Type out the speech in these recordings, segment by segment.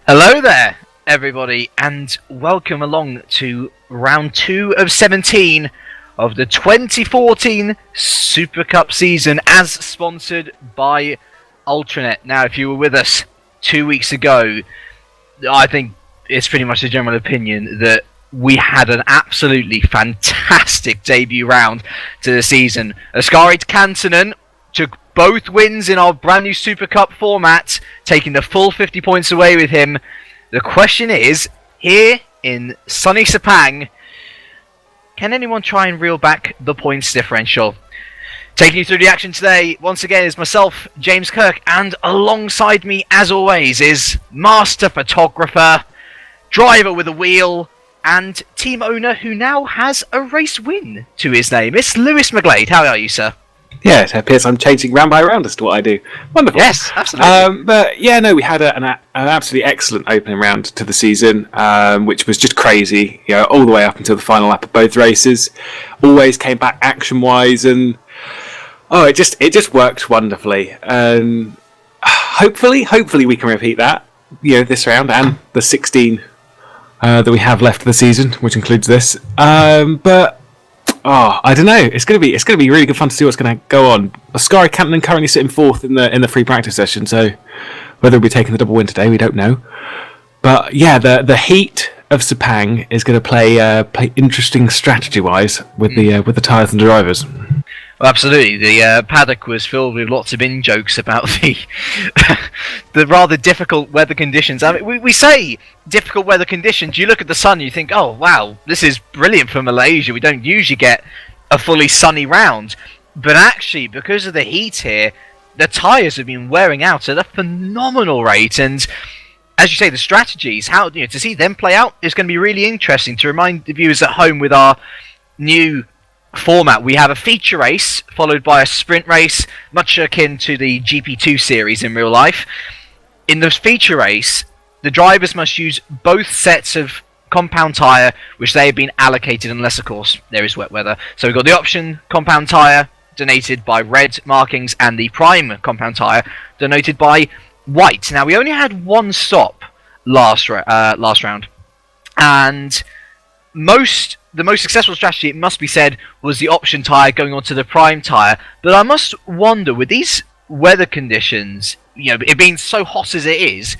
Hello there, everybody, and welcome along to round 2 of 17 of the 2014 Super Cup season, as sponsored by UltraNet. Now, if you were with us 2 weeks ago, I think it's pretty much the general opinion that we had an absolutely fantastic debut round to the season. Askari Kantonen took both wins in our brand new Super Cup format, taking the full 50 points away with him. The question is, here in sunny Sepang, can anyone try and reel back the points differential? Taking you through the action today, once again, is myself, James Kirk, and alongside me, as always, is master photographer, driver with a wheel, and team owner who now has a race win to his name. It's Lewis McGlade. How are you, sir? Yeah, it appears I'm changing round by round as to what I do. Wonderful. Yes, absolutely. But yeah, no, we had an absolutely excellent opening round to the season, which was just crazy. You know, all the way up until the final lap of both races. Always came back action-wise, and it just worked wonderfully. And hopefully we can repeat that. You know, this round and the 16 that we have left of the season, which includes this. I don't know. It's gonna be really good fun to see what's gonna go on. Askari Kantonen currently sitting fourth in the free practice session, so whether we'll be taking the double win today, we don't know. But yeah, the heat of Sepang is going to play interesting strategy wise with the tyres and the drivers. Well, absolutely. The paddock was filled with lots of in-jokes about the rather difficult weather conditions. I mean, we say difficult weather conditions. You look at the sun, you think, oh, wow, this is brilliant for Malaysia. We don't usually get a fully sunny round. But actually, because of the heat here, the tyres have been wearing out at a phenomenal rate. And as you say, the strategies, to see them play out is going to be really interesting. To remind the viewers at home, with our new format, we have a feature race followed by a sprint race, much akin to the GP2 series in real life. In the feature race, the drivers must use both sets of compound tyre, which they have been allocated, unless of course there is wet weather. So we've got the option compound tyre denoted by red markings and the prime compound tyre denoted by white. Now, we only had one stop last round, and the most successful strategy, it must be said, was the option tyre going onto the prime tyre. But I must wonder, with these weather conditions, it being so hot as it is,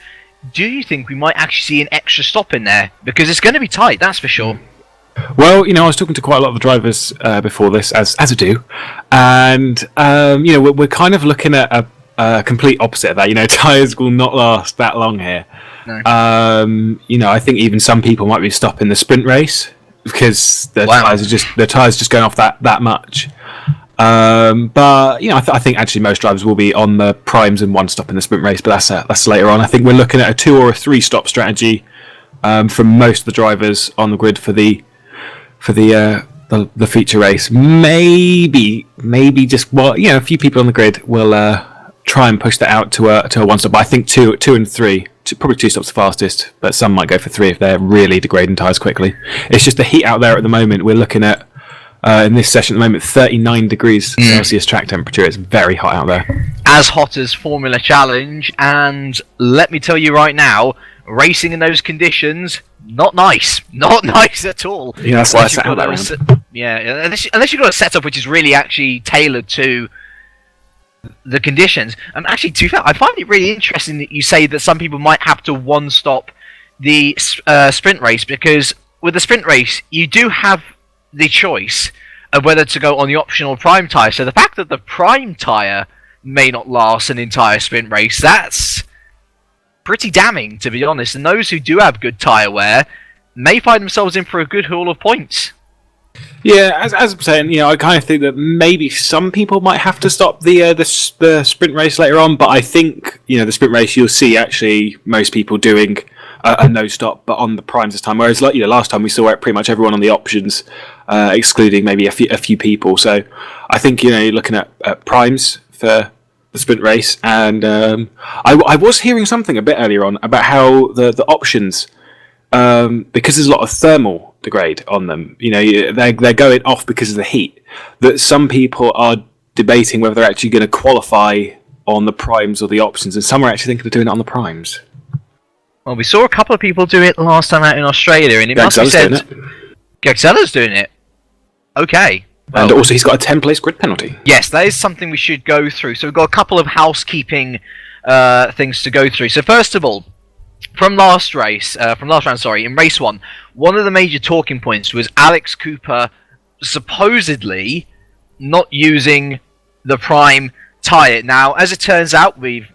do you think we might actually see an extra stop in there? Because it's going to be tight, that's for sure. Well, I was talking to quite a lot of the drivers before this, as I do, and we're kind of looking at a complete opposite of that. Tyres will not last that long here. No. I think even some people might be stopping the sprint race because their tyres are just going off that much. But I think actually most drivers will be on the primes and one stop in the sprint race, but that's later on. I think we're looking at a 2 or a 3 stop strategy from most of the drivers on the grid for the feature race. Maybe just a few people on the grid will try and push that out to a 1 stop. But I think 2 and 3. Probably 2 stops the fastest, but some might go for 3 if they're really degrading tyres quickly. It's just the heat out there at the moment. We're looking at, in this session at the moment, 39 degrees Celsius track temperature. It's very hot out there. As hot as Formula Challenge, and let me tell you right now, racing in those conditions, not nice. Not nice at all. Yeah, that's why I sat out that round. Unless you've got a setup which is really actually tailored to the conditions. Actually, to be fair, I find it really interesting that you say that some people might have to one stop the sprint race, because with the sprint race you do have the choice of whether to go on the optional prime tyre. So the fact that the prime tyre may not last an entire sprint race, that's pretty damning, to be honest. And those who do have good tyre wear may find themselves in for a good haul of points. Yeah, as I'm saying, I kind of think that maybe some people might have to stop the sprint race later on, but I think the sprint race you'll see actually most people doing a no stop, but on the primes this time. Whereas last time we saw pretty much everyone on the options, excluding maybe a few people. So I think you're looking at primes for the sprint race, and I was hearing something a bit earlier on about how the options. Because there's a lot of thermal degrade on them, they're going off because of the heat, that some people are debating whether they're actually going to qualify on the primes or the options, and some are actually thinking of doing it on the primes. Well, we saw a couple of people do it last time out in Australia, and it must be said... Gagzella's doing it. Okay. Well, and also he's got a 10-place grid penalty. Yes, that is something we should go through. So we've got a couple of housekeeping things to go through. So first of all, from last round, in race 1, one of the major talking points was Alex Cooper supposedly not using the prime tyre. Now, as it turns out, we've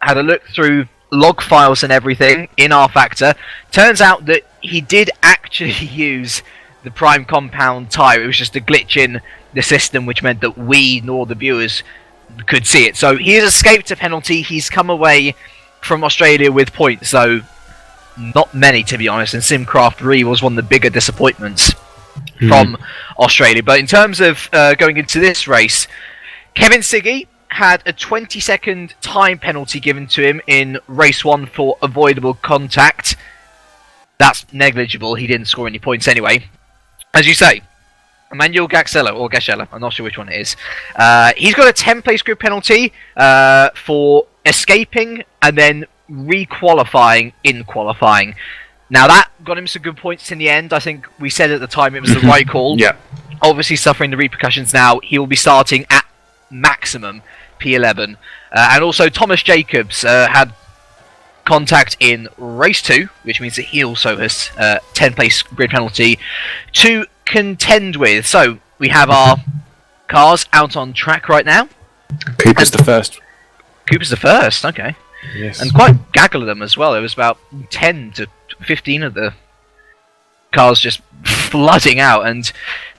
had a look through log files and everything in R-Factor. Turns out that he did actually use the prime compound tyre. It was just a glitch in the system, which meant that we nor the viewers could see it. So he has escaped a penalty. He's come away from Australia with points, though not many, to be honest, and Simcraft really was one of the bigger disappointments from Australia. But in terms of going into this race, Kevin Siggy had a 20-second time penalty given to him in race 1 for avoidable contact. That's negligible. He didn't score any points anyway. As you say, Emmanuel Gagzella, I'm not sure which one it is. He's got a 10-place grid penalty for escaping and then re-qualifying in qualifying. Now that got him some good points in the end. I think we said at the time it was the right call. Yeah. Obviously suffering the repercussions now. He will be starting at maximum P11. And also Thomas Jacobs had contact in race 2, which means that he also has 10-place grid penalty to contend with. So we have our cars out on track right now. Cooper's the first. Cooper's the first, okay. Yes. And quite gaggle of them as well. There was about 10 to 15 of the cars just flooding out, and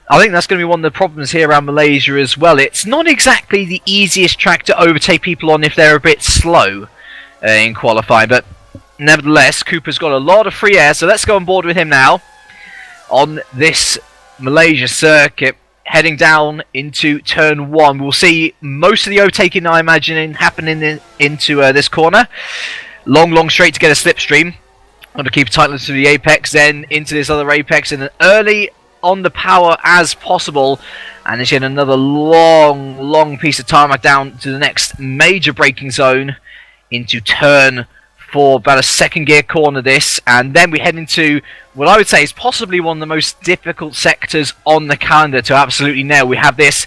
I think that's going to be one of the problems here around Malaysia as well. It's not exactly the easiest track to overtake people on if they're a bit slow in qualifying, but nevertheless, Cooper's got a lot of free air, so let's go on board with him now on this Malaysia circuit. Heading down into turn 1, we'll see most of the overtaking, I imagine, happening into this corner. Long straight to get a slipstream. Want to keep it tight to the apex, then into this other apex, and then early on the power as possible. And there's yet another long piece of tarmac down to the next major braking zone into turn 4, about a second gear corner this, and then we head into what I would say is possibly one of the most difficult sectors on the calendar to absolutely nail. We have this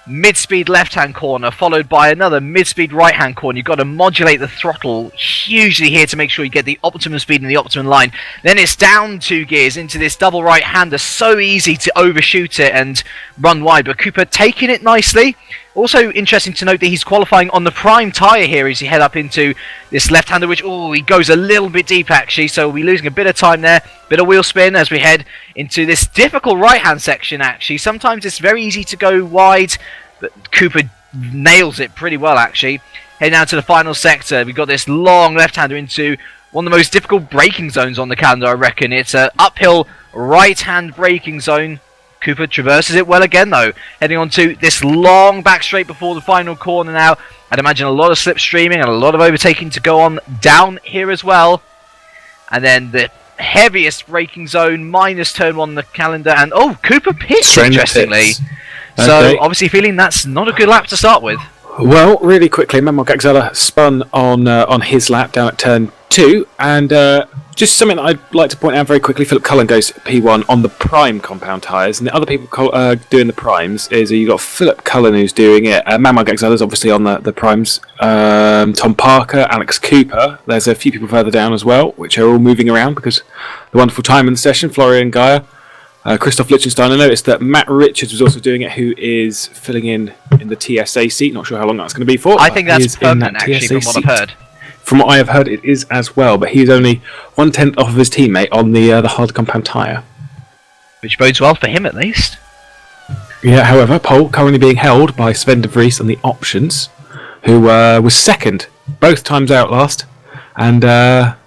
mid-speed left-hand corner followed by another mid-speed right-hand corner. You've got to modulate the throttle hugely here to make sure you get the optimum speed and the optimum line. Then it's down 2 gears into this double right-hander. So easy to overshoot it and run wide, but Cooper taking it nicely. Also interesting to note that he's qualifying on the prime tyre here as he head up into this left-hander, which, he goes a little bit deep actually, so we'll be losing a bit of time there. Bit of wheel spin as we head into this difficult right-hand section actually. Sometimes it's very easy to go wide, but Cooper nails it pretty well actually. Heading down to the final sector, we've got this long left-hander into one of the most difficult braking zones on the calendar, I reckon. It's an uphill right-hand braking zone. Cooper traverses it well again though. Heading on to this long back straight before the final corner now. I'd imagine a lot of slipstreaming and a lot of overtaking to go on down here as well. And then the heaviest braking zone minus turn 1 on the calendar. And Cooper pits, interestingly. So obviously feeling that's not a good lap to start with. Well, really quickly, Manuel Gagzella spun on his lap down at turn 2, and just something that I'd like to point out very quickly. Philip Cullen goes P1 on the prime compound tyres, and the other people doing the primes is you've got Philip Cullen who's doing it. Manuel Gagzella's obviously on the primes. Tom Parker, Alex Cooper. There's a few people further down as well, which are all moving around because the wonderful time in the session. Florian Gaia. Christoph Lichtenstein. I noticed that Matt Richards was also doing it, who is filling in the TSA seat. Not sure how long that's going to be for. I think that's permanent, actually, from what I've heard. From what I have heard, it is as well, but he's only 1/10 off of his teammate on the hard compound tyre. Which bodes well for him, at least. Yeah, however, pole currently being held by Sven de Vries on the options, who was second both times out last, and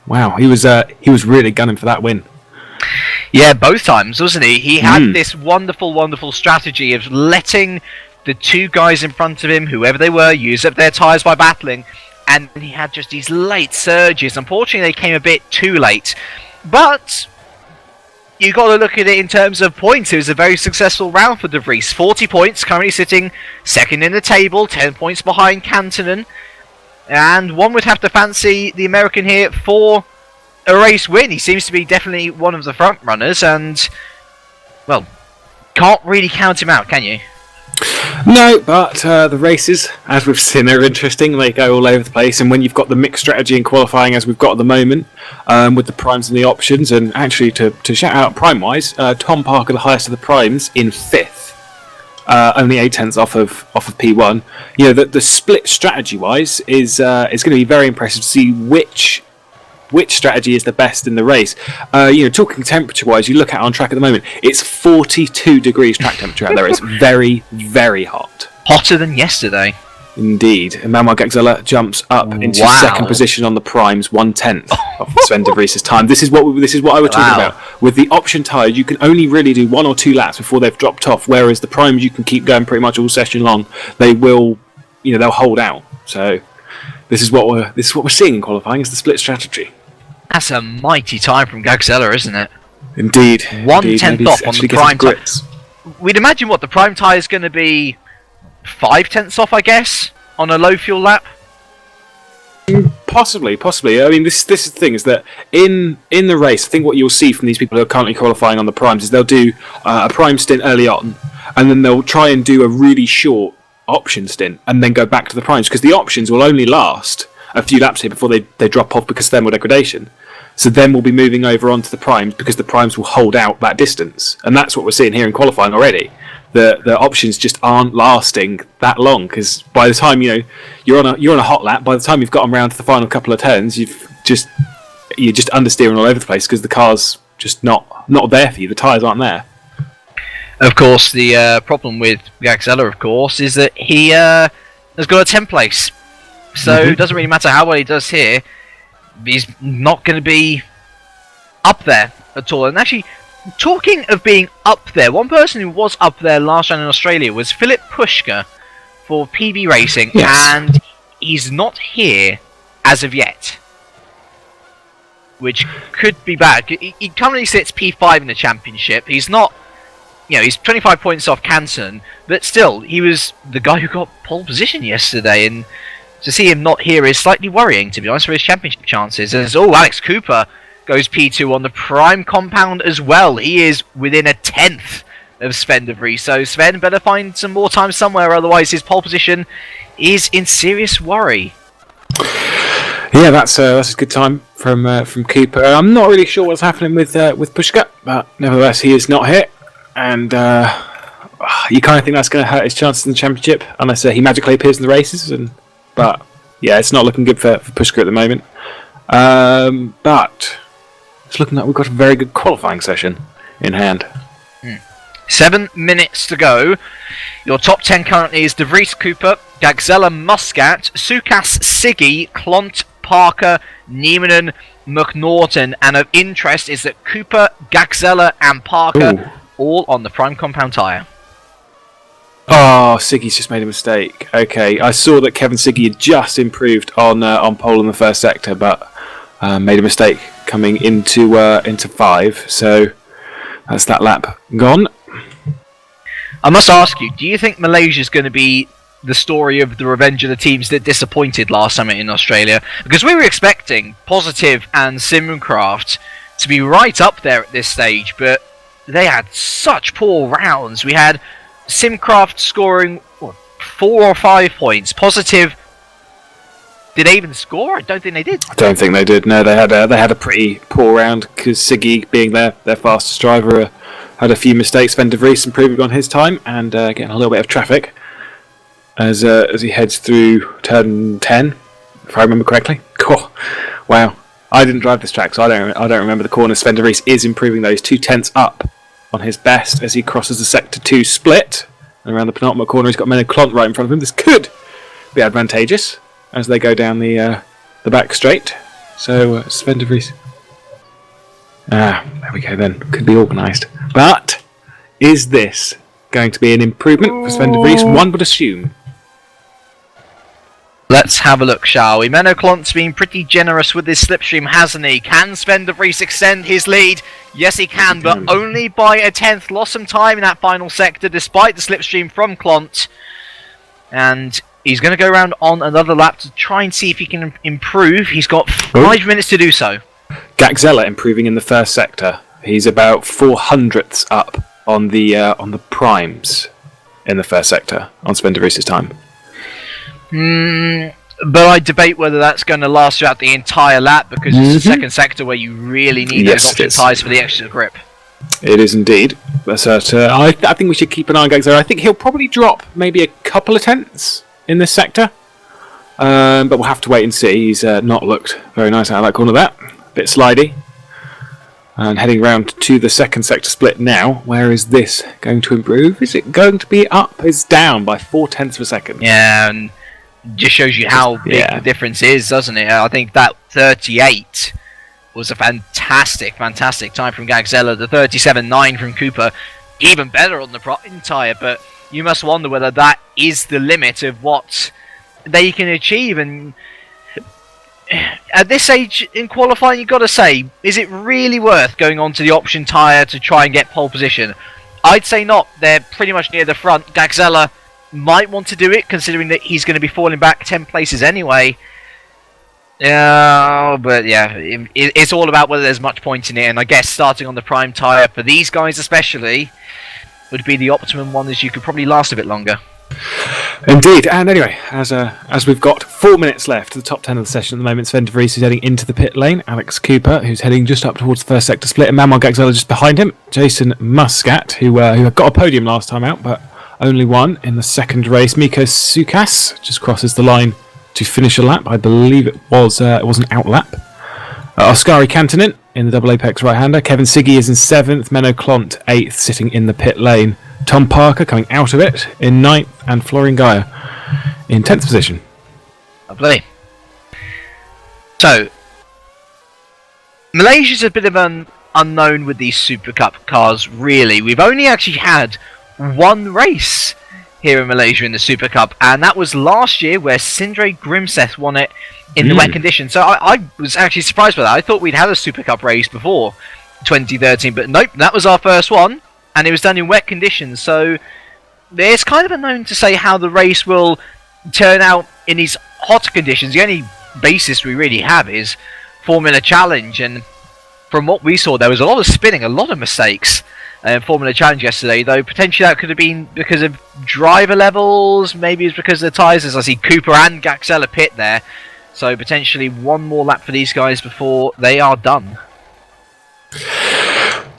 wow, he was really gunning for that win. Yeah, both times, wasn't he? He had this wonderful strategy of letting the 2 guys in front of him, whoever they were, use up their tyres by battling, and he had just these late surges. Unfortunately, they came a bit too late. But you got to look at it in terms of points. It was a very successful round for De Vries. 40 points, currently sitting second in the table, 10 points behind Kantonen. And one would have to fancy the American here for a race win. He seems to be definitely one of the front runners, and well, can't really count him out, can you? No, but the races, as we've seen, are interesting. They go all over the place, and when you've got the mixed strategy in qualifying, as we've got at the moment, with the primes and the options, and actually to shout out prime-wise, Tom Parker, the highest of the primes, in 5th, only 8/10 off of P1. You know, the split strategy-wise is going to be very impressive to see which strategy is the best in the race. You know, talking temperature-wise, you look at it on track at the moment, it's 42 degrees track temperature out there. It's very, very hot. Hotter than yesterday. Indeed. And Manuel Gagzella jumps up into second position on the primes, 1/10 of Sven de Vries's time. This is what I was talking about. With the option tyres, you can only really do 1 or 2 laps before they've dropped off, whereas the primes you can keep going pretty much all session long. They will, you know, they'll hold out. So this is what we're seeing in qualifying, is the split strategy. That's a mighty time from Gagzella, isn't it? Indeed. 1/10 off on the prime tyre. We'd imagine what the prime tyre is going to be 5/10 off, I guess, on a low fuel lap. Possibly. I mean, this is the thing, is that in the race, I think what you'll see from these people who are currently qualifying on the primes is they'll do a prime stint early on, and then they'll try and do a really short option stint, and then go back to the primes, because the options will only last a few laps here before they drop off because of thermal degradation. So then we'll be moving over onto the primes, because the primes will hold out that distance, and that's what we're seeing here in qualifying already. The options just aren't lasting that long, because by the time you're on a hot lap, by the time you've got them round to the final couple of turns, you're just understeering all over the place because the car's just not there for you. The tyres aren't there. Of course, the problem with Gagzella, of course, is that he has got a 10th place. So it doesn't really matter how well he does here. He's not going to be up there at all. And actually, talking of being up there, one person who was up there last round in Australia was Philip Pushka for PB Racing, and he's not here as of yet, which could be bad. He currently sits P5 in the championship. He's not, he's 25 points off Canton, but still, he was the guy who got pole position yesterday, and to see him not here is slightly worrying, to be honest, for his championship chances. As Alex Cooper goes P2 on the prime compound as well. He is within 1/10 of Sven de Vries, so Sven better find some more time somewhere, otherwise his pole position is in serious worry. Yeah, that's a good time from Cooper. I'm not really sure what's happening with Pushka, but nevertheless he is not here, and you kind of think that's going to hurt his chances in the championship unless he magically appears in the races. But yeah, it's not looking good for Pushka at the moment. But it's looking like we've got a very good qualifying session in hand. 7 minutes to go. Your top 10 currently is De Vries, Cooper, Gagzella, Muscat, Sukas, Siggy, Clont, Parker, Niemanen, McNaughton, and of interest is that Cooper, Gagzella, and Parker all on the prime compound tyre. Oh, Siggy's just made a mistake. Okay, I saw that Kevin Siggy had just improved on pole in the first sector, but made a mistake coming into 5. So that's that lap gone. I must ask you, do you think Malaysia's going to be the story of the revenge of the teams that disappointed last summer in Australia? Because we were expecting Positive and Simcraft to be right up there at this stage, but they had such poor rounds. We had Simcraft scoring 4 or 5 points. Positive, did they even score? I don't think they did. I don't think they did. No, they had a pretty poor round because Siggy, being their fastest driver, had a few mistakes. Sven de Vries improving on his time and getting a little bit of traffic as he heads through turn 10, if I remember correctly. Cool. Wow, I didn't drive this track, so I don't remember the corner. Sven de Vries is improving those 2/10 up on his best as he crosses the sector 2 split, and around the penultimate corner he's got Menno Clont right in front of him. This could be advantageous as they go down the back straight. So Sven de Vries, there we go then, could be organised. But is this going to be an improvement for Sven de Vries? One would assume. Let's have a look, shall we? Menno Clont's been pretty generous with his slipstream, hasn't he? Can Sven de Vries extend his lead? Yes, he can, but only by 1/10. Lost some time in that final sector, despite the slipstream from Clont. And he's going to go around on another lap to try and see if he can improve. He's got 5 minutes to do so. Gaxella improving in the first sector. He's about 400ths up on the primes in the first sector on Sven de Vries's time. But I debate whether that's going to last throughout the entire lap, because it's the second sector where you really need those option tyres for the extra grip. It is indeed. But I think we should keep an eye on Gaxella. I think he'll probably drop maybe a couple of tenths in this sector. But we'll have to wait and see. He's not looked very nice out of that corner there. A bit slidey. And heading round to the second sector split now. Where is this going to improve? Is it going to be up? It's down by 0.4 of a second. Yeah, and just shows you how big the difference is, doesn't it? I think that 38 was a fantastic time from Gaxella. The 37.9 from Cooper, even better on the prime tyre. But you must wonder whether that is the limit of what they can achieve. And at this age in qualifying, you've got to say, is it really worth going on to the option tyre to try and get pole position? I'd say not. They're pretty much near the front. Gaxella might want to do it, considering that he's going to be falling back 10 places anyway. But yeah, it's all about whether there's much point in it, and I guess starting on the prime tyre, for these guys especially, would be the optimum one, as you could probably last a bit longer. Indeed, and anyway, as we've got 4 minutes left to the top 10 of the session at the moment, Sven de Vries is heading into the pit lane, Alex Cooper, who's heading just up towards the first sector split, and Manuel Gaxella just behind him, Jason Muscat, who got a podium last time out, but only one in the second race. Miko Sukas just crosses the line to finish a lap. I believe it was an out lap. Oskari Kantonen in the double apex right-hander. Kevin Siggy is in 7th. Menno Klont 8th, sitting in the pit lane. Tom Parker coming out of it in 9th, and Florian Geyer in 10th position. Lovely. So, Malaysia's a bit of an unknown with these Super Cup cars, really. We've only actually had one race here in Malaysia in the Super Cup, and that was last year where Sindre Grimseth won it in the wet conditions. So I was actually surprised by that. I thought we'd had a Super Cup race before 2013, but nope, that was our first one, and it was done in wet conditions. So it's kind of unknown to say how the race will turn out in these hot conditions. The only basis we really have is Formula Challenge, and from what we saw, there was a lot of spinning, a lot of mistakes in Formula Challenge yesterday, though potentially that could have been because of driver levels, maybe it's because of the tyres, as I see Cooper and Gaxella pit there, so potentially one more lap for these guys before they are done.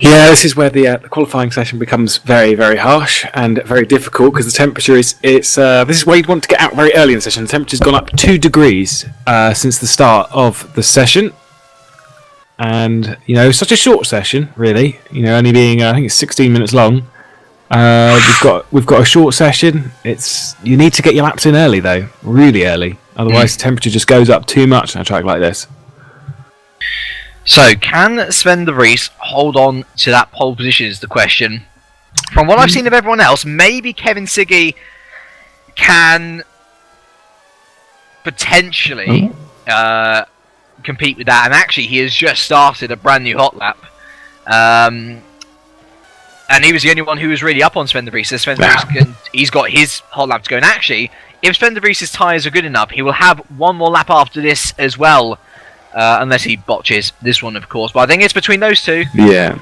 Yeah, this is where the qualifying session becomes very, very harsh and very difficult, because the temperature this is where you'd want to get out very early in the session. The temperature's gone up 2 degrees since the start of the session. And, such a short session, really. Only being, I think it's 16 minutes long. We've got a short session. You need to get your laps in early, though. Really early. Otherwise, the temperature just goes up too much on a track like this. So, can Sven de Vries hold on to that pole position is the question. From what I've seen of everyone else, maybe Kevin Siggy can potentially compete with that, and actually he has just started a brand new hot lap, and he was the only one who was really up on Sven de Vries. So Sven de Vries he's got his hot lap to go, and actually if Sven de Vries' tyres are good enough, he will have one more lap after this as well, unless he botches this one, of course, but I think it's between those two. Yeah.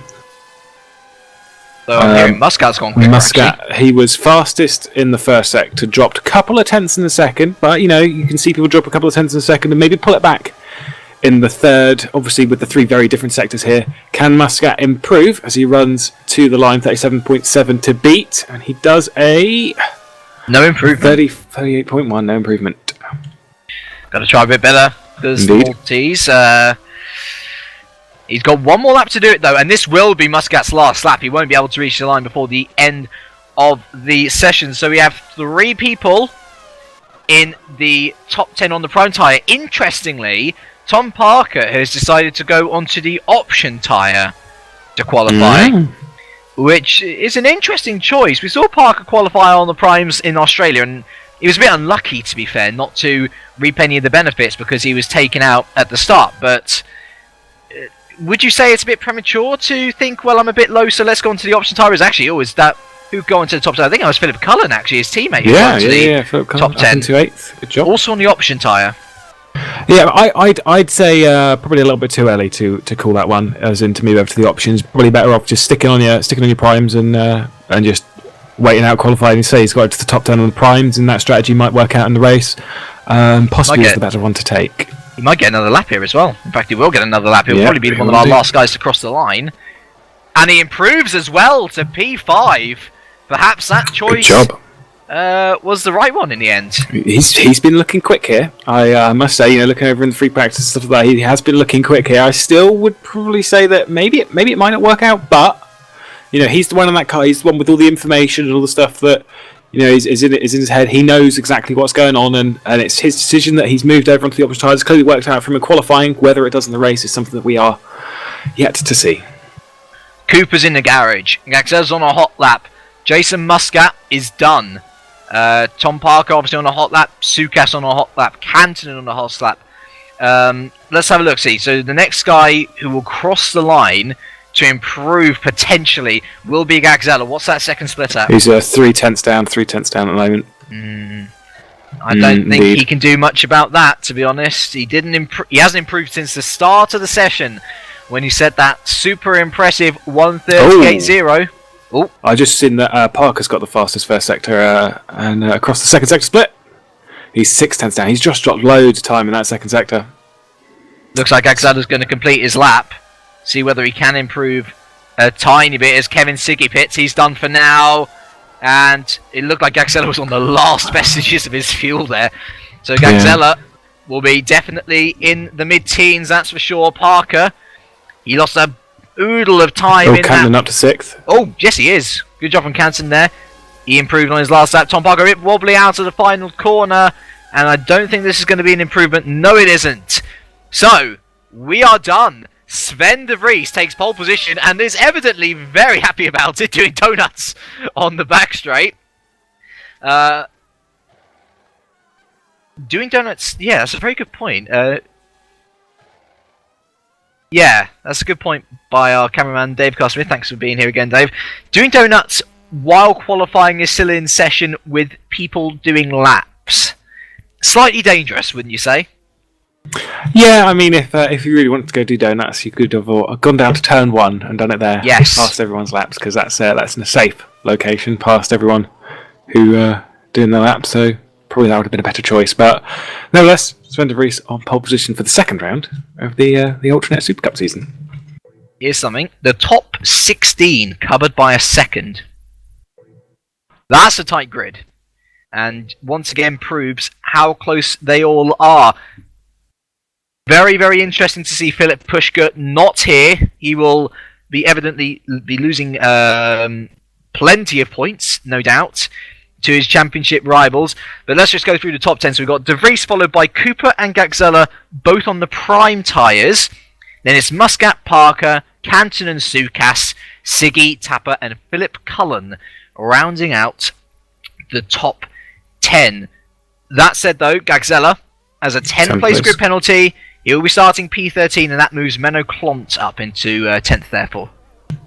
So I'm hearing Muscat's gone quicker. Muscat, actually. He was fastest in the first sector, dropped a couple of tenths in the second, but you can see people drop a couple of tenths in the second and maybe pull it back in the third, obviously with the 3 very different sectors here. Can Muscat improve as he runs to the line, 37.7 to beat, and he does a... No improvement. 38.1, no improvement. Got to try a bit better, because the Maltese... He's got one more lap to do it, though, and this will be Muscat's last lap. He won't be able to reach the line before the end of the session. So we have 3 people in the top 10 on the prime tyre. Interestingly, Tom Parker has decided to go onto the option tyre to qualify, which is an interesting choice. We saw Parker qualify on the primes in Australia, and he was a bit unlucky, to be fair, not to reap any of the benefits because he was taken out at the start. But would you say it's a bit premature to think, well, I'm a bit low, so let's go onto the option tyre? Is actually always that who go into the top 10? I think it was Philip Cullen, actually, his teammate. Yeah, Philip Cullen, top 10 to 8th. Good job. Also on the option tyre. Yeah, I'd say probably a little bit too early to call that one, as in to move over to the options. Probably better off just sticking on your primes and just waiting out qualifying. Say he's got to the top 10 on the primes, and that strategy might work out in the race. Possibly is the better one to take. He might get another lap here as well. In fact, he will get another lap. He'll probably be one of our last guys to cross the line. And he improves as well to P5. Perhaps that choice was the right one in the end. He's been looking quick here. I must say, looking over in the free practice and stuff like that, he has been looking quick here. I still would probably say that maybe it might not work out, but he's the one on that car. He's the one with all the information and all the stuff that is in his head. He knows exactly what's going on, and it's his decision that he's moved over onto the opposite tyres. Clearly worked out from him qualifying. Whether it does in the race is something that we are yet to see. Cooper's in the garage. Gaxella's on a hot lap. Jason Muscat is done. Tom Parker obviously on a hot lap. Sukas on a hot lap. Canton on a hot lap. Let's have a look. See, so the next guy who will cross the line to improve potentially will be Gaxella. What's that second split at? He's 3/10 down. 3/10 down at the moment. I don't think he can do much about that, to be honest. He hasn't improved since the start of the session, when he said that super impressive 1:38.0. Oh, I just seen that Parker's got the fastest first sector, and across the second sector split, he's 6/10 down. He's just dropped loads of time in that second sector. Looks like Gaxella's going to complete his lap. See whether he can improve a tiny bit as Kevin Siggy pits. He's done for now. And it looked like Gaxella was on the last vestiges of his fuel there. So Gaxella will be definitely in the mid-teens, that's for sure. Parker, he lost a oodle of time in Canton that. Up to 6th. Oh, yes he is. Good job from Canton there. He improved on his last lap. Tom Parker a bit wobbly out of the final corner. And I don't think this is going to be an improvement. No, it isn't. So, we are done. Sven de Vries takes pole position and is evidently very happy about it, doing donuts on the back straight. Doing donuts, yeah, that's a very good point. Yeah, that's a good point by our cameraman Dave Carsmith. Thanks for being here again, Dave. Doing donuts while qualifying is still in session with people doing laps. Slightly dangerous, wouldn't you say? Yeah, I mean, if you really wanted to go do donuts, you could have gone down to turn 1 and done it there. Yes. Past everyone's laps, because that's in a safe location, past everyone who doing their laps, so probably that would have been a better choice. But nevertheless, Sven de Vries on pole position for the second round of the UltraNet Supercup season. Here's something. The top 16 covered by a second. That's a tight grid. And once again proves how close they all are. Very, very interesting to see Philip Pushka not here. He will be evidently losing plenty of points, no doubt, to his championship rivals. But let's just go through the top 10. So we've got De Vries followed by Cooper and Gaxella, both on the prime tyres. Then it's Muscat, Parker, Canton and Sukas, Siggy, Tapper and Philip Cullen rounding out the top 10. That said though, Gaxella has a 10th place grid penalty. He will be starting P13, and that moves Menno Klont up into 10th, therefore.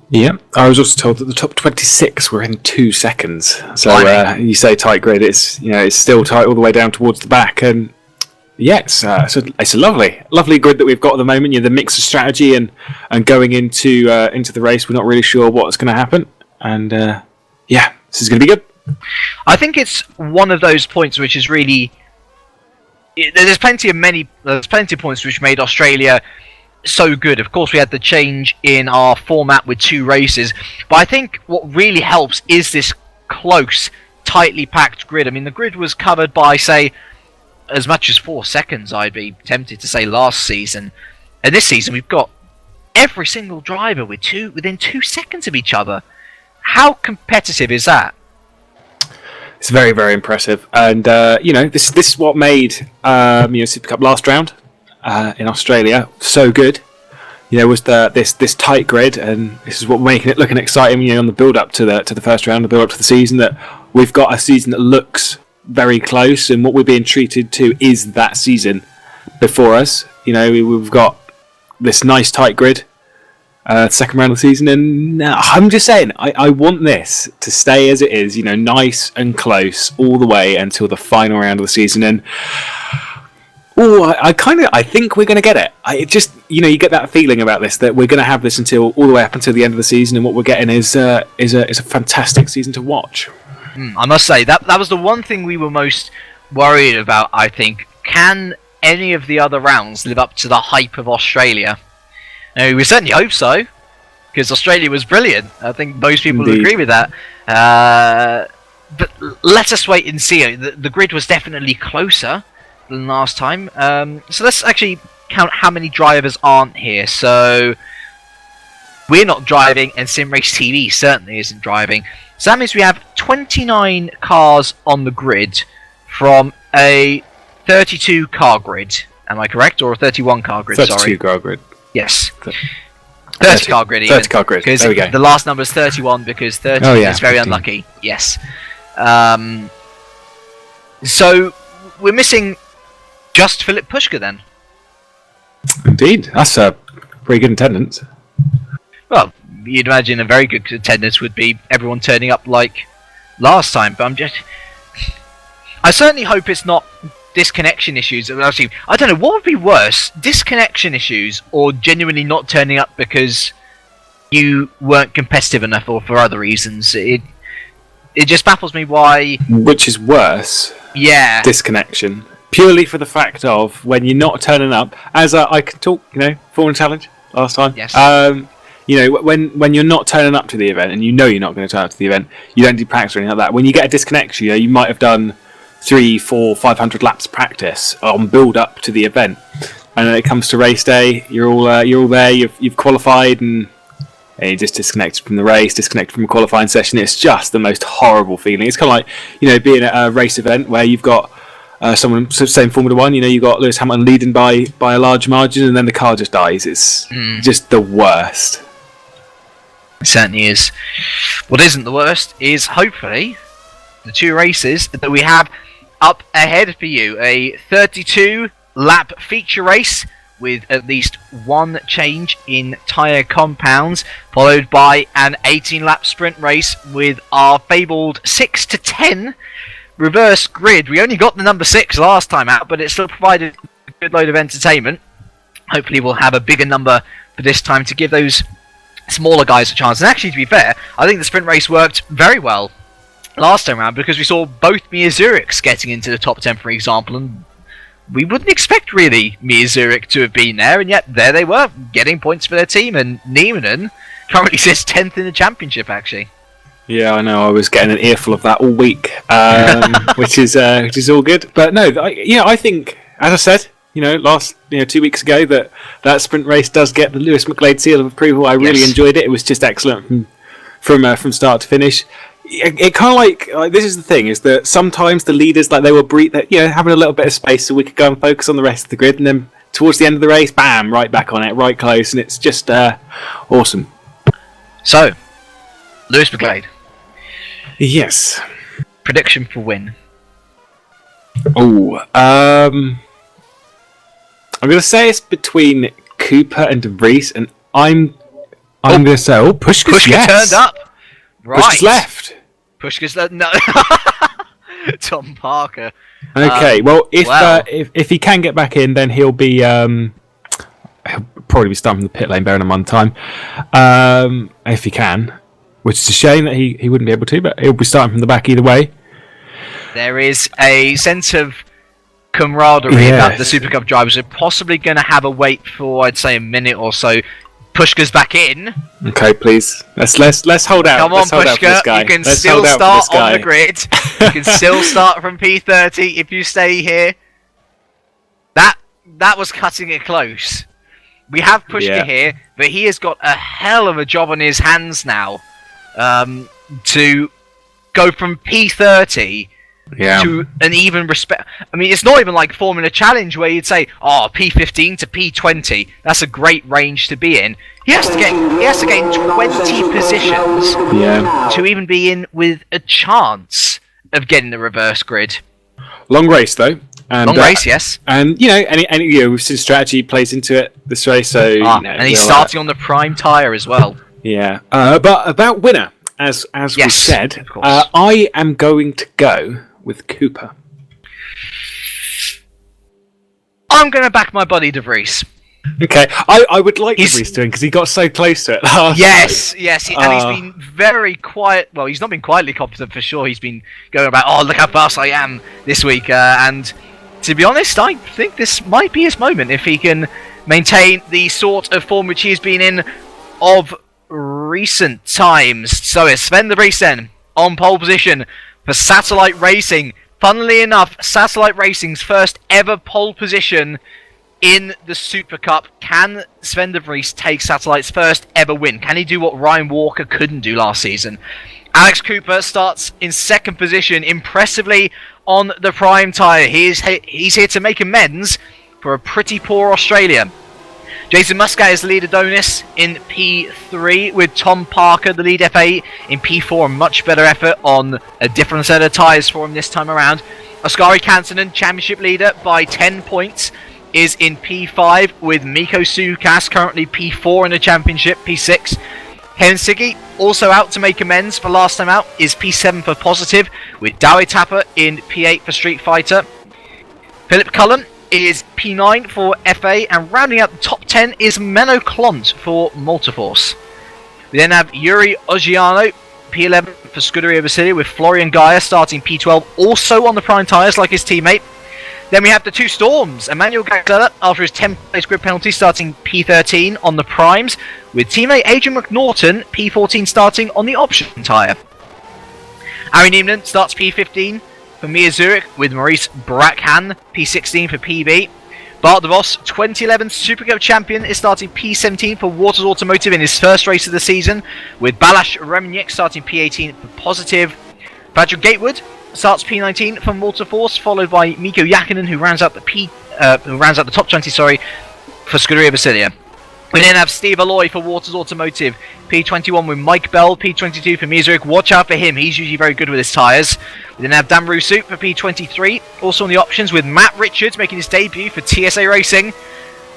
Yeah, I was also told that the top 26 were in 2 seconds. So you say tight grid, it's still tight all the way down towards the back, and yeah, it's a lovely grid that we've got at the moment. The mix of strategy and going into the race, we're not really sure what's going to happen, and this is going to be good. I think it's one of those points which is really. There's plenty of points which made Australia so good. Of course, we had the change in our format with 2 races, but I think what really helps is this close, tightly packed grid. I mean, the grid was covered by, say, as much as 4 seconds, I'd be tempted to say, last season. And this season, we've got every single driver within 2 seconds of each other. How competitive is that? It's very, very impressive, and this is what made Supercup last round in Australia so good. Was this tight grid, and this is what making it looking exciting. On the build up to the first round, the build up to the season, that we've got a season that looks very close, and what we're being treated to is that season before us. We've got this nice tight grid. Second round of the season, and I'm just saying, I want this to stay as it is, nice and close all the way until the final round of the season. And Oh, I think we're going to get it. It just, you get that feeling about this, that we're going to have this all the way up until the end of the season, and what we're getting is a fantastic season to watch. I must say that was the one thing we were most worried about. I think, can any of the other rounds live up to the hype of Australia? We certainly hope so, because Australia was brilliant. I think most people would agree with that. But let us wait and see. The grid was definitely closer than last time. So let's actually count how many drivers aren't here. So we're not driving, and Simrace TV certainly isn't driving. So that means we have 29 cars on the grid from a 32 car grid. Am I correct? Or a 31 car grid, 32 car grid. Yes. 30 car grid even. 30 car grid. Because there we go. the last number is 31 because 30 is very 15. Unlucky. Yes. So we're missing just Philip Pushka then. Indeed. That's a pretty good attendance. Well, you'd imagine a very good attendance would be everyone turning up like last time, but I certainly hope it's not disconnection issues. Actually, I don't know, what would be worse, disconnection issues or genuinely not turning up because you weren't competitive enough or for other reasons? It just baffles me why. Which is worse? Yeah. Disconnection. Purely for the fact of when you're not turning up, as I could talk, Formula Challenge last time. Yes. When you're not turning up to the event and you're not going to turn up to the event, you don't do practice or anything like that. When you get a disconnection, you might have done 300, 400, 500 laps practice on build up to the event, and then it comes to race day, you're all there, you've qualified, and you just disconnected from the race, disconnected from a qualifying session. It's just the most horrible feeling. It's kind of like being at a race event where you've got someone, same Formula One, you've got Lewis Hamilton leading by a large margin, and then the car just dies. It's just the worst. It certainly is. What isn't the worst is hopefully the two races that we have up ahead for you. A 32 lap feature race with at least one change in tyre compounds, followed by an 18 lap sprint race with our fabled 6 to 10 reverse grid. We only got the number 6 last time out, but it still provided a good load of entertainment. Hopefully we'll have a bigger number for this time to give those smaller guys a chance. And actually, to be fair, I think the sprint race worked very well last time around, because we saw both Mia Zurichs getting into the top 10, for example, and we wouldn't expect really Mia Zurich to have been there, and yet there they were, getting points for their team, and Niemanen currently sits 10th in the championship, actually. Yeah, I know, I was getting an earful of that all week, which is all good. But no, I think, as I said, last 2 weeks ago, that sprint race does get the Lewis McGlade seal of approval. I really enjoyed it. It was just excellent from start to finish. It kind of like this is the thing, is that sometimes the leaders, they will breathe, having a little bit of space so we could go and focus on the rest of the grid, and then towards the end of the race, bam, right back on it, right close, and it's just awesome. So, Lewis McGlade. Yes. Prediction for win. Oh, I'm going to say it's between Cooper and De Vries, and I'm going to say, Pushka's turned up. Right. Pushka's left. Pushka's left. No. Tom Parker. Okay, if he can get back in, then he'll probably be starting from the pit lane, bearing in mind time. If he can, which is a shame that he wouldn't be able to, but he'll be starting from the back either way. There is a sense of camaraderie about the Supercup drivers. We're possibly going to have a wait for, I'd say, a minute or so. Pushka's back in. Okay, please. Let's hold out. Come on, Pushka. You can still start on the grid. You can still start from P30 if you stay here. That was cutting it close. We have Pushka here, but he has got a hell of a job on his hands now to go from P30 to an even respect. I mean, it's not even like Formula Challenge where you'd say, P15 to P20. That's a great range to be in. He has to gain 20 positions to even be in with a chance of getting the reverse grid. Long race though. And, long race, yes. And we've seen strategy plays into it this race, so and he's starting on the prime tyre as well. Yeah. But about winner, as we said, I am going to go with Cooper. I'm going to back my buddy De Vries. Okay, I would like De Vries to win because he got so close to it last Yes, and he's been very quiet. Well, he's not been quietly confident for sure. He's been going about, oh, look how fast I am this week. And to be honest, I think this might be his moment if he can maintain the sort of form which he's been in of recent times. So it's Sven De Vries then on pole position for Satellite Racing. Funnily enough, Satellite Racing's first ever pole position in the Super Cup. Can Sven De Vries take Satellite's first ever win? Can he do what Ryan Walker couldn't do last season? Alex Cooper starts in second position, impressively on the prime tyre. He's here to make amends for a pretty poor Australia. Jason Muscat is the lead Adonis in P3, with Tom Parker, the lead F8, in P4. A much better effort on a different set of tyres for him this time around. Oskari Kansanen, championship leader by 10 points, is in P5, with Mikko Sukas currently P4 in the championship, P6. Kevin Siggy, also out to make amends for last time out, is P7 for Positive, with Dowie Tapper in P8 for Street Fighter. Philip Cullen is P9 for FA, and rounding out the top 10 is Menno Klont for Multiforce. We then have Yuri Ogiano, P11 for Scuderia Basilia, with Florian Gaia starting P12, also on the prime tyres like his teammate. Then we have the two Storms, Emmanuel Gaxella, after his 10th place grid penalty, starting P13 on the primes, with teammate Adrian McNaughton, P14, starting on the option tyre. Ari Nieminen starts P15 for Mia Zurich, with Maurice Brackhan, P16 for PB. Bart de Vos, 2011 Supercup champion, is starting P17 for Waters Automotive in his first race of the season, with Balash Remnick starting P18 for Positive. Patrick Gatewood starts P19 for Multiforce, followed by Mikko Jakinen, who rounds out the top 20, for Scuderia Basilia. We then have Steve Alloy for Waters Automotive, P21 with Mike Bell, P22 for Mizurek. Watch out for him, he's usually very good with his tyres. We then have Dan Rousseau for P23, also on the options, with Matt Richards making his debut for TSA Racing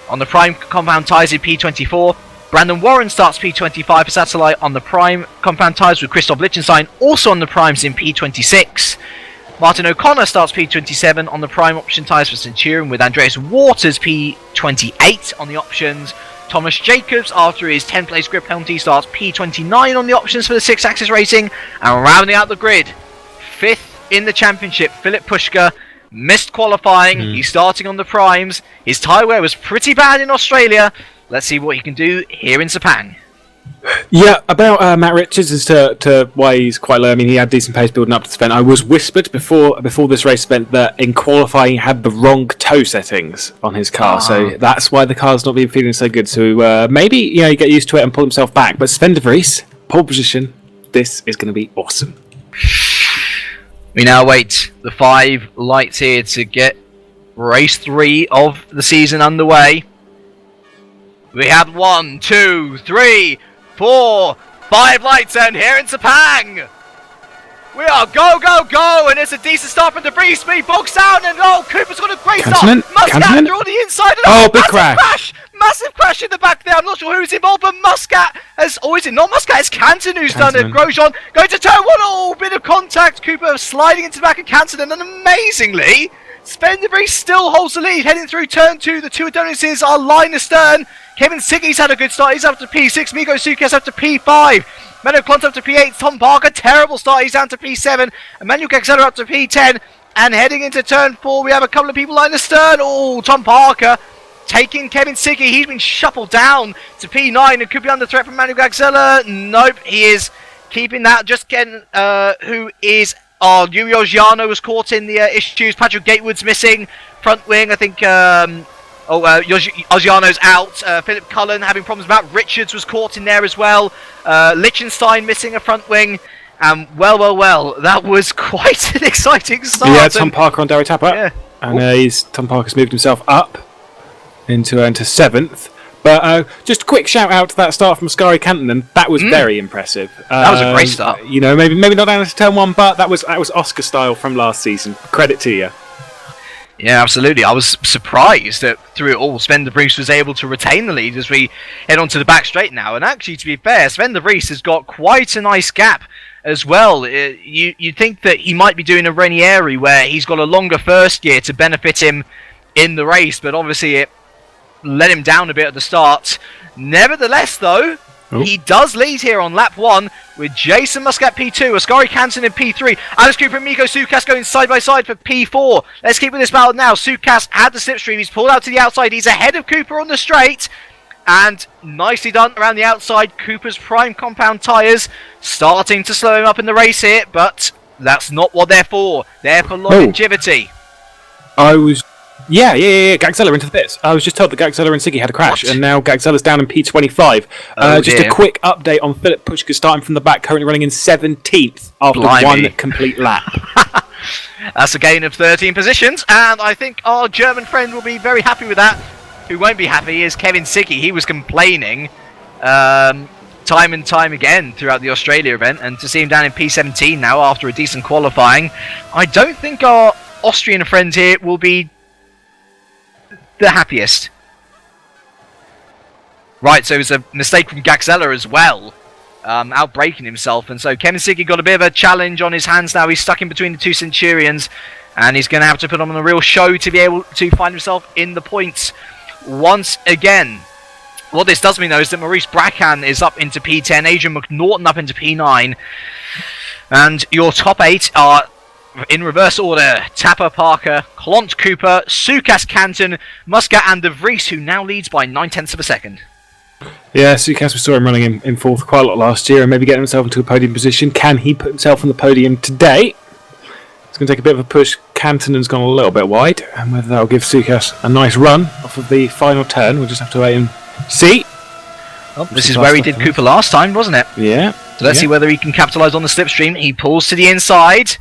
on the prime compound tyres in P24. Brandon Warren starts P25 for Satellite on the prime compound tyres, with Christoph Lichtenstein also on the primes in P26. Martin O'Connor starts P27 on the prime option tyres for Centurion, with Andreas Waters P28 on the options. Thomas Jacobs, after his 10th place grid penalty, starts P29 on the options for the 6-axis Racing. And rounding out the grid, 5th in the championship, Philip Pushka, missed qualifying. He's starting on the primes. His tyre wear was pretty bad in Australia. Let's see what he can do here in Sepang. Yeah, about Matt Richards as to why he's quite low. I mean, he had decent pace building up to the event. I was whispered before this race event that in qualifying he had the wrong toe settings on his car, so that's why the car's not been feeling so good. So maybe he get used to it and pull himself back. But Sven De Vries, pole position, this is going to be awesome. We now await the 5 lights here to get race 3 of the season underway. We have 1, 2, 3, 4, 5 lights, and here in Sepang, we are go, go, go, and it's a decent start from De Vries. Speed bogs down, and Cooper's got a great start. Muscat, they're on the inside, and big crash. Massive crash in the back there. I'm not sure who's involved, but Muscat has, is it not Muscat? It's Canton who's done it. Grosjean going to turn 1, bit of contact. Cooper sliding into the back of Canton, and amazingly, Sven De Vries still holds the lead, heading through turn 2. The two Adonises are line astern. Kevin Siggy's had a good start, he's up to P6. Mikko Sukas up to P5. Menno Klont up to P8. Tom Parker, terrible start, he's down to P7. Emmanuel Gaxella up to P10. And heading into turn 4, we have a couple of people line astern. Tom Parker taking Kevin Siggy. He's been shuffled down to P9 and could be under threat from Emmanuel Gaxella. Nope, he is keeping that. Just getting who is Yuri Ogiano was caught in the issues. Patrick Gatewood's missing front wing. I think Ogiano's out. Philip Cullen having problems. Matt Richards was caught in there as well. Lichtenstein missing a front wing. Well, that was quite an exciting start. Yeah, Tom Parker on Dowie Tapper. Yeah. And Tom Parker's moved himself up into 7th. But just a quick shout out to that start from Oskari Kantanen. That was very impressive. That was a great start. Maybe not down to turn 1, but that was Oscar style from last season. Credit to you. Yeah, absolutely. I was surprised that through it all, Sven De Vries was able to retain the lead as we head on to the back straight now. And actually, to be fair, Sven De Vries has got quite a nice gap as well. You'd think that he might be doing a Ranieri where he's got a longer first gear to benefit him in the race, but obviously it let him down a bit at the start. Nevertheless, though, he does lead here on lap 1 with Jason Muscat P2, Ascari Canton in P3, Alex Cooper and Miko Sukas going side by side for P4. Let's keep with this battle now. Sukas had the slipstream, he's pulled out to the outside, he's ahead of Cooper on the straight, and nicely done around the outside. Cooper's prime compound tyres starting to slow him up in the race here, but that's not what they're for. They're for longevity. Yeah, Gagzella into the pits. I was just told that Gagzella and Siggy had a crash, and now Gagzella's down in P25. Just a quick update on Philip Pushka starting from the back, currently running in 17th after one complete lap. That's a gain of 13 positions, and I think our German friend will be very happy with that. Who won't be happy is Kevin Siggy. He was complaining time and time again throughout the Australia event, and to see him down in P17 now after a decent qualifying, I don't think our Austrian friend here will be the happiest. Right, so it was a mistake from Gagzella as well, outbraking himself, and so Kevin Siggy got a bit of a challenge on his hands now. He's stuck in between the two Centurions, and he's going to have to put on a real show to be able to find himself in the points once again. What this does mean, though, is that Maurice Bracan is up into P10, Adrian McNaughton up into P9, and your top 8 are in reverse order: Tapper, Parker, Clont, Cooper, Sukas, Canton, Muscat and De Vries, who now leads by 9/10 of a second. Yeah, Sukas, we saw him running in fourth quite a lot last year and maybe getting himself into a podium position. Can he put himself on the podium today? It's going to take a bit of a push. Canton's gone a little bit wide, and whether that'll give Sukas a nice run off of the final turn, we'll just have to wait and see. Well, this is where he did Cooper last time, wasn't it? Yeah. So let's see whether he can capitalise on the slipstream. He pulls to the inside,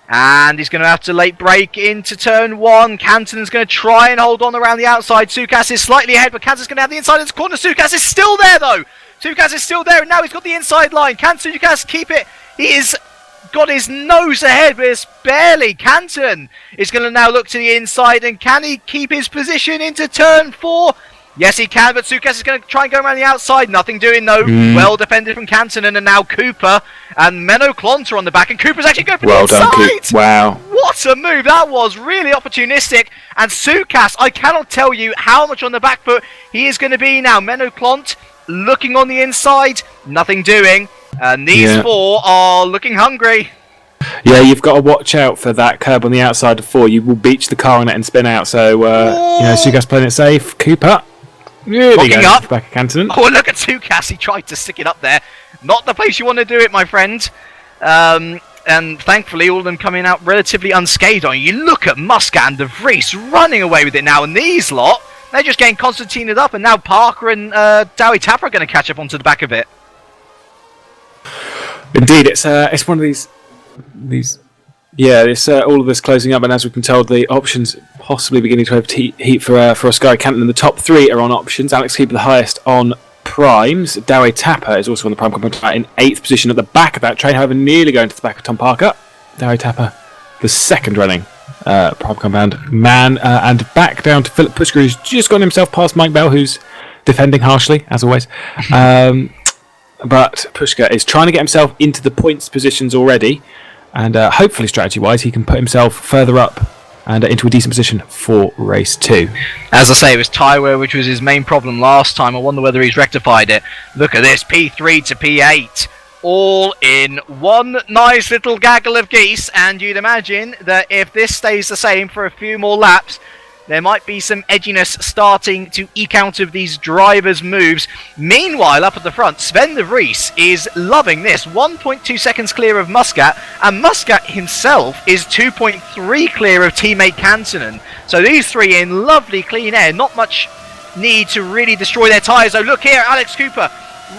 and he's going to have to late brake into turn 1. Canton's going to try and hold on around the outside. Sukas is slightly ahead, but Canton's going to have the inside of the corner. Sukas is still there, though. Sukas is still there, and now he's got the inside line. Can Sukas keep it? He is got his nose ahead, but it's barely. Canton is going to now look to the inside, and can he keep his position into turn 4? Yes, he can, but Sukas is going to try and go around the outside. Nothing doing, though. Well defended from Canton, and now Cooper and Menno Clont are on the back, and Cooper's actually going for the inside. Well done, Cooper. Wow. What a move. That was really opportunistic. And Sukas, I cannot tell you how much on the back foot he is going to be now. Menno Clont looking on the inside. Nothing doing. And these 4 are looking hungry. Yeah, you've got to watch out for that curb on the outside of 4. You will beach the car on it and spin out. So, Sukas playing it safe. Cooper really going up. Back of Canton. Oh, look at Sukas. He tried to stick it up there. Not the place you want to do it, my friend. And thankfully, all of them coming out relatively unscathed on you. Look at Muscat and De Vries running away with it now. And these lot, they're just getting Constantined up. And now Parker and Dowie Tapper are going to catch up onto the back of it. Indeed, it's one of these. It's all of this closing up, and as we've been told, the options possibly beginning to overheat for Sky Canton. And the top 3 are on options. Alex Cooper the highest on primes. Dowie Tapper is also on the prime compound in 8th position at the back of that train, however, nearly going to the back of Tom Parker. Dowie Tapper, the second running prime compound man, and back down to Philip Pushka, who's just gotten himself past Mike Bell, who's defending harshly as always. But Pushka is trying to get himself into the points positions already, and hopefully strategy-wise he can put himself further up and into a decent position for race 2. As I say, it was tyre wear which was his main problem last time. I wonder whether he's rectified it. Look at this, P3 to P8, all in one nice little gaggle of geese, and you'd imagine that if this stays the same for a few more laps, there might be some edginess starting to eke out of these drivers' moves. Meanwhile, up at the front, Sven de Vries is loving this. 1.2 seconds clear of Muscat, and Muscat himself is 2.3 clear of teammate Kantonen. So these 3 in lovely clean air. Not much need to really destroy their tyres. Oh, look here, Alex Cooper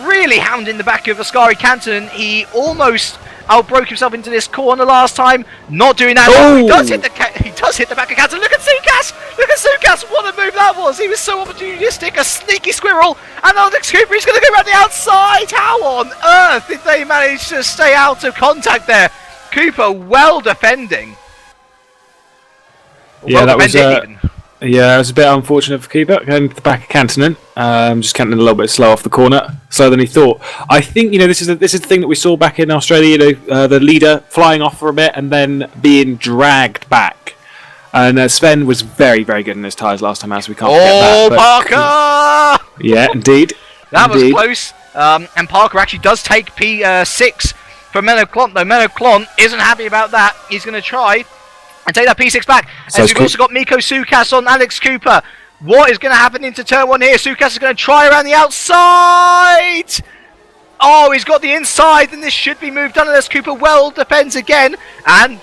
really hounding the back of Ascari Kantonen. He almost outbroke himself into this corner last time. Not doing that. Oh. He does hit the back of Canton. Look at Sukas! Look at Sukas! What a move that was! He was so opportunistic, a sneaky squirrel. And Alex Cooper is going to go around the outside. How on earth did they manage to stay out of contact there? Cooper well defending. Yeah, that was it was a bit unfortunate for Cooper going to the back of Cantonen. Just Cantonen a little bit slow off the corner, slower than he thought. I think this is the thing that we saw back in Australia. The leader flying off for a bit and then being dragged back. And Sven was very, very good in his tyres last time, as we can't forget that. Parker! Yeah, indeed. That was close. And Parker actually does take P6 from Menno Klont, though. Menno Klont isn't happy about that. He's going to try and take that P6 back. And we've also got Miko Sukas on Alex Cooper. What is going to happen into turn 1 here? Sukas is going to try around the outside. Oh, he's got the inside, and this should be moved on. Alex Cooper well defends again. And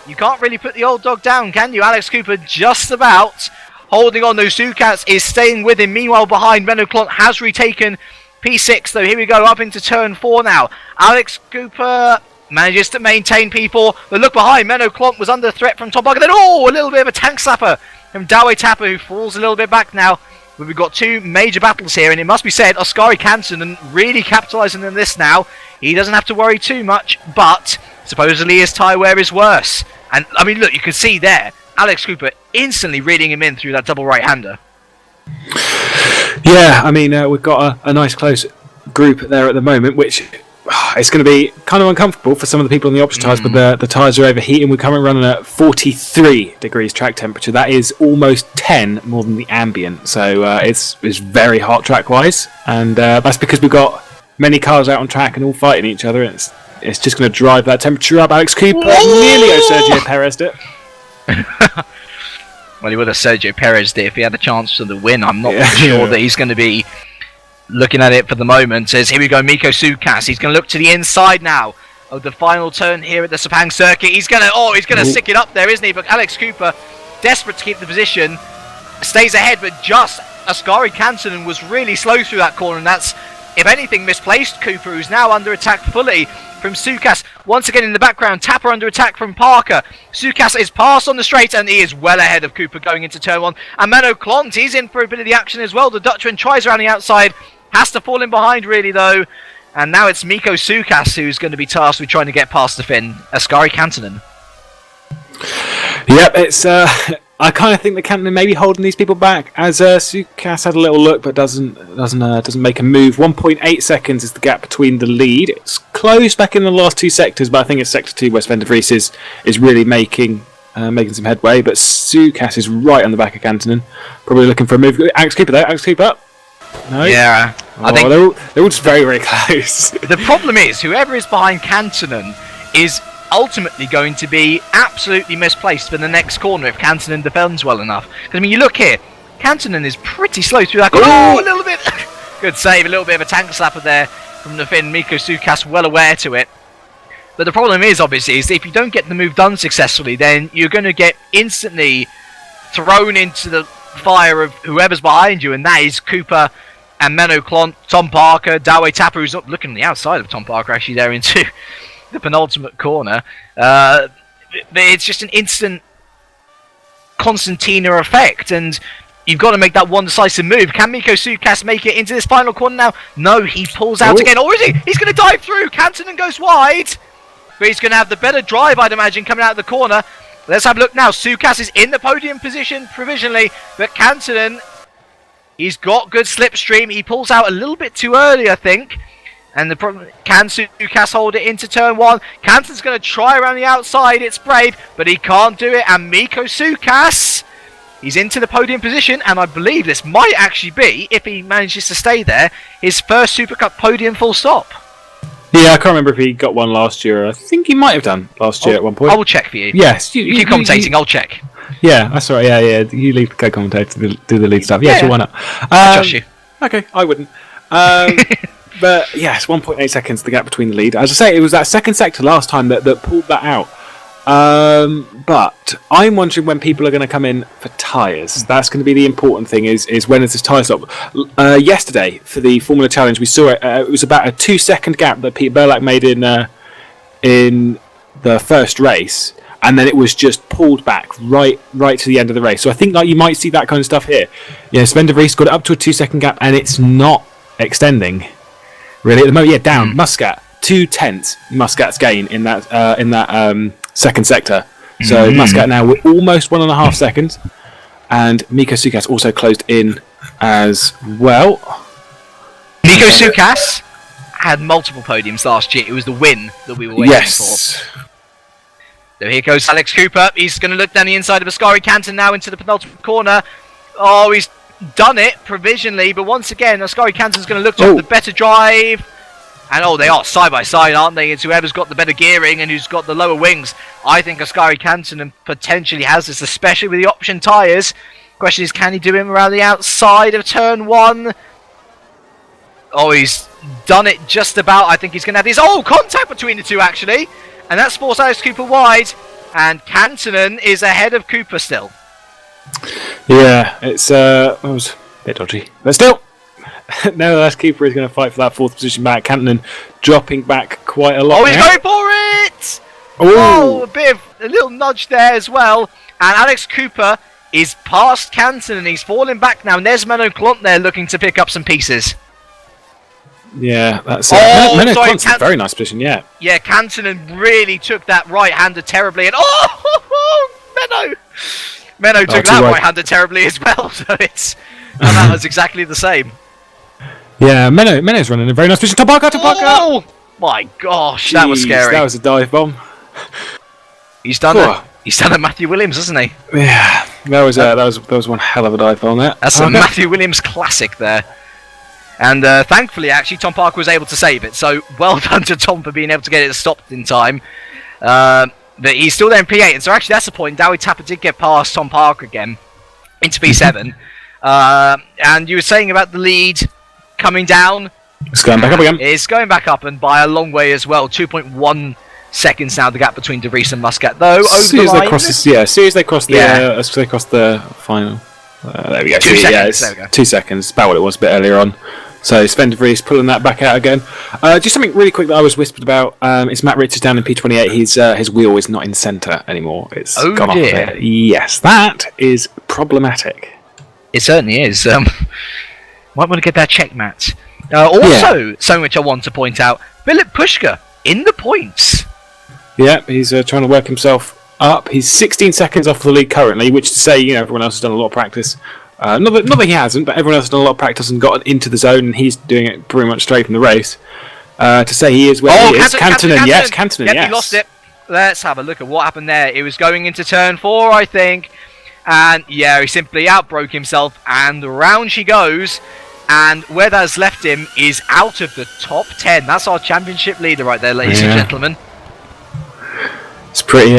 you can't really put the old dog down, can you? Alex Cooper just about holding on. Though Sukas is staying with him. Meanwhile, behind, Menno Klont has retaken P6, though. Here we go, up into turn 4 now. Alex Cooper manages to maintain people. But look behind, Menno Klont was under threat from Tom Parker. Then, a little bit of a tank slapper from Dawe Tapper, who falls a little bit back now. But we've got two major battles here, and it must be said, Oskari Kansanen really capitalising on this now. He doesn't have to worry too much, but supposedly his tyre wear is worse. And, I mean, look, you can see there, Alex Cooper instantly reading him in through that double right-hander. Yeah, I mean, we've got a nice close group there at the moment, which it's going to be kind of uncomfortable for some of the people on the opposite tyres, but the tyres are overheating. We're currently running at 43 degrees track temperature. That is almost 10 more than the ambient, so it's very hot track-wise, and that's because we've got many cars out on track and all fighting each other, and it's just going to drive that temperature up. Alex Cooper nearly Sergio Perez it. Well, he would have Sergio Perez did if he had a chance for the win. I'm not sure that he's going to be looking at it for the moment. Says, here we go, Miko Sukas. He's going to look to the inside now of the final turn here at the Sepang circuit. He's going to sick it up there, isn't he? But Alex Cooper, desperate to keep the position, stays ahead, but just Oskari Kansanen was really slow through that corner, and that's, if anything, misplaced Cooper, who's now under attack fully from Sukas. Once again in the background, Tapper under attack from Parker. Sukas is passed on the straight, and he is well ahead of Cooper going into turn 1. And Menno Klont, he's in for a bit of the action as well. The Dutchman tries around the outside, has to fall in behind really though. And now it's Miko Sukas who's going to be tasked with trying to get past the Finn, Oskari Kansanen. Yep, it's I kind of think that Kansanen may be holding these people back, as Sukas had a little look but doesn't make a move. 1.8 seconds is the gap between the lead. It's close back in the last two sectors, but I think it's sector 2 where Sven de Vries is really making some headway. But Sukas is right on the back of Kansanen, probably looking for a move. Alex Cooper though, Alex Cooper. No. Yeah, I think they're all just very, very close. The problem is, whoever is behind Kansanen is ultimately going to be absolutely misplaced for the next corner if Kansanen defends well enough. Because, I mean, you look here, Kansanen is pretty slow through that corner. Oh, a little bit. Good save, a little bit of a tank slapper there from the Finn. Miko Sukas well aware to it. But the problem is, obviously, is if you don't get the move done successfully, then you're going to get instantly thrown into the fire of whoever's behind you, and that is Cooper and Menno Klont, Tom Parker, Dawe Tapper, who's not looking on the outside of Tom Parker, actually there into the penultimate corner. It's just an instant Constantina effect, and you've got to make that one decisive move. Can Miko Sukas make it into this final corner now? No, he pulls out again. Or is he? He's going to dive through. Kansanen goes wide, but he's going to have the better drive, I'd imagine, coming out of the corner. Let's have a look now. Sukas is in the podium position provisionally, but Kansanen, he's got good slipstream. He pulls out a little bit too early, I think. And the problem, can Sukas hold it into turn 1? Kansanen's going to try around the outside. It's brave, but he can't do it. And Miko Sukas, he's into the podium position, and I believe this might actually be, if he manages to stay there, his first Supercup podium full stop. Yeah, I can't remember if he got one last year. I think he might have done last year at one point. I will check for you. Yes. You keep commentating, I'll check. Yeah, that's right. Yeah. You leave the co-commentator to do the lead stuff. Yeah, sure, why not? I trust you. Okay, I wouldn't. But yes, 1.8 seconds the gap between the lead. As I say, it was that second sector last time that pulled that out. But I'm wondering when people are going to come in for tyres. That's going to be the important thing, is when is this tyre stop. Yesterday, for the Formula Challenge, we saw it. It was about a 2-second gap that Peter Burlack made in the first race, and then it was just pulled back right to the end of the race. So I think you might see that kind of stuff here. Yeah, Sven de Vries got it up to a 2-second gap, and it's not extending really at the moment. Yeah, down. Muscat 2/10 Muscat's gain in that second sector. So Muscat now with almost 1.5 seconds, and Miko Sukas also closed in as well. Miko Sukas had multiple podiums last year. It was the win that we were waiting for. So here goes Alex Cooper. He's going to look down the inside of Ascari Canton now into the penultimate corner. Oh, he's done it provisionally, but once again, Ascari Canton's going to look to have the better drive. And they are side by side, aren't they? It's whoever's got the better gearing and who's got the lower wings. I think Ascari Canton potentially has this, especially with the option tyres. Question is, can he do him around the outside of turn 1? Oh, he's done it just about. I think he's going to have this. Oh, contact between the two, actually. And that forced Alex Cooper wide. And Cantonen is ahead of Cooper still. Yeah, it was a bit dodgy. But still, nevertheless, Cooper is going to fight for that 4th position back. Cantonen dropping back quite a lot. Oh, he's going for it! Oh, a little nudge there as well. And Alex Cooper is past Canton and he's falling back now. And there's Menno Klont there looking to pick up some pieces. Yeah, that's Menno Klont's in a very nice position, yeah. Yeah, Cantonen really took that right-hander terribly. And Menno took that right-hander terribly as well. So that was exactly the same. Yeah, Menno's running a very nice position. Topaka! Oh my gosh, that was scary. That was a dive bomb. He's done it. He's done a Matthew Williams, hasn't he? Yeah, that was one hell of a dive bomb there. That's a Matthew Williams classic there. And thankfully, actually, Tom Parker was able to save it. So well done to Tom for being able to get it stopped in time. But he's still there in P8. And so actually, that's the point. Dowie Tapper did get past Tom Parker again into P7. And you were saying about the lead coming down. It's going back up again. It's going back up, and by a long way as well. 2.1 seconds now, the gap between De Vries and Muscat, though. As soon as they cross the final. There we go. 2 seconds. There we go. 2 seconds. About what it was a bit earlier on. So Sven De Vries pulling that back out again. Just something really quick that I was whispered about. It's Matt Richards down in P28. His wheel is not in centre anymore. It's gone off of it. Yes, that is problematic. It certainly is. Might want to get that checked, Matt. Something which I want to point out: Philip Pushka in the points. Yeah, he's trying to work himself up. He's 16 seconds off the lead currently, which to say, everyone else has done a lot of practice. Not that he hasn't, but everyone else has done a lot of practice and got into the zone, and he's doing it pretty much straight from the race. To say he is where he is. Cantonen, yes. Yep, he lost it. Let's have a look at what happened there. It was going into turn 4, I think. And yeah, he simply outbroke himself, and around she goes. And where that's left him is out of the top 10. That's our championship leader right there, ladies and gentlemen. It's pretty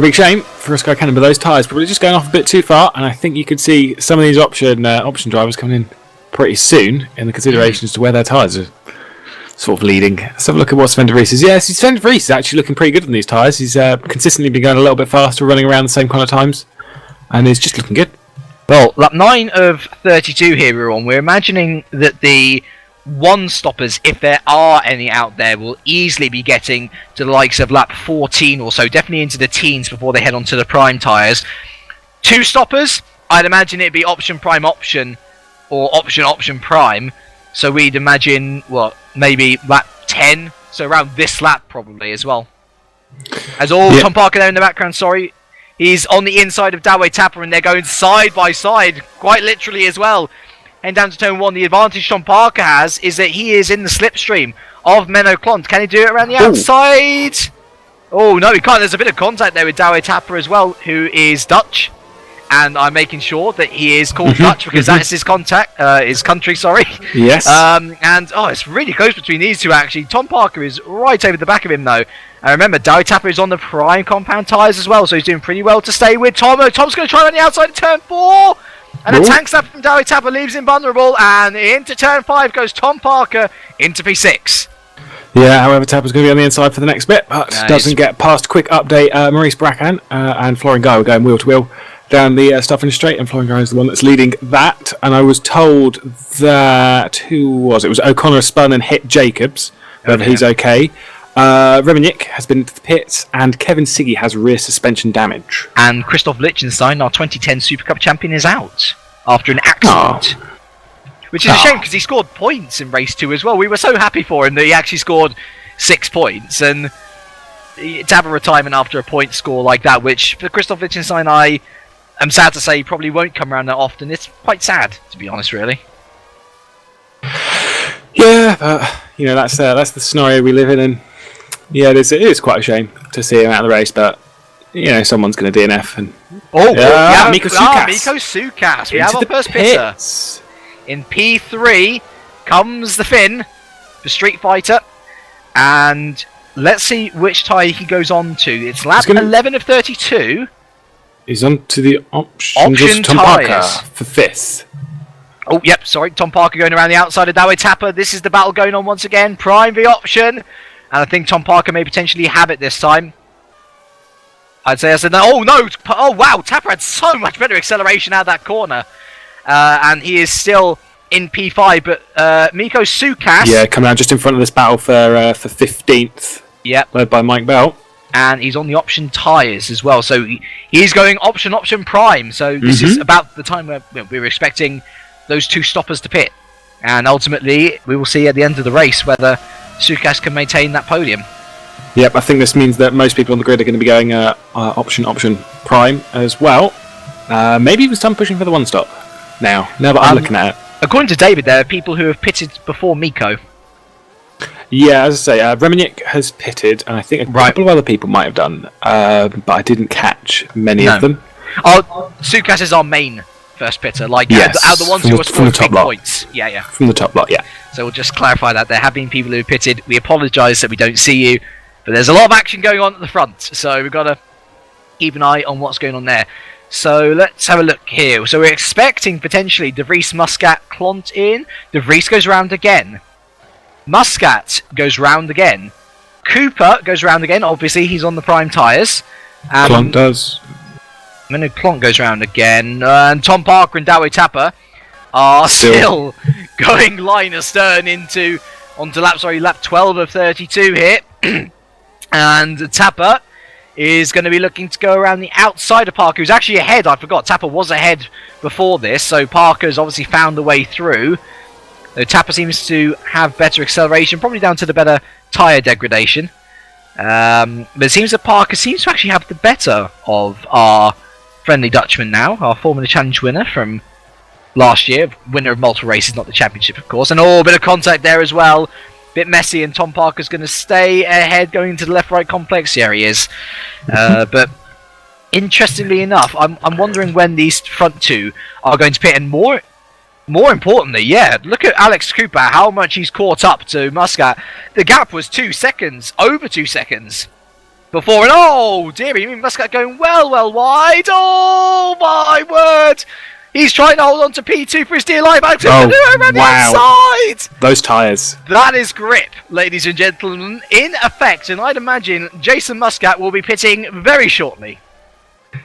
big shame for Ascari Canton, but those tyres probably just going off a bit too far. And I think you could see some of these option drivers coming in pretty soon in the considerations to where their tyres are sort of leading. Let's have a look at what Sven De Vries is. Yes, Sven De Vries is actually looking pretty good on these tyres. He's consistently been going a little bit faster, running around the same kind of times, and he's just looking good. Well, lap 9 of 32 here we're on. We're imagining that the one-stoppers, if there are any out there, will easily be getting to the likes of lap 14 or so, definitely into the teens before they head on to the prime tyres. Two-stoppers, I'd imagine it'd be option prime option or option prime. So we'd imagine, maybe lap 10, so around this lap probably as well. Tom Parker there in the background, sorry. He's on the inside of Dowie Tapper and they're going side by side, quite literally as well. And down to turn 1, the advantage Tom Parker has is that he is in the slipstream of Menno Klont. Can he do it around the outside? Oh, no, he can't. There's a bit of contact there with Dowie Tapper as well, who is Dutch. And I'm making sure that he is called Dutch because that is his country, sorry. Yes. It's really close between these two, actually. Tom Parker is right over the back of him, though. And remember, Dowie Tapper is on the prime compound tyres as well, so he's doing pretty well to stay with Tom. Tom's going to try on the outside of turn 4. And a tank slap from Dowie Tapper leaves him vulnerable. And into turn 5 goes Tom Parker into P6. Yeah, however, Tapper's going to be on the inside for the next bit, but doesn't get past. Quick update, Maurice Bracan and Florian Guy were going wheel to wheel down the Stuffing Straight, and Florian Guy is the one that's leading that. And I was told that, who was it? It was O'Connor spun and hit Jacobs, whether he's okay. Remenick has been into the pits, and Kevin Siggy has rear suspension damage. And Christoph Lichtenstein, our 2010 Supercup champion, is out after an accident. Which is a shame because he scored points in race 2 as well. We were so happy for him that he actually scored 6 points. And to have a retirement after a point score like that, which for Christoph Lichtenstein, I am sad to say probably won't come around that often. It's quite sad, to be honest, really. Yeah, but that's the scenario we live in, and Yeah, it is quite a shame to see him out of the race, but someone's going to DNF. And Miko Sukas. We have our first pitter. In P3 comes the Finn for Street Fighter, and let's see which tyre he goes on to. It's lap 11 of 32. He's on to the option Tom Parker for 5th. Oh, yep, sorry. Tom Parker going around the outside of Dawe Tapper. This is the battle going on once again. Prime v option. And I think Tom Parker may potentially have it this time. I said no. Oh, no. Oh, wow. Tapper had so much better acceleration out of that corner. And he is still in P5. But Miko Sukas. Yeah, coming out just in front of this battle for 15th. Yep. Led by Mike Bell. And he's on the option tyres as well. So he's going option prime. So this is about the time where we were expecting those two stoppers to pit. And ultimately, we will see at the end of the race whether Sukas can maintain that podium. Yep, I think this means that most people on the grid are going to be going option prime as well. Maybe even some pushing for the one stop now that I'm looking at it. According to David, there are people who have pitted before Miko. Yeah, as I say, Remenick has pitted, and I think a couple of other people might have done, but I didn't catch many of them. Sukas is our main first pitter, out of the ones who are scoring big points. Yeah. From the top lot, yeah. So we'll just clarify that. There have been people who have pitted. We apologise that we don't see you, but there's a lot of action going on at the front, so we've got to keep an eye on what's going on there. So let's have a look here. So we're expecting potentially De Vries, Muscat, Clont in. De Vries goes round again. Muscat goes round again. Cooper goes round again. Obviously, he's on the prime tyres. Clont does. Clont goes round again. And Tom Parker and Dawe Tapper are still going line astern onto lap 12 of 32 here. And Tapper is going to be looking to go around the outside of Parker, who's actually ahead. I forgot, Tapper was ahead before this, so Parker's obviously found the way through. Tapper seems to have better acceleration, probably down to the better tyre degradation. But it seems that Parker seems to actually have the better of our friendly Dutchman now, our Formula Challenge winner from last year, winner of multiple races, not the championship, of course. And a bit of contact there as well. Bit messy, and Tom Parker's going to stay ahead going into the left-right complex. Here he is. But interestingly enough, I'm wondering when these front two are going to pit, and more importantly, look at Alex Cooper, how much he's caught up to Muscat. The gap was 2 seconds, over 2 seconds before, and oh dearie me, Muscat going well wide. Oh my word! He's trying to hold on to P2 for his dear life. Alex Cooper around the outside. Those tyres. That is grip, ladies and gentlemen, in effect, and I'd imagine Jason Muscat will be pitting very shortly.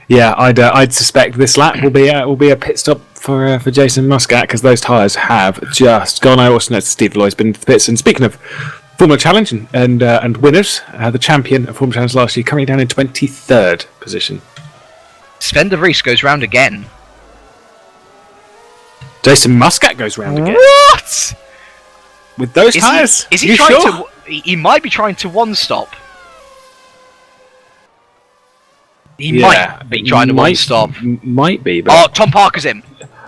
Yeah, I'd suspect this lap will be a pit stop for Jason Muscat, because those tyres have just gone out. Also, Steve Lloyd's been to the pits. And speaking of Formula Challenge and winners, the champion of Formula Challenge last year, currently down in 23rd position. Sven de Vries goes round again. Jason Muscat goes round again. What? With those tyres? Is he trying to? He might be trying to one stop. He might be trying to one stop. Might be. But Tom Parker's in.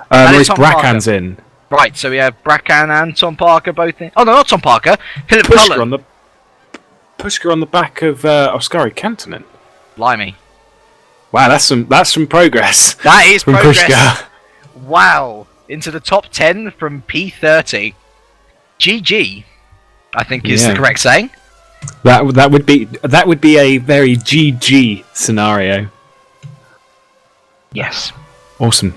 Maurice Braccan's in. Right, so we have Braccan and Tom Parker both in. Oh no, not Tom Parker. Philip Pushka Cullen. Pushka on the back of Oskari Kantonen. Blimey. Wow, that's some progress. That is from progress. Pushka. Wow. Into the top 10 from P30. GG, I think is the correct saying. That would be a very GG scenario. Yes. Awesome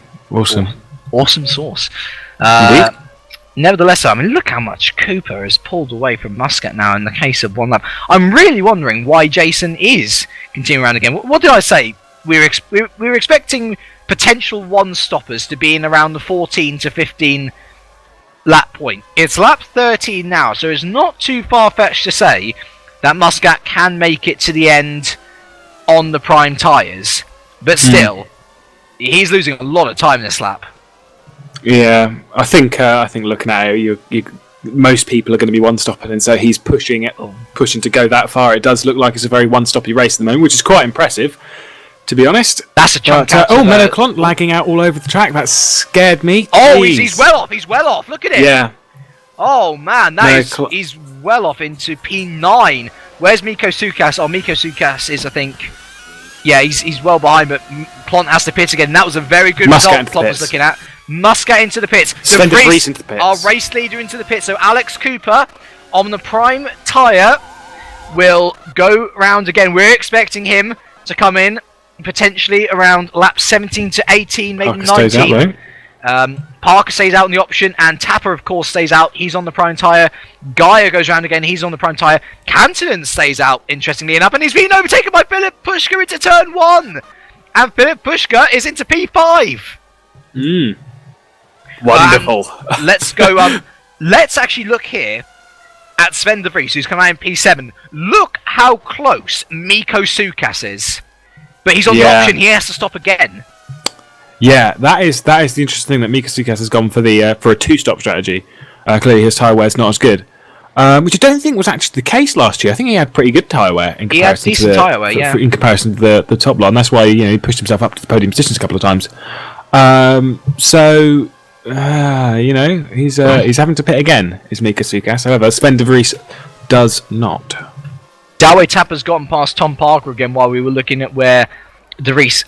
sauce. Nevertheless, I mean, look how much Cooper has pulled away from Muscat now in the case of one lap. I'm really wondering why Jason is continuing around again. What did I say? We were expecting potential one-stoppers to be in around the 14 to 15 lap point. It's lap 13 now, so it's not too far-fetched to say that Muscat can make it to the end on the prime tyres. But still, he's losing a lot of time this lap. Yeah, I think looking at it, most people are going to be one-stopping, and so he's pushing to go that far. It does look like it's a very one-stoppy race at the moment, which is quite impressive, to be honest. That's a chunk. Menno Clont lagging out all over the track. That scared me. Oh, he's well off. He's well off. Look at it. Yeah. Oh man, he's well off into P9. Where's Miko Sukas? Oh, Miko Sukas is, I think... Yeah, he's well behind, but Plont has to pit again. That was a very good result Plont was looking at. Muscat into the pits. Sven de Vries into the pits. Our race leader into the pits. So Alex Cooper on the prime tyre will go round again. We're expecting him to come in potentially around laps 17 to 18, maybe 19. Parker stays out on the option, and Tapper, of course, stays out. He's on the prime tyre. Gaia goes round again. He's on the prime tyre. Cantonen stays out, interestingly enough, and he's being overtaken by Philip Pushka into turn 1. And Philip Pushka is into P5. Wonderful. Let's go. Let's actually look here at Sven de Vries, who's come out in P7. Look how close Miko Sukas is. But he's on the option. He has to stop again. Yeah, that is the interesting thing, that Miko Sukas has gone for the for a 2-stop strategy. Clearly, his tyre wear is not as good, which I don't think was actually the case last year. I think he had pretty good tyre wear in comparison to in comparison to the top line. That's why he pushed himself up to the podium positions a couple of times. He's having to pit again. Is Miko Sukas? However, Sven de Vries does not. Dawe Tapper's gotten past Tom Parker again while we were looking at where de Vries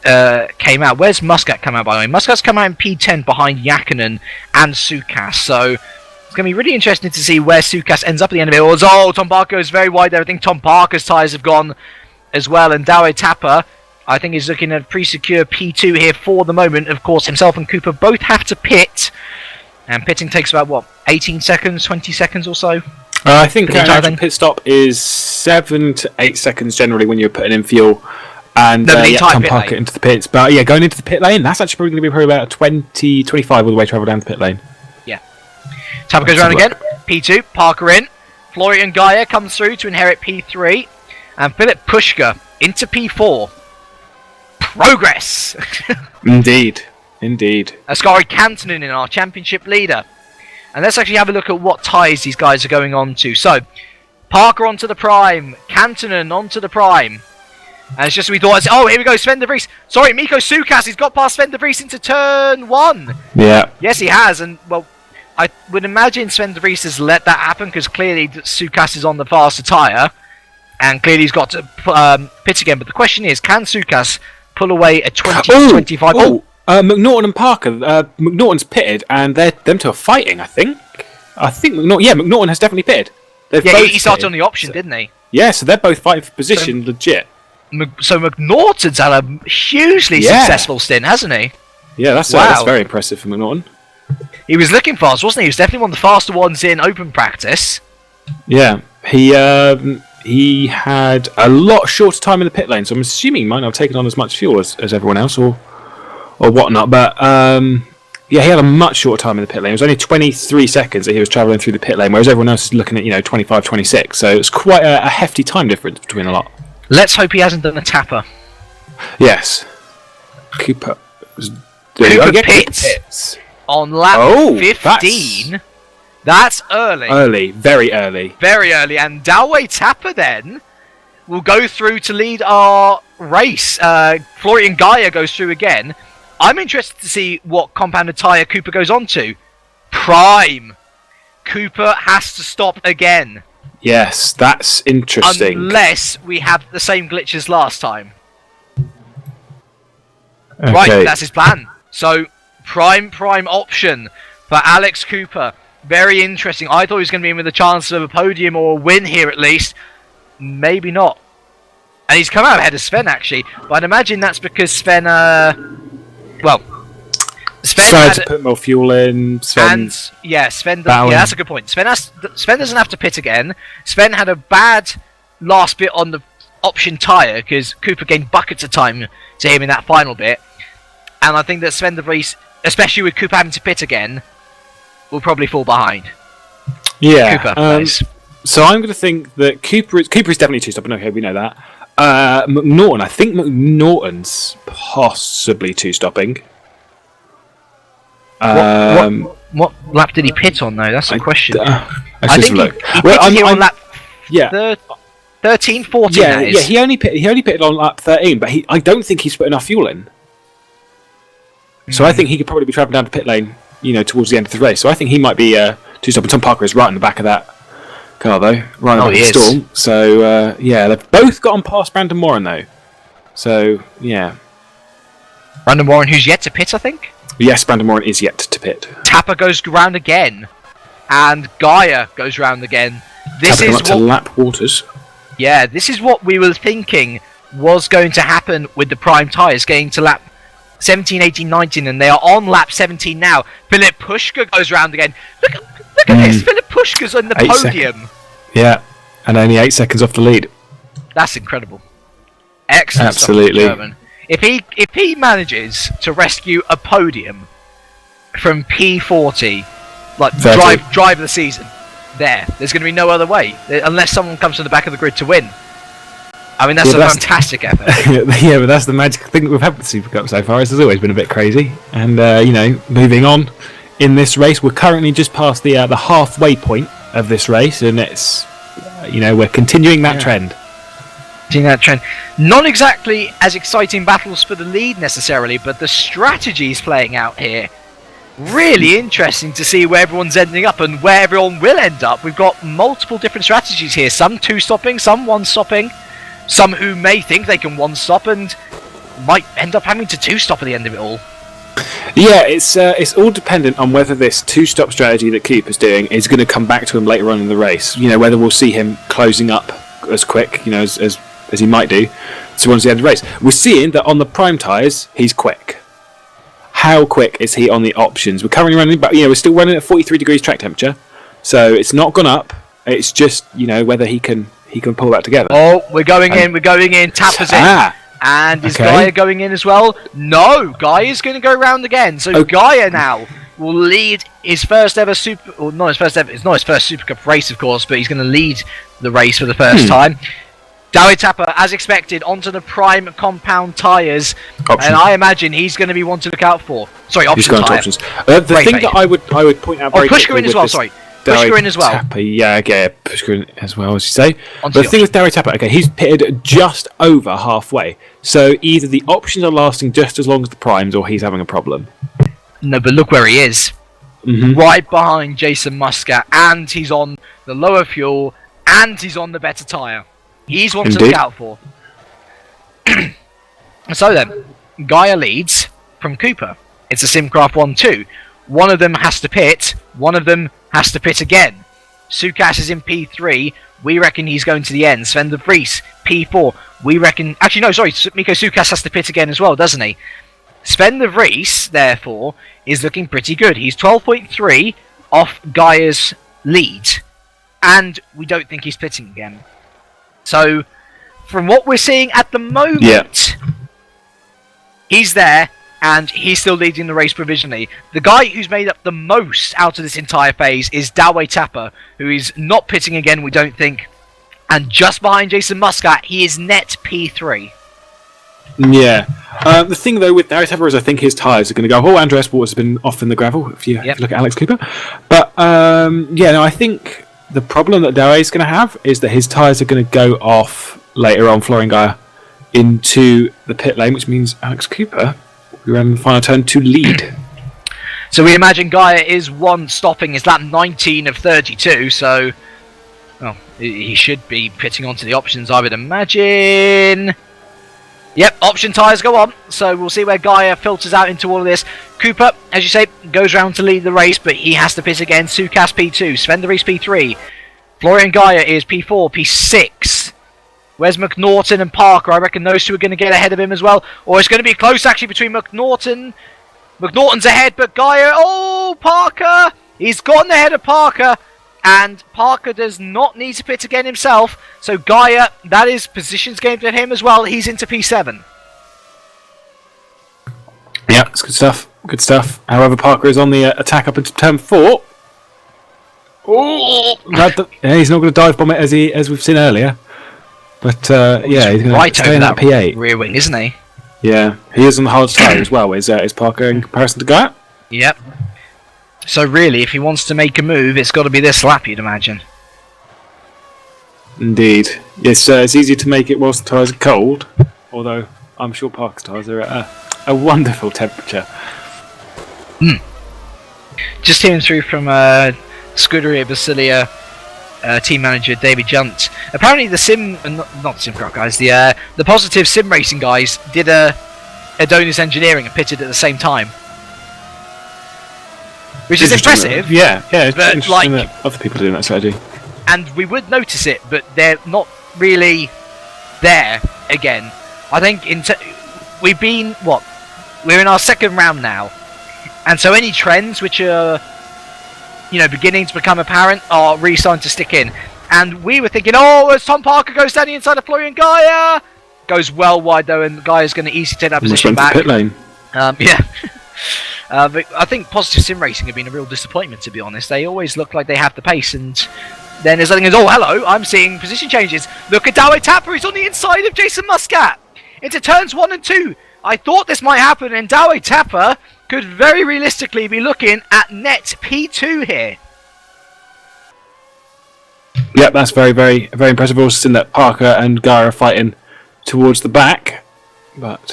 came out. Where's Muscat come out, by the way? Muscat's come out in P10 behind Jakinen and Sukas. So it's going to be really interesting to see where Sukas ends up at the end of it. Oh, Tom Parker is very wide there. I think Tom Parker's tyres have gone as well. And Dawe Tapper, I think, is looking at a pre-secure P2 here for the moment. Of course, himself and Cooper both have to pit. And pitting takes about, 18 seconds, 20 seconds or so? I think an pit stop is 7 to 8 seconds generally when you're putting in fuel. And Tom Parker into the pits. But going into the pit lane, that's actually probably going to be about 20, 25 all the way travel down the pit lane. Yeah. Tapper goes around again. P2, Parker in. Florian Gaia comes through to inherit P3. And Philip Pushka into P4. Progress! Indeed. Askari Cantonen in our championship leader. And let's actually have a look at what tyres these guys are going on to. So, Parker onto the prime. Cantonen onto the prime. And it's just we thought, here we go, Sven de Vries. Sorry, Miko Sukas, he's got past Sven de Vries into turn 1. Yeah. Yes, he has. And, I would imagine Sven de Vries has let that happen because clearly Sukas is on the faster tyre. And clearly he's got to pit again. But the question is, can Sukas pull away a 20-25? McNaughton and Parker. McNaughton's pitted, and them two are fighting, I think. McNaughton has definitely pitted. He started on the option, didn't he? Yeah, so they're both fighting for position, legit. So McNaughton's had a hugely successful stint, hasn't he? Yeah, that's very impressive for McNaughton. He was looking fast, wasn't he? He was definitely one of the faster ones in open practice. Yeah, he had a lot shorter time in the pit lane, so I'm assuming he might not have taken on as much fuel as everyone else or whatnot. But he had a much shorter time in the pit lane. It was only 23 seconds that he was travelling through the pit lane, whereas everyone else is looking at 25, 26. So it's quite a hefty time difference between a lot. Let's hope he hasn't done a Tapper. Yes. Cooper pits on lap 15. That's early. Very early. And Dawe Tapper then will go through to lead our race. Florian Gaia goes through again. I'm interested to see what compounded tyre Cooper goes on to. Prime. Cooper has to stop again. Yes, that's interesting. Unless we have the same glitch as last time. Okay. Right, that's his plan. So, prime option for Alex Cooper. Very interesting. I thought he was going to be in with a chance of a podium or a win here at least. Maybe not. And he's come out ahead of Sven actually. But I'd imagine that's because Sven, Sven had to put more fuel in. Sven that's a good point. Sven doesn't have to pit again. Sven had a bad last bit on the option tyre because Cooper gained buckets of time to him in that final bit. And I think that Sven de Vries, especially with Cooper having to pit again, will probably fall behind. Yeah. Cooper so I'm going to think that Cooper is definitely 2-stopping. Okay, we know that. McNaughton, I think McNaughton's possibly 2-stopping. What lap did he pit on though? That's the question. I think he pitted on lap 13, 14. Yeah, he only pitted on lap 13, but I don't think he's put enough fuel in. So I think he could probably be travelling down to pit lane, towards the end of the race. So I think he might be 2-stopping. Tom Parker is right in the back of that car though, right Oh, up he the is. storm. So yeah, they've both gotten past Brandon Warren though. So yeah, Brandon Warren, who's yet to pit, I think. yes, Brandon Warren is yet to pit. Tapper goes round again, and Gaia goes round again. This Tapping is up to lap Waters. Yeah, this is what we were thinking was going to happen with the prime tyres, getting to lap 17, 18, 19, and they are on lap 17 now. Philip Pushka goes round again. Look at this. Philip Pushka's on the 8 podium. seconds. Yeah, and only 8 seconds off the lead. That's incredible. Excellent. Absolutely. Stuff from German. If he manages to rescue a podium from P40, like 30. drive of the season, there's going to be no other way unless someone comes from the back of the grid to win. I mean, that's a fantastic effort. Yeah, but that's the magic thing that we've had with the Supercup so far. It's always been a bit crazy. And, moving on in this race, we're currently just past the halfway point of this race, and it's, we're continuing that trend. Not exactly as exciting battles for the lead necessarily, but the strategy's playing out here. Really interesting to see where everyone's ending up and where everyone will end up. We've got multiple different strategies here. Some two-stopping, some one-stopping. Some who may think they can one-stop and might end up having to two-stop at the end of it all. Yeah, it's all dependent on whether this two-stop strategy that Cooper's doing is going to come back to him later on in the race. Whether we'll see him closing up as quick, as he might do, towards the end of the race. We're seeing that on the prime tyres, he's quick. How quick is he on the options? We're currently running, but we're still running at 43 degrees track temperature, so it's not gone up. It's just whether he can pull that together. Oh, we're going in. Tapper's in. And is Gaia going in as well? No, Gaia's going to go round again. So Gaia now will lead his first ever it's not his first Super Cup race, of course, but he's going to lead the race for the first time. Dawi Tapper, as expected, onto the prime compound tyres, and I imagine he's going to be one to look out for. Sorry, option tyre. The thing that I would point out very Pushka in as well, sorry. Pushka in as well. Tapper, Pushka in as well, as you say. But the thing with Dawi Tapper, he's pitted just over halfway, so either the options are lasting just as long as the primes, or he's having a problem. No, but look where he is. Right behind Jason Muscat, and he's on the lower fuel, and he's on the better tyre. He's one to look out for. So then, Gaia leads from Cooper. It's a Simcraft 1-2. One of them has to pit. One of them has to pit again. Sukas is in P3. We reckon he's going to the end. Sven de Vries, P4. We reckon... Actually, no, sorry. Miko Sukas has to pit again as well, doesn't he? Sven de Vries, therefore, is looking pretty good. He's 12.3 off Gaia's lead. And we don't think he's pitting again. So, from what we're seeing at the moment, he's there, and he's still leading the race provisionally. The guy who's made up the most out of this entire phase is Dawi Tapper, who is not pitting again, we don't think. And just behind Jason Muscat, he is net P3. Yeah. The thing, though, with Dawi Tapper is I think his tyres are going to go... Oh, Andreas Waters has been off in the gravel, if you look at Alex Cooper. But, I think... The problem that Dawi is going to have is that his tyres are going to go off later on, flooring Gaia into the pit lane, which means Alex Cooper will be running the final turn to lead. So we imagine Gaia is one stopping his lap 19 of 32, so he should be pitting onto the options, I would imagine. Yep, option tyres go on, so we'll see where Gaia filters out into all of this. Cooper, as you say, goes round to lead the race, but he has to pit again. Sukas P2, Sven de Vries P3, Florian Gaia is P4, P6. Where's McNaughton and Parker? I reckon those two are going to get ahead of him as well. Or it's going to be close, actually, between McNaughton. McNaughton's ahead, but Gaia... Oh, Parker! He's gotten ahead of Parker. And Parker does not need to pit again himself. So Gaia, that is positions game for him as well. He's into P7. Yeah, it's good stuff. Good stuff. However, Parker is on the attack up into turn 4. Oh, he's not going to dive bomb it as we've seen earlier. But he's going to stay in that P8 rear wing, isn't he? Yeah, he is on the hard side as well. Is Parker in comparison to Gaia? Yep. So really, if he wants to make a move, it's got to be this lap, you'd imagine. Indeed. It's easy to make it whilst the tyres are cold, although I'm sure Parker's tyres are at a wonderful temperature. Just hearing through from Scuderia Basilia, team manager David Junt. Apparently the not the Simcup guys, the positive sim racing guys did Adonis engineering and pitted at the same time, which is impressive. Yeah, it's but interesting that other people are doing that strategy. And we would notice it, but they're not really there again. I think we're in our second round now, and so any trends which are beginning to become apparent are really starting to stick in. And we were thinking, as Tom Parker goes down the inside of Florian Gaia, goes well wide though, and Gaia's going to easily take that position back. Pit lane. Yeah. But I think Positive Sim Racing have been a real disappointment, to be honest. They always look like they have the pace, and then there's something oh hello, I'm seeing position changes. Look at Dawei Tapper, he's on the inside of Jason Muscat into turns 1 and 2. I thought this might happen, and Dawei Tapper could very realistically be looking at net P2 here. Yep, that's very, very, very impressive. Also seen that Parker and Gaia are fighting towards the back, but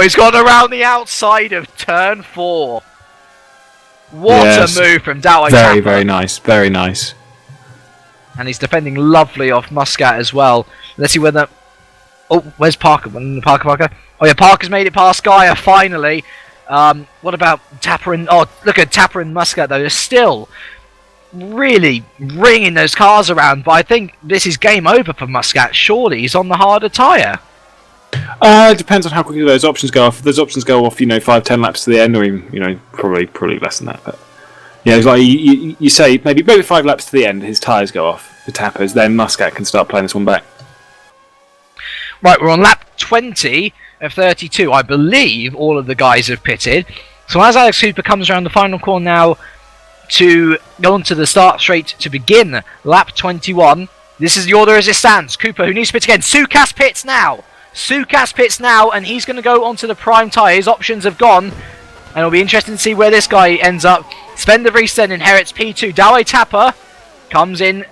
he's gone around the outside of turn 4. What a move from Dawei Tapper. Very, very nice, very nice. And he's defending lovely off Muscat as well. Let's see whether. Where's Parker? Parker. Oh yeah, Parker's made it past Gaia finally. What about Tapper and... look at Tapper and Muscat though. They're still really ringing those cars around, but I think this is game over for Muscat. Surely he's on the harder tyre. It depends on how quickly those options go off. If those options go off, 5-10 laps to the end, or even, probably less than that. But yeah, it's like you say maybe 5 laps to the end, his tyres go off, the Tappers. Then Muscat can start playing this one back. Right, we're on lap 20 of 32. I believe all of the guys have pitted. So as Alex Cooper comes around the final corner now to go onto the start straight to begin lap 21, this is the order as it stands. Cooper, who needs to pit again. Sukas pits now, and he's going to go onto the prime tyre. His options have gone, and it'll be interesting to see where this guy ends up. Sven de Vries then inherits P2. Dawei Tapper comes in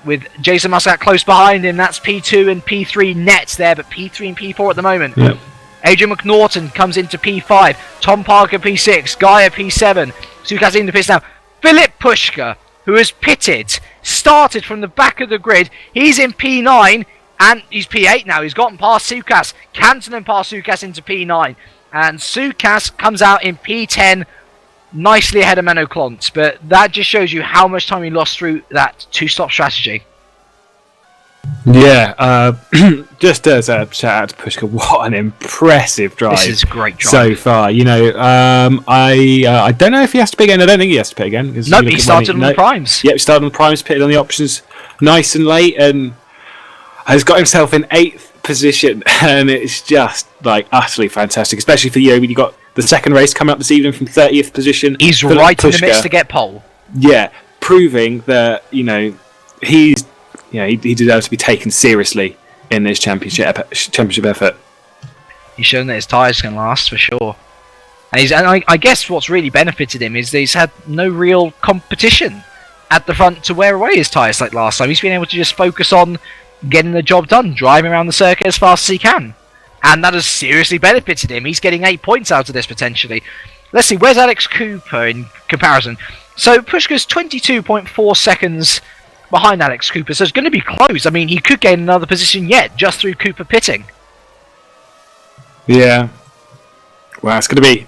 with Jason Muscat close behind him. That's P2 and P3 nets there, but P3 and P4 at the moment. Yep. Adrian McNaughton comes into P5. Tom Parker P6. Gaia P7. Sukas in the pits now. Philip Pushka, who has pitted, started from the back of the grid. He's in P9, and he's P8 now. He's gotten past Sukas. Cantonen past Sukas into P9. And Sukas comes out in P10, nicely ahead of Menno Klontz, but that just shows you how much time he lost through that two-stop strategy. Yeah, just as a shout out to Pushka, what an impressive drive! This is a great drive so far. I don't know if he has to pit again. I don't think he has to pit again. Nope, he started on the primes. Yep, started on the primes, pitted on the options, nice and late, and has got himself in 8th position, and it's just utterly fantastic, especially for when you got the second race coming up this evening from 30th position. He's Philip right Pushka, in the midst to get pole. Yeah, proving that he deserves to be taken seriously in this championship effort. He's shown that his tyres can last for sure, and I guess what's really benefited him is that he's had no real competition at the front to wear away his tyres like last time. He's been able to just focus on getting the job done, driving around the circuit as fast as he can. And that has seriously benefited him. He's getting 8 points out of this potentially. Let's see, where's Alex Cooper in comparison? So Pushka's 22.4 seconds behind Alex Cooper, so it's going to be close. I mean, he could gain another position yet, just through Cooper pitting. Yeah. Well, it's going to be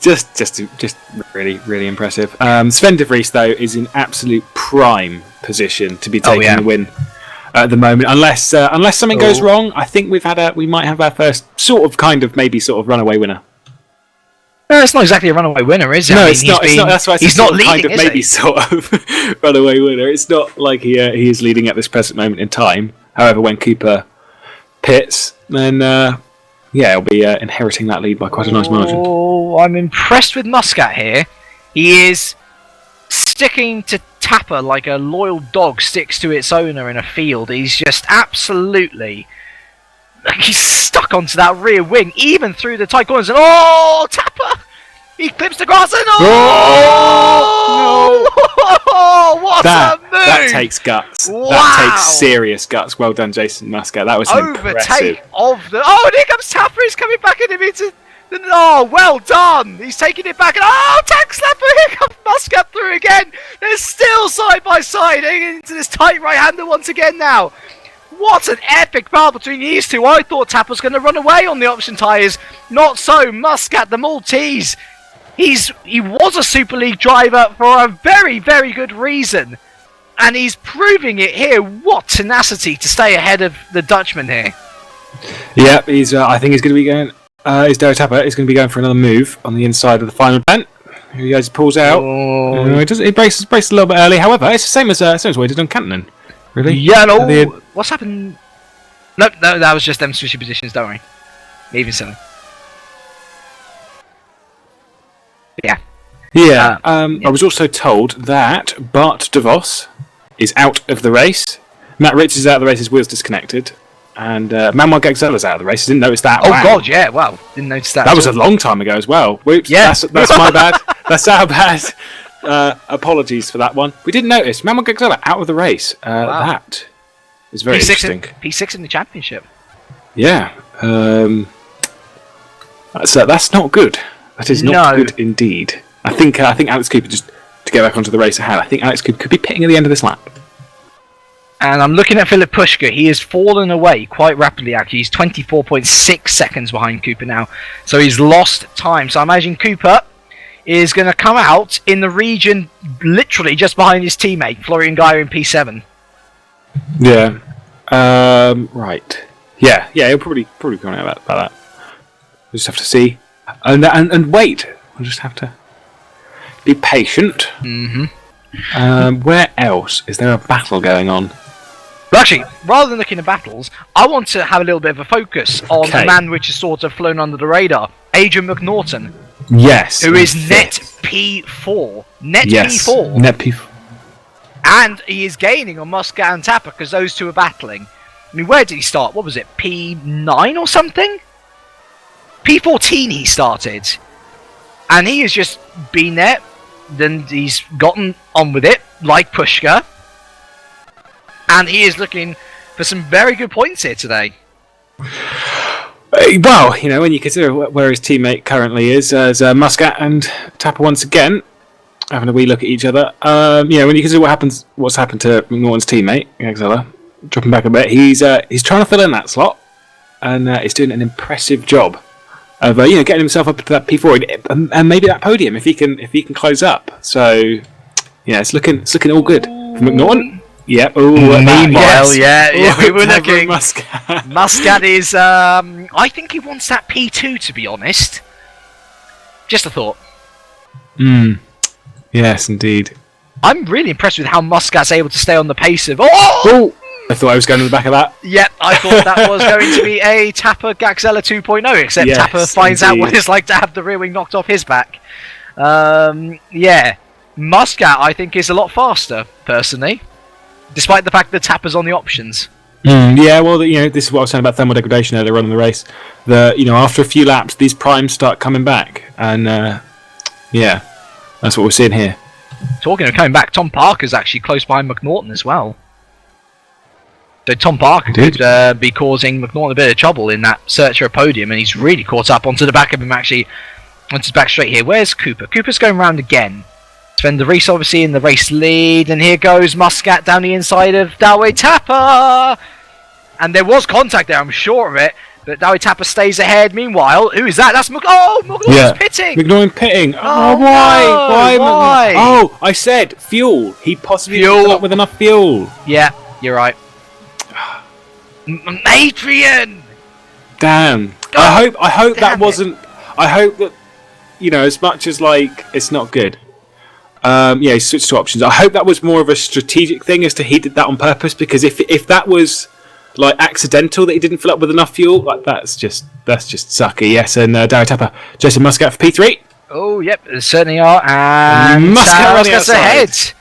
just really, really impressive. Sven de Vries, though, is in absolute prime position to be taking the win at the moment, unless something goes wrong. I think we might have our first sort of runaway winner. No, it's not exactly a runaway winner, is it? No, it's not. That's why he's not leading, is he? Sort of runaway winner. It's not like he is leading at this present moment in time. However, when Cooper pits, then he'll be inheriting that lead by quite a nice margin. Oh, I'm impressed with Muscat here. He is sticking to Tapper like a loyal dog sticks to its owner in a field. He's just absolutely... he's stuck onto that rear wing, even through the tight corners. And Tapper! He clips the grass and no! What a move! That takes guts. Wow. That takes serious guts. Well done, Jason Muscat. That was an overtake impressive of the... and here comes Tapper. He's coming back at him into Oh, well done! He's taking it back. Oh, tank slapper! Here comes Muscat through again. They're still side by side into this tight right-hander once again now. What an epic battle between these two. I thought Tapper was going to run away on the option tyres. Not so. Muscat, the Maltese. He was a Super League driver for a very, very good reason. And he's proving it here. What tenacity to stay ahead of the Dutchman here. Yeah, I think he's going to be going... His Dario Tapper is going to be going for another move on the inside of the final bend. Here he goes, pulls out. Oh. He braces a little bit early. However, it's the same as what he did on Cantonin. Really? Yeah, no. What's happened? No, that was just them switching positions, don't worry. Even so. Yeah. Yeah. I was also told that Bart de Vos is out of the race. Matt Rich is out of the race, his wheel's disconnected. And Manuel Gagzela's out of the race. I didn't notice that. Oh, wow. God, yeah, wow. Didn't notice that. That was a long time ago as well. Whoops, yeah. That's my bad. That's our bad. Apologies for that one. We didn't notice. Manuel Gagzela out of the race. Wow. That is very interesting. P6 in the championship. Yeah. That's not good. That is not good indeed. I think Alex Cooper, just to get back onto the race ahead, I think Alex Cooper could be pitting at the end of this lap. And I'm looking at Philip Pushka. He has fallen away quite rapidly, actually. He's 24.6 seconds behind Cooper now. So he's lost time. So I imagine Cooper is going to come out in the region literally just behind his teammate, Florian Geyer in P7. Yeah. Right. Yeah, he'll probably come out about that. We'll just have to see. And wait. We'll just have to be patient. Mm-hmm. Where else? Is there a battle going on? Well, actually, rather than looking at battles, I want to have a little bit of a focus on the man which has sort of flown under the radar, Adrian McNaughton. Yes. Who is net P4. Net P4. Net P4. And he is gaining on Muscat and Tapper because those two are battling. I mean, where did he start? What was it? P9 or something? P14 he started. And he has just been there. Then he's gotten on with it, like Pushka. And he is looking for some very good points here today. Well, when you consider where his teammate currently is, as Muscat and Tapper once again having a wee look at each other. When you consider what's happened to McNaughton's teammate, Gagzela, dropping back a bit, he's trying to fill in that slot, and he's doing an impressive job of getting himself up to that P4 and maybe that podium if he can close up. So it's looking all good for McNaughton. Yeah. Meanwhile, we were Tapper looking. Muscat. Muscat is. I think he wants that P2, to be honest. Just a thought. Yes, indeed. I'm really impressed with how Muscat's able to stay on the pace of. Oh! I thought I was going to the back of that. Yep, I thought that was going to be a Tapper Gagzela 2.0, except yes, Tapper finds indeed. out what it's like to have the rear wing knocked off his back. Muscat, I think, is a lot faster, personally, despite the fact that Tapper's on the options. Yeah, well, this is what I was saying about thermal degradation earlier on in the race. After a few laps, these primes start coming back, and that's what we're seeing here. Talking of coming back, Tom Parker's actually close behind McNaughton as well. So Tom Parker could be causing McNaughton a bit of trouble in that search for a podium, and he's really caught up onto the back of him, actually, onto his back straight here. Where's Cooper? Cooper's going round again. Sven de Vries obviously in the race lead, and here goes Muscat down the inside of Dario Tapper! And there was contact there, I'm sure of it, but Dario Tapper stays ahead. Meanwhile, who is that? That's McNaughton's pitting! McNaughton pitting! Oh, why? Why? Oh, I said fuel! He possibly didn't fill up with enough fuel! Yeah, you're right. Adrian! Damn. I hope that wasn't... I hope that, as much as, it's not good. He switched to options. I hope that was more of a strategic thing as to he did that on purpose, because if that was accidental that he didn't fill up with enough fuel, that's just sucky. Yes, and Dario Tapper, Jason Muscat for P3. Oh, yep, there certainly are. And Muscat's ahead.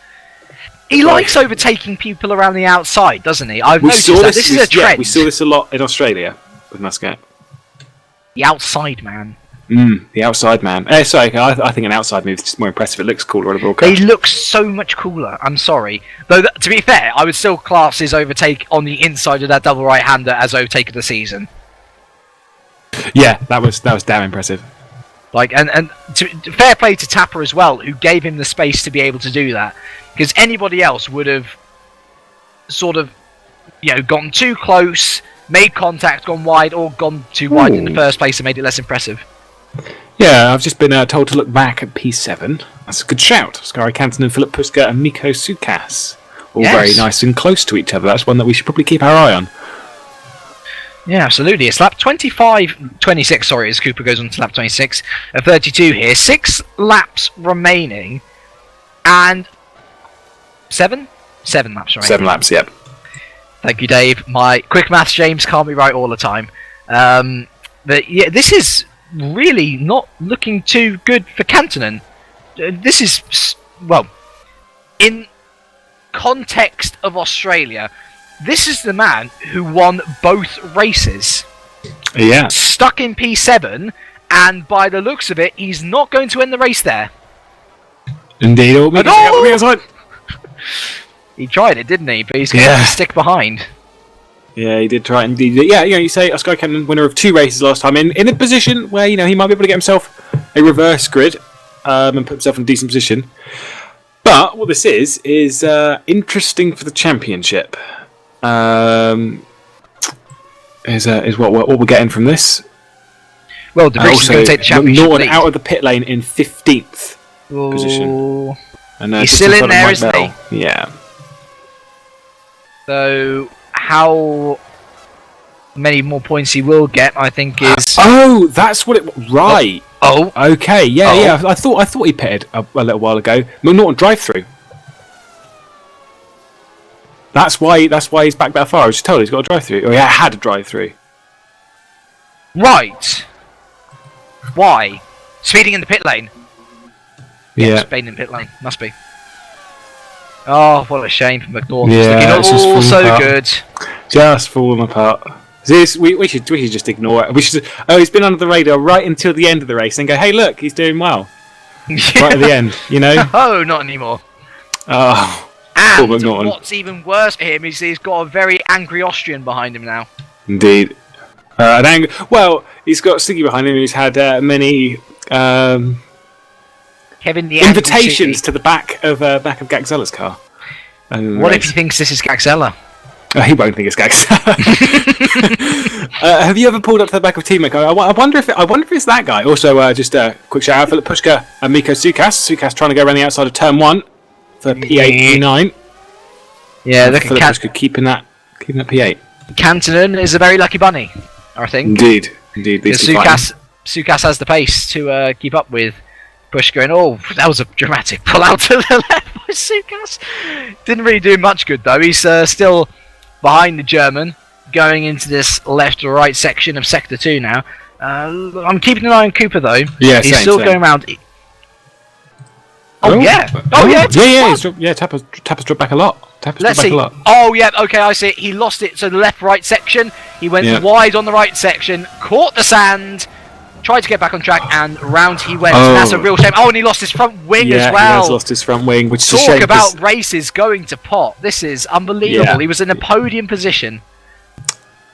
He likes overtaking people around the outside, doesn't he? I've noticed that. This is a trend. Yeah, we saw this a lot in Australia with Muscat. The outside man. The outside man. Sorry, I think an outside move is just more impressive. It looks cooler on a broadcast. They look so much cooler. I'm sorry. Though, to be fair, I would still class his overtake on the inside of that double right-hander as overtake of the season. Yeah, that was damn impressive. Fair play to Tapper as well, who gave him the space to be able to do that. Because anybody else would have sort of, gone too close, made contact, gone wide, or gone too wide in the first place and made it less impressive. Yeah, I've just been told to look back at P7. That's a good shout. Skari Cantonen, Philip Puska and Mikko Sukas. All very nice and close to each other. That's one that we should probably keep our eye on. Yeah, absolutely. It's lap 26, sorry, as Cooper goes on to lap 26 of 32 here. 6 laps remaining, and 7 laps remaining. 7 laps, yep. Thank you, Dave. My quick maths, James, can't be right all the time. But yeah, this is really not looking too good for Cantonen. This is, well, in context of Australia, this is the man who won both races. Yeah. Stuck in P7, and by the looks of it, he's not going to end the race there. Indeed. He tried it, didn't he? But he's going to stick behind. Yeah, he did try it indeed. Yeah, you say Skari Cantonen, winner of 2 races last time, in a position where he might be able to get himself a reverse grid and put himself in a decent position. But what this is interesting for the championship. Is what we're getting from this. Well, De Vries is going to take the championship Norton lead. out of the pit lane in 15th position. And he's still in there, isn't he? Yeah. So, how many more points he will get, I think, is... Oh, that's what it... Right. Oh. Okay, yeah. I thought he pitted a little while ago. Norton drive-through. That's why he's back that far. I was just told he's got a drive-through. Or he had a drive-through. Right. Why? Speeding in the pit lane. Yeah. Speeding in the pit lane. Must be. Oh, what a shame for McDonald. Yeah, it's looking all so good. Just falling apart. We should just ignore it. He's been under the radar right until the end of the race and go, hey, look, he's doing well. Right at the end, Oh, not anymore. Oh. And what's even worse for him is he's got a very angry Austrian behind him now. Indeed. He's got Siggy behind him who's had many Kevin the invitations to the back of Gaxella's car. What if he thinks this is Gaxella? He won't think it's Gaxella. Have you ever pulled up to the back of Team Echo? I wonder if it's that guy. Also, just a quick shout out, Philip Puska and Mikko Sukas. Sukas trying to go around the outside of turn 1 for P8, P9. Yeah, look Philip Puska keeping that P8. Cantonen is a very lucky bunny, I think. Indeed. Sukas has the pace to keep up with Pushka, and that was a dramatic pull out to the left by Sukas. Didn't really do much good though. He's still behind the German, going into this left or right section of Sector 2 now. I'm keeping an eye on Cooper though. Yeah, he's still going around. Tapper's dropped back a lot. Let's see. Oh yeah, okay, I see it. He lost it. So the left-right section, he went wide on the right section, caught the sand, tried to get back on track, and round he went. And that's a real shame. Oh, and he lost his front wing as well. Yeah, he has lost his front wing, which is a shame. Talk about races going to pot. This is unbelievable. Yeah. He was in a podium position.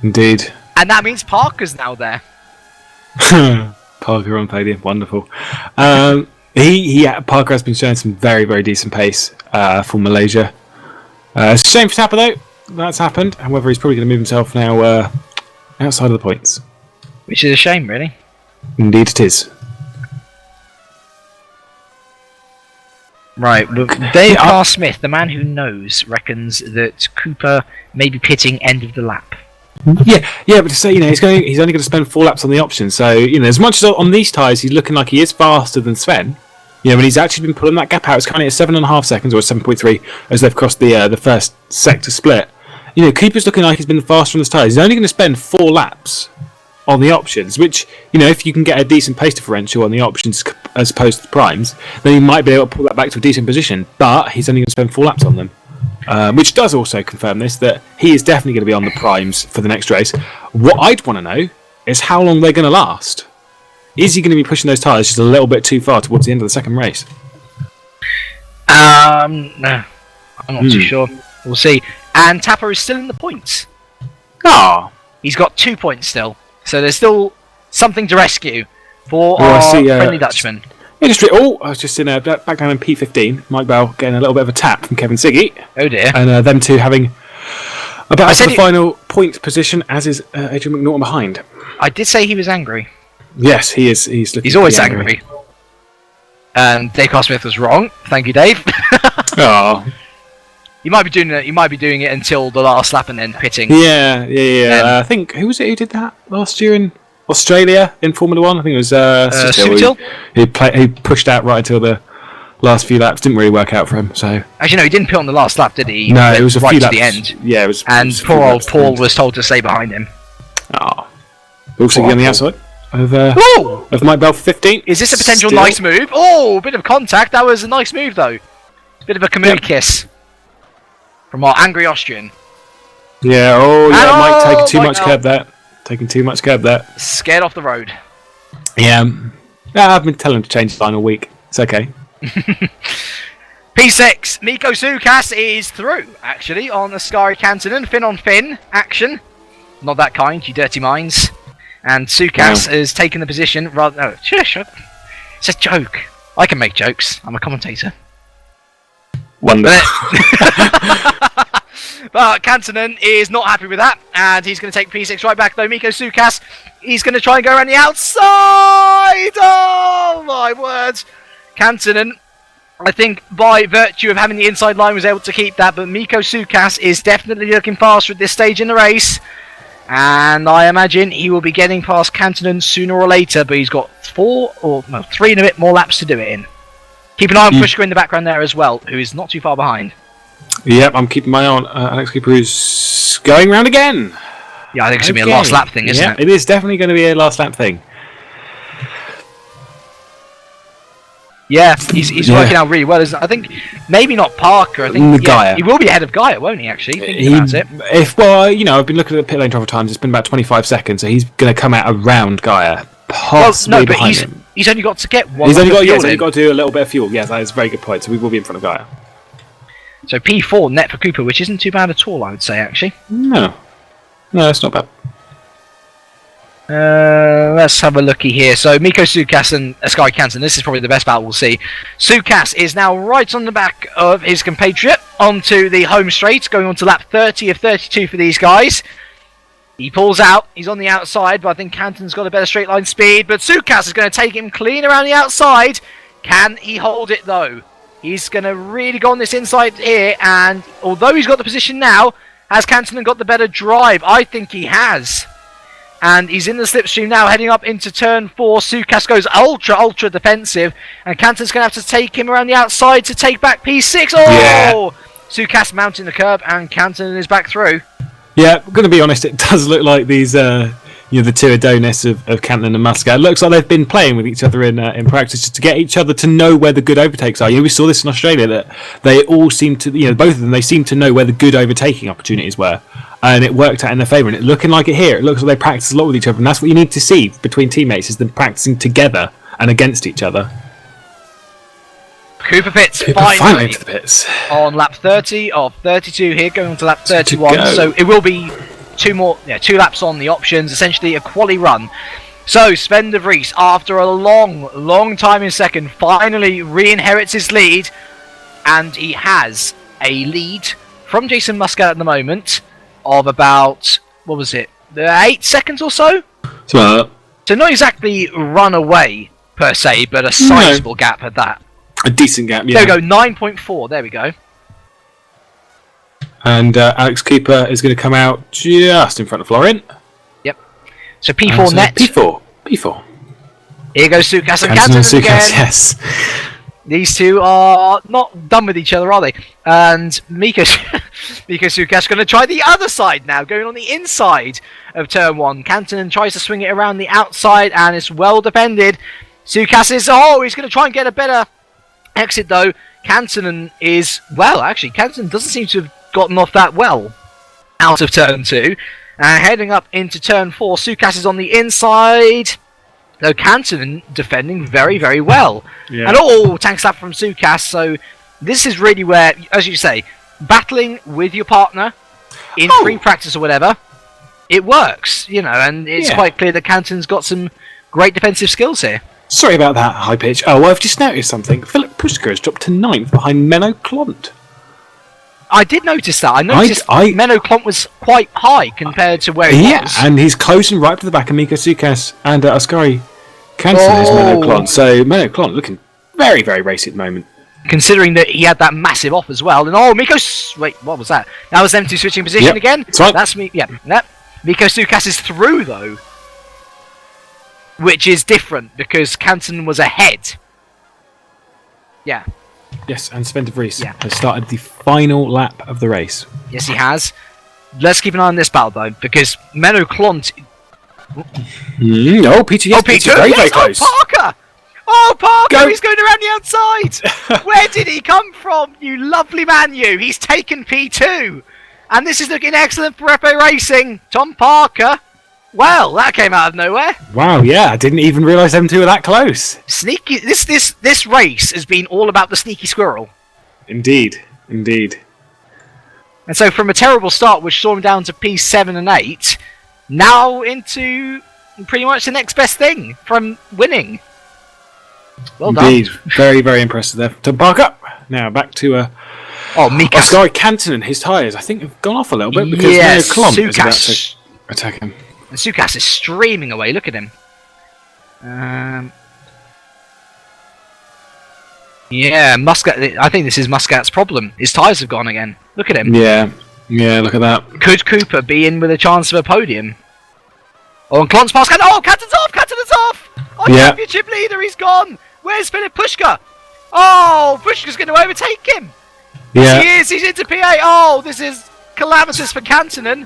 Indeed. And that means Parker's now there. Parker on podium, wonderful. Parker has been showing some very, very decent pace for Malaysia. It's a shame for Tapper though. That's happened. However, he's probably going to move himself now outside of the points. Which is a shame, really. Indeed it is. Right, look, Dave R. Smith, the man who knows, reckons that Cooper may be pitting end of the lap. Yeah, but to say, he's only going to spend 4 laps on the option. So, as much as on these tyres he's looking like he is faster than Sven, when he's actually been pulling that gap out, it's currently at 7.5 seconds or 7.3 as they've crossed the first sector split. Cooper's looking like he's been faster on the tyres. He's only going to spend 4 laps on the options, which, if you can get a decent pace differential on the options as opposed to the primes, then he might be able to pull that back to a decent position, but he's only going to spend 4 laps on them. Which does also confirm that he is definitely going to be on the primes for the next race. What I'd want to know is how long they're going to last. Is he going to be pushing those tyres just a little bit too far towards the end of the second race? No, I'm not too sure. We'll see. And Tapper is still in the points. Ah, he's got 2 points still, so there's still something to rescue for Oh, I our see, friendly Dutchman. Industry. Oh, I was just in back down in P15. Mike Bell getting a little bit of a tap from Kevin Siggy. Oh dear. And them two having a battle for the it- final point position, as is Adrian McNaughton behind. I did say he was angry. Yes, he is. He's always angry. And Dave Carl-Smith was wrong. Thank you, Dave. Oh. You might be doing it. You might be doing it until the last lap and then pitting. Yeah. I think who was it who did that last year in Australia in Formula One? I think it was Sutil. He pushed out right until the last few laps. Didn't really work out for him. So actually, no, he didn't pit on the last lap, did he? No, it was a right few to laps. the end. Yeah, it was. And poor old Paul was told to stay behind him. Oh. Also on the outside of Mike Bell for 15. Is this a potential nice move? Oh, bit of contact. That was a nice move, though. Bit of a Kamui kiss from our angry Austrian. Yeah. Oh, yeah. Mike taking too much Mike curb there. Taking too much curb there. Scared off the road. Yeah. I've been telling him to change the line all week. It's okay. P6, Mikko Sukas is through, actually, on Askari Kantonen. Fin on fin action. Not that kind, you dirty minds. And Sukas has taken the position rather... No, shush. It's a joke. I can make jokes. I'm a commentator. Wonderful. But Kantonen is not happy with that, and he's going to take P6 right back, though. Mikko Sukas, he's going to try and go around the outside! Oh, my words. Kantonen, I think by virtue of having the inside line, was able to keep that, but Mikko Sukas is definitely looking faster at this stage in the race. And I imagine he will be getting past Kantonen sooner or later, but he's got 3 and a bit more laps to do it in. Keep an eye on Pushka in the background there as well, who is not too far behind. Yep, I'm keeping my eye on Alex Cooper, who's going round again. Yeah, I think it's going to be a last lap thing, isn't it? It is definitely going to be a last lap thing. Yeah, he's working out really well. I think maybe not Parker. I think Gaia. He will be ahead of Gaia, won't he? Actually, thinking about it. I've been looking at the pit lane travel times. It's been about 25 seconds, so he's going to come out around Gaia, possibly behind him. He's only got to get one. He's only got to do a little bit of fuel. Yes, that is a very good point. So we will be in front of Gaia. So P4 net for Cooper, which isn't too bad at all, I would say. Actually, no, it's not bad. Let's have a looky here. So Mikko Sukas and Askari Kantonen, this is probably the best battle we'll see. Sukas is now right on the back of his compatriot onto the home straight, going on to lap 30 of 32 for these guys. He pulls out, he's on the outside, but I think Kantonen's got a better straight line speed, but Sukas is going to take him clean around the outside. Can he hold it though? He's going to really go on this inside here, and although he's got the position now, has Kantonen got the better drive? I think he has. And he's in the slipstream now, heading up into turn 4. Sukas goes ultra defensive, and Kantonen's going to have to take him around the outside to take back P6. Oh! Yeah. Sukas mounting the curb, and Kantonen is back through. Yeah, I'm going to be honest, it does look like these, the two Adonis of Kantonen and Muscat. It looks like they've been playing with each other in practice just to get each other to know where the good overtakes are. We saw this in Australia, that they all seem to, both of them, they seem to know where the good overtaking opportunities were. And it worked out in their favour, and it's looking like it here. It looks like they practice a lot with each other, and that's what you need to see between teammates, is them practicing together and against each other. Cooper pits finally into the pits on lap 30 of 32 here, going on to lap 31. So it will be two laps on the options, essentially a quali run. So Sven de Vries, after a long time in second, finally re-inherits his lead, and he has a lead from Jason Muscat at the moment of about, 8 seconds or so? So not exactly run away, per se, but a sizable gap at that. A decent gap, yeah. There we go, 9.4, there we go. And Alex Cooper is going to come out just in front of Florian. Yep. So P4 net. P4. Here goes Sukas and Kantonen again. Yes. These two are not done with each other, are they? And Mikko Sukas going to try the other side now, going on the inside of turn 1. Kantonen tries to swing it around the outside, and it's well defended. Sukas is, he's going to try and get a better exit though. Kantonen is, Kantonen doesn't seem to have gotten off that well out of turn 2. Heading up into turn 4, Sukas is on the inside. Though Kantonen defending very, very well. Yeah. And tank slap from Sukas. So this is really where, as you say, battling with your partner in free practice or whatever, it works, and it's quite clear that Kantonen's got some great defensive skills here. Sorry about that high pitch. Oh, well, I've just noticed something. Philip Pushka has dropped to 9th behind Menno Klont. I did notice that. I noticed Menno Klont was quite high compared to where he was. Yeah, and he's closing right to the back of Miko Sukas and Oskari Kansen is Menno Klont. So Menno Klont looking very, very racy at the moment. Considering that he had that massive off as well. And wait, what was that? That was them two switching position again? That's right. That's me. Yeah. Miko Sukas is through though. Which is different because Canton was ahead. Yeah. Yes, and Sven de Vries has started the final lap of the race. Yes, he has. Let's keep an eye on this battle though, because Menno Klont. P2, P2, very, very close. Parker! Oh, Parker, he's going around the outside! Where did he come from, you lovely man, you? He's taken P2! And this is looking excellent for Repo Racing. Tom Parker. Well, that came out of nowhere. Wow, yeah, I didn't even realise them two were that close. Sneaky. This race has been all about the sneaky squirrel. Indeed. And so from a terrible start, which saw him down to P7 and 8, now into pretty much the next best thing from winning. Well Indeed. done. Very, very impressive there. To Parker. Now back to Mika. Oskari Kanten and his tyres, I think, have gone off a little bit because Menno Klont is about to attack him. And Sukas is streaming away. Look at him. Yeah, Muscat. I think this is Muscat's problem. His tyres have gone again. Look at him. Yeah, look at that. Could Cooper be in with a chance of a podium? Oh, and Klont's past. Oh, Canton's off! Oh, championship leader, he's gone! Where's Philip Pushka? Oh, Pushka's going to overtake him! Yeah. He is, he's into P8. Oh, this is calamitous for Kantonen.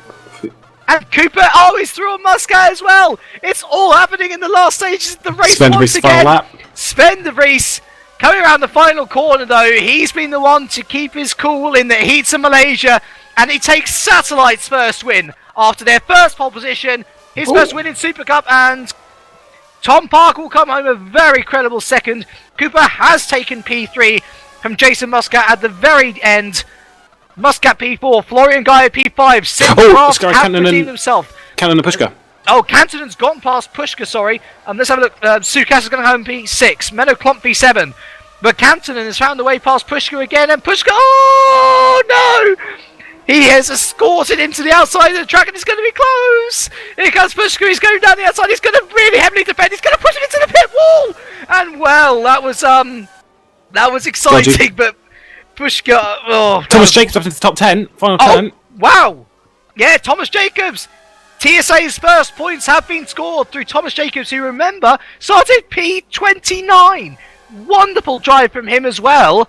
And Cooper, he's through on Muscat as well! It's all happening in the last stages of the race once again! Sven de Vries coming around the final corner though, he's been the one to keep his cool in the heats of Malaysia, and he takes Satellite's first win after their first pole position, his first win in Super Cup, and Tom Parker will come home a very credible second. Cooper has taken P3 from Jason Muscat at the very end. Muscat P4, Florian Guy at P5, Simracing have redeemed himself. Cannon and Pushka. Kantonen's gone past Pushka, sorry. Let's have a look. Sukas is going to home P6, Menno Klont P7. But Kantonen has found the way past Pushka again, and Pushka, no! He has escorted into the outside of the track, and it's going to be close! Here comes Pushka, he's going down the outside, he's going to really heavily defend, he's going to push him into the pit wall! And well, that was exciting, but Pushka, Thomas Jacobs up into the top 10, final turn. Wow! Yeah, Thomas Jacobs! TSA's first points have been scored through Thomas Jacobs, who, remember, started P29. Wonderful drive from him as well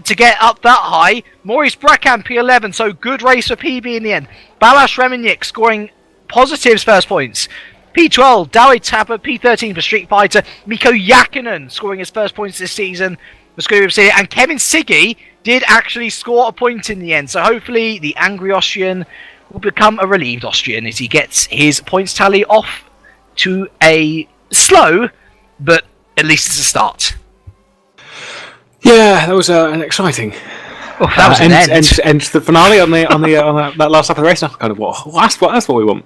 to get up that high. Maurice Bracan P11, so good race for PB in the end. Balash Remenyik scoring positives first points. P12, Dawi Tapper, P13 for Street Fighter. Mikko Jakinen scoring his first points this season for Scooby City. And Kevin Siggy did actually score a point in the end, so hopefully the angry Austrian will become a relieved Austrian as he gets his points tally off to a slow, but at least it's a start. Yeah, that was an exciting. That was an end to the finale on that last lap of the race. That's kind of that's what we want.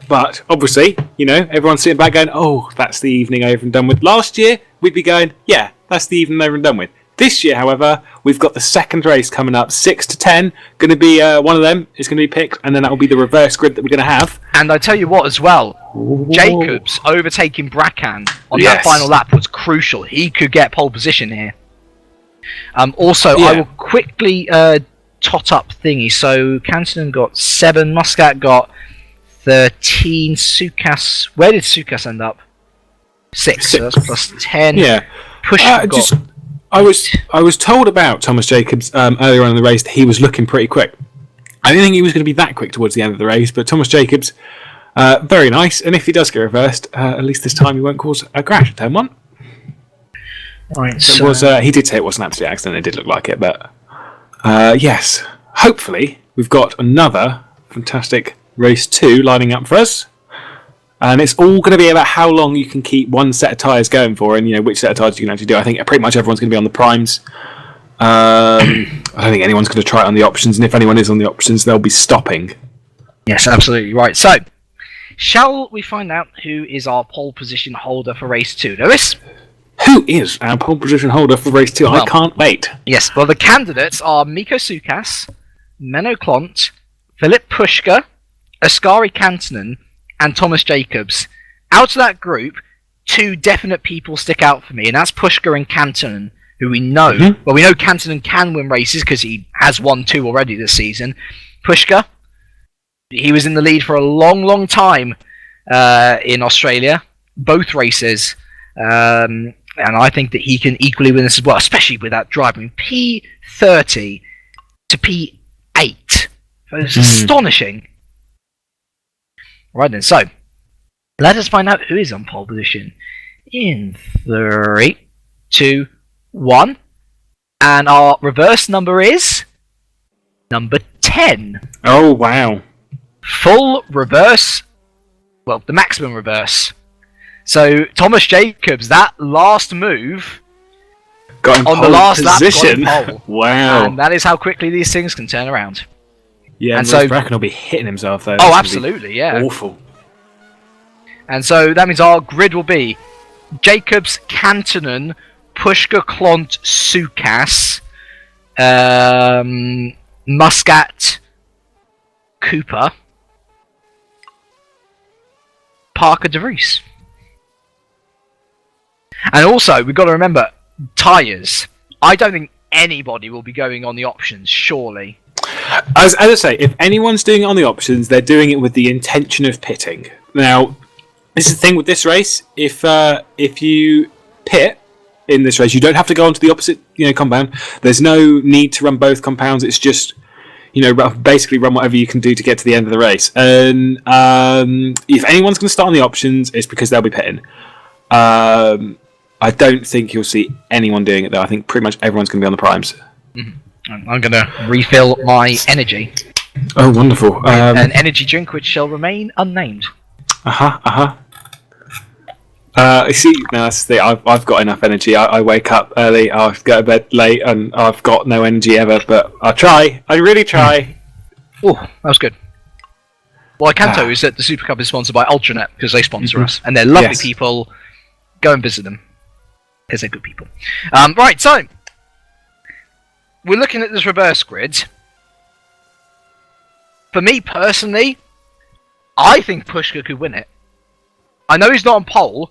But obviously, everyone's sitting back going, "Oh, that's the evening over and done with." Last year, we'd be going, "Yeah, that's the evening over and done with." This year, however, we've got the second race coming up, 6 to 10. Going to be one of them is going to be picked, and then that will be the reverse grid that we're going to have. And I tell you what, as well, Jacobs overtaking Bracan on that final lap was crucial. He could get pole position here. I will quickly tot up thingy. So Kantonen got 7, Muscat got 13, Sukas. Where did Sukas end up? 6. So that's plus 10. Yeah. I was told about Thomas Jacobs earlier on in the race that he was looking pretty quick. I didn't think he was going to be that quick towards the end of the race, but Thomas Jacobs, very nice. And if he does get reversed, at least this time he won't cause a crash at turn 1. Right. So it was, he did say it was an absolute accident. It did look like it, but yes. Hopefully, we've got another fantastic race 2 lining up for us. And it's all going to be about how long you can keep one set of tyres going for, and which set of tyres you can actually do. I think pretty much everyone's going to be on the primes. I don't think anyone's going to try it on the options, and if anyone is on the options, they'll be stopping. Yes, absolutely right. So, shall we find out who is our pole position holder for race 2, Lewis? Who is our pole position holder for race 2? Well, I can't wait. Yes, well, the candidates are Mikko Sukas, Menno Klont, Philip Pushka, Askari Kantonen, and Thomas Jacobs. Out of that group, 2 definite people stick out for me, and that's Pushka and Kantonen, who we know. Mm-hmm. Well, we know Kantonen can win races because he has won 2 already this season. Pushka, he was in the lead for a long, long time in Australia, both races. And I think that he can equally win this as well, especially with that drive. I mean, P30 to P8. It's astonishing. Right then, so let us find out who is on pole position in 3, 2, 1. And our reverse number is number 10. Oh, wow. Full reverse. Well, the maximum reverse. So Thomas Jacobs, that last move got him on the last position. lap, got him pole. Wow. And that is how quickly these things can turn around. Yeah, and so Bracken will be hitting himself though. Oh, absolutely, yeah. Awful. And so that means our grid will be Jacobs, Kantonen, Pushka, Klont, Sukas, Muscat, Cooper, Parker, De Vries. And also, we've got to remember, tyres. I don't think anybody will be going on the options, surely. As I say, if anyone's doing it on the options, they're doing it with the intention of pitting. Now, this is the thing with this race. If you pit in this race, you don't have to go onto the opposite compound. There's no need to run both compounds. It's just basically run whatever you can do to get to the end of the race. And if anyone's going to start on the options, it's because they'll be pitting. I don't think you'll see anyone doing it though. I think pretty much everyone's going to be on the primes. Mm-hmm. I'm going to refill my energy. Oh, wonderful! An energy drink which shall remain unnamed. You see, no, that's the thing. I've got enough energy. I wake up early, I go to bed late, and I've got no energy ever. But I try. I really try. Oh, that was good. Well, I can tell you is that the Super Cup is sponsored by UltraNet because they sponsor us, and they're lovely people. Go and visit them because they're good people. Right, so we're looking at this reverse grid. For me personally, I think Pushka could win it. I know he's not on pole,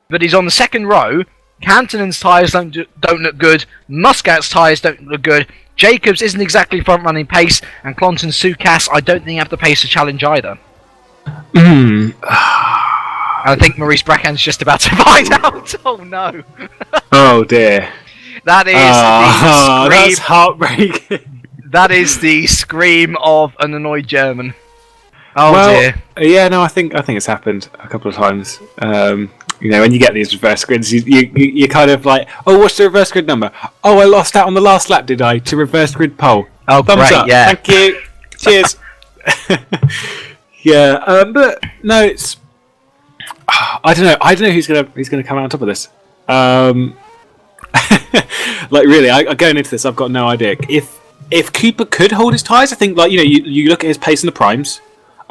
but he's on the second row. Kantonen's tyres don't look good. Muscat's tyres don't look good. Jacobs isn't exactly front-running pace, and Klont and Sukas, I don't think have the pace to challenge either. And I think Maurice Bracken's just about to find out. Oh no! Oh dear! That is the scream. That's heartbreaking. That is the scream of an annoyed German. Oh dear. Yeah, no, I think it's happened a couple of times. When you get these reverse grids, you kind of like, oh, what's the reverse grid number? Oh, I lost out on the last lap, did I? To reverse grid pole. Oh, thumbs great, up. yeah. Thank you. Cheers. Yeah, but no, it's. I don't know who's gonna come out on top of this. Like really, going into this, I've got no idea. If Cooper could hold his tyres, I think you look at his pace in the primes.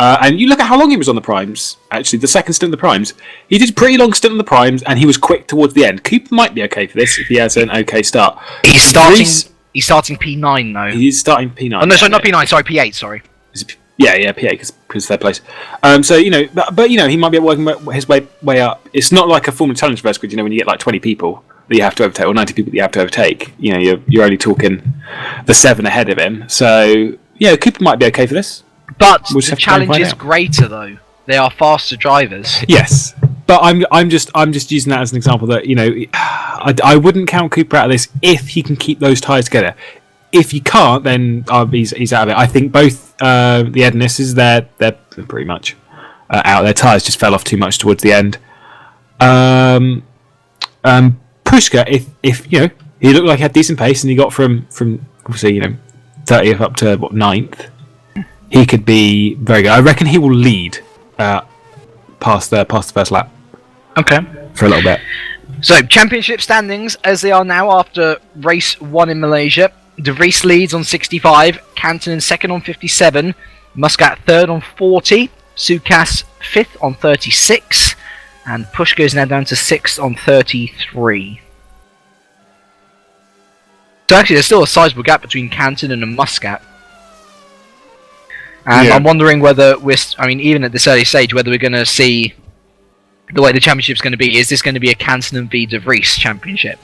And you look at how long he was on the primes. Actually, the second stint of the primes, he did a pretty long stint on the primes, and he was quick towards the end. Cooper might be okay for this if he has an okay start. He's starting P9 though. He's starting P9. Oh no, sorry, not P9. Sorry, P8. Sorry. Yeah, P8 because third place. So but he might be working his way up. It's not like a Formula Challenge reverse grid. When you get like 20 people that you have to overtake, or 90 people that you have to overtake. You're only talking the 7 ahead of him. So Cooper might be okay for this. But the challenge is greater, though. They are faster drivers. Yes, but I'm just using that as an example that I wouldn't count Cooper out of this if he can keep those tyres together. If he can't, then he's out of it. I think both the Ednis's they're pretty much out. Their tyres just fell off too much towards the end. Pushka, if he looked like he had decent pace and he got from obviously 30th up to 9th. He could be very good. I reckon he will lead past the first lap. Okay. For a little bit. So, championship standings as they are now after race 1 in Malaysia. De Vries leads on 65, Kantonen second on 57, Muscat third on 40, Sukas 5th on 36, and Pushka is now down to 6th on 33. So actually there's still a sizable gap between Canton and Muscat. And I'm wondering whether even at this early stage, whether we're going to see the way the championship's going to be. Is this going to be a Canton and V de Vries championship?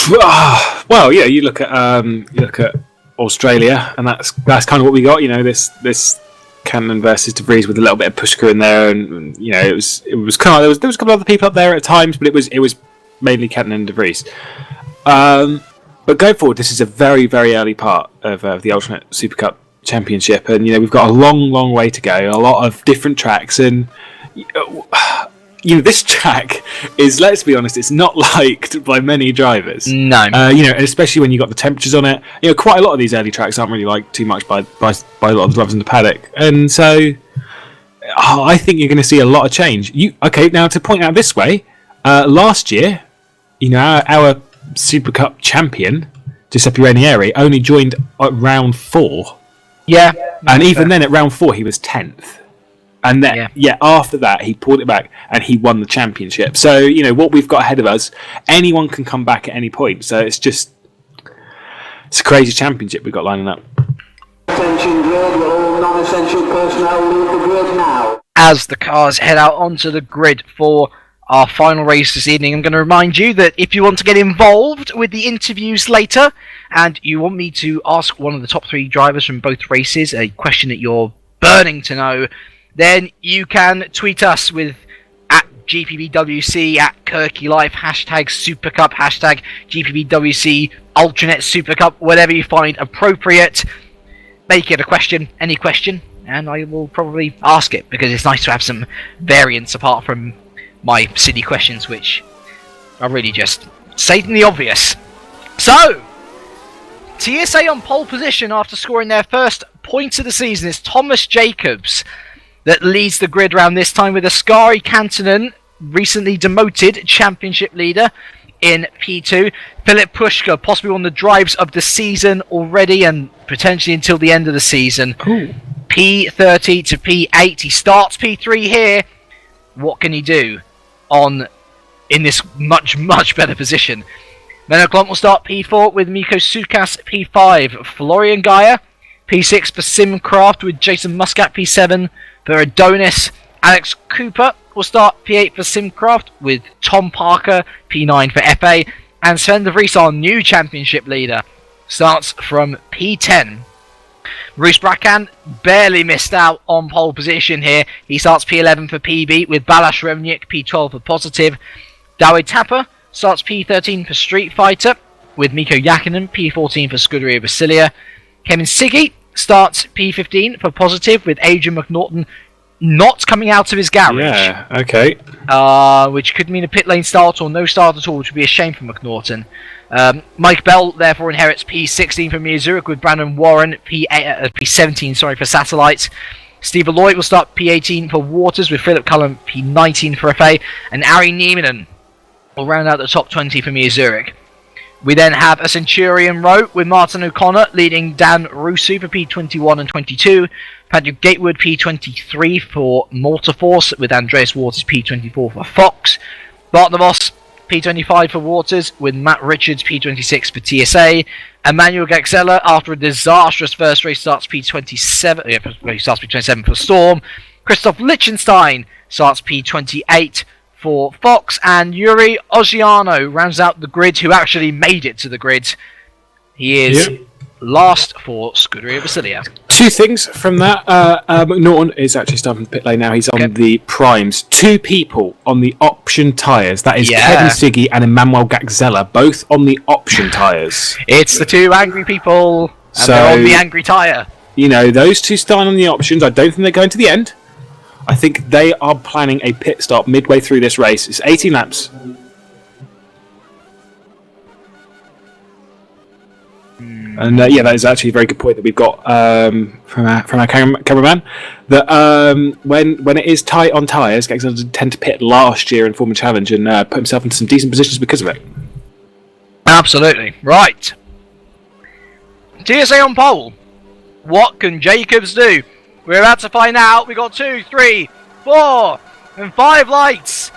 Well, yeah, you look at Australia, and that's kind of what we got. This Canton versus de Vries with a little bit of Pushka in there, and it was kind of there was a couple of other people up there at times, but it was mainly Canton and de Vries. But going forward, this is a very, very early part of the UltraNet Supercup Championship, and we've got a long, long way to go. A lot of different tracks, and this track is, let's be honest, it's not liked by many drivers. No. Especially when you got the temperatures on it. Quite a lot of these early tracks aren't really liked too much by a lot of the drivers in the paddock, and so I think you're going to see a lot of change. Now to point out this way, last year, our Super Cup champion, Giuseppe Ranieri, only joined at round 4. Yeah. And even then at round 4 he was 10th. And then after that he pulled it back and he won the championship. So, what we've got ahead of us, anyone can come back at any point. So it's a crazy championship we've got lining up. Attention grid, all non-essential personnel leave the grid now. As the cars head out onto the grid for our final race this evening, I'm going to remind you that if you want to get involved with the interviews later, and you want me to ask one of the top 3 drivers from both races a question that you're burning to know, then you can tweet us with @GPVWC, @KirkyLife, #Supercup, #GPVWC, UltraNet Supercup, whatever you find appropriate. Make it a question, any question, and I will probably ask it, because it's nice to have some variance apart from my silly questions, which are really just stating the obvious. So, TSA on pole position after scoring their first points of the season is Thomas Jacobs, that leads the grid round this time with Askari Kantonen, recently demoted championship leader, in P2. Philip Pushka, possibly one of the drives of the season already, and potentially until the end of the season. Ooh. P30 to P8. He starts P3 here. What can he do in this much, much better position? Menno Klomp will start P4 with Miko Sukas P5. Florian Geyer P6 for Simcraft with Jason Muscat P7 for Adonis. Alex Cooper will start P8 for Simcraft with Tom Parker P9 for FA. And Sven de Vries, our new championship leader, starts from P10. Bruce Bracan barely missed out on pole position here. He starts P11 for PB with Balash Remniak P12 for Positive. Dawid Tapper starts P13 for Street Fighter with Mikko Jakinen P14 for Scuderia Basilia. Kevin Siggy starts P15 for Positive with Adrian McNaughton not coming out of his garage. Yeah, okay. Which could mean a pit lane start or no start at all, which would be a shame for McNaughton. Mike Bell therefore inherits P16 from Mia Zurich with Brandon Warren P17 for Satellite. Steve Lloyd will start P18 for Waters with Philip Cullen P19 for FA, and Ari Nieminen will round out the top 20 for Mia Zurich. We then have a Centurion row with Martin O'Connor leading Dan Rusu for P21 and 22. Patrick Gatewood P23 for Multiforce with Andreas Waters P24 for Fox. Bart DeVos P25 for Waters with Matt Richards P26 for TSA. Emmanuel Gaxella, after a disastrous first race, starts P27. He starts P27 for Storm. Christoph Lichtenstein starts P28 for Fox, and Yuri Oziano rounds out the grid, who actually made it to the grid. He is last for Scuderia Basilia. Two things from that. McNaughton is actually starting the pit lane now. He's on the primes. 2 people on the option tyres. That is Kevin Siggy and Emmanuel Gaxella, both on the option tyres. It's the 2 angry people, and they're on the angry tyre. Those 2 starting on the options. I don't think they're going to the end. I think they are planning a pit stop midway through this race. It's 18 laps. And that is actually a very good point that we've got from our cameraman. That when it is tight on tyres, Gaxella did tend to pit last year in Formula Challenge and put himself into some decent positions because of it. Absolutely. Right. TSA on pole. What can Jacobs do? We're about to find out. We got 2, 3, 4, and 5 lights.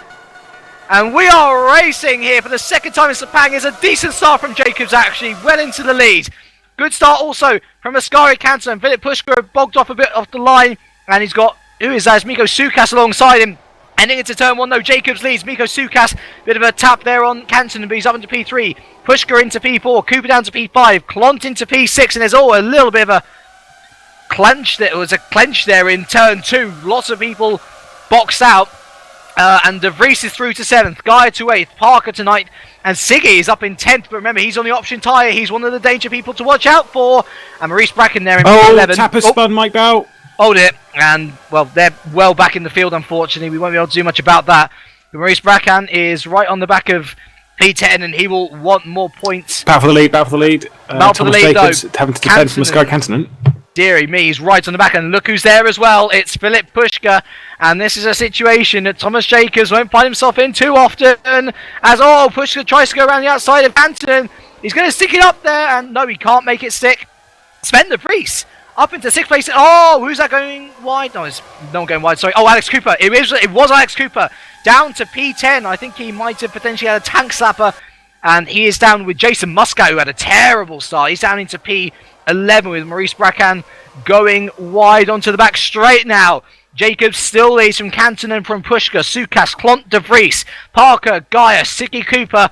And we are racing here for the second time in Sepang. It's a decent start from Jacobs, actually, well into the lead. Good start also from Ascari Canton. Philip Pushkar bogged off a bit off the line. And he's got, who is that? It's Miko Sukas alongside him. Ending into turn 1 though, Jacobs leads. Miko Sukas, bit of a tap there on Canton, but he's up into P3. Pushkar into P4, Cooper down to P5, Clont into P6, and there's a little bit of a clench. There was a clench there in turn 2. Lots of people boxed out. And De Vries is through to 7th, Gaia to 8th, Parker to 9th, and Siggy is up in 10th, but remember, he's on the option tyre, he's one of the danger people to watch out for, and Maurice Bracken there in P11. Tapper spun Mike Bell. Hold it, and, well, they're well back in the field, unfortunately, we won't be able to do much about that, but Maurice Bracken is right on the back of P10, and he will want more points. Battle for the lead, battle for the lead. Battle for the lead, Jacobs though. Having to defend from Ascari Canton. Deary me, he's right on the back, and look who's there as well. It's Philip Pushkar, and this is a situation that Thomas Jacobs won't find himself in too often. As Pushkar tries to go around the outside of Canton. He's going to stick it up there, and no, he can't make it stick. Sven De Vries up into 6th place. Who's that going wide? No, it's no one going wide. Sorry. Alex Cooper. It was Alex Cooper down to P10. I think he might have potentially had a tank slapper, and he is down with Jason Muscat, who had a terrible start. He's down into P11 with Maurice Bracken going wide onto the back straight now. Jacobs still leads from Canton and from Pushkar, Sukas, Clont, De Vries, Parker, Gaia, Siggy Cooper.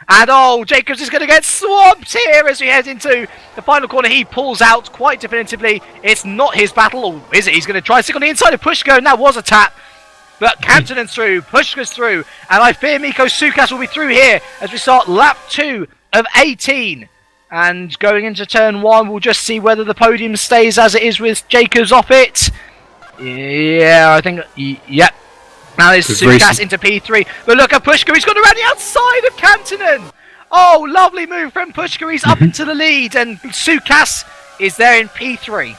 And Jacobs is going to get swamped here as we head into the final corner. He pulls out quite definitively. It's not his battle, or is it? He's going to try to stick on the inside of Pushkar, and that was a tap. But Canton's through, Pushkar's through, and I fear Miko Sukas will be through here as we start lap 2 of 18. And going into turn 1, we'll just see whether the podium stays as it is with Jacobs off it. Yeah, I think, yep. Now there's Sukas into P3. But look at Pushkar, he's gone around the outside of Cantonen. Lovely move from Pushkar, he's up into the lead, and Sukas is there in P3.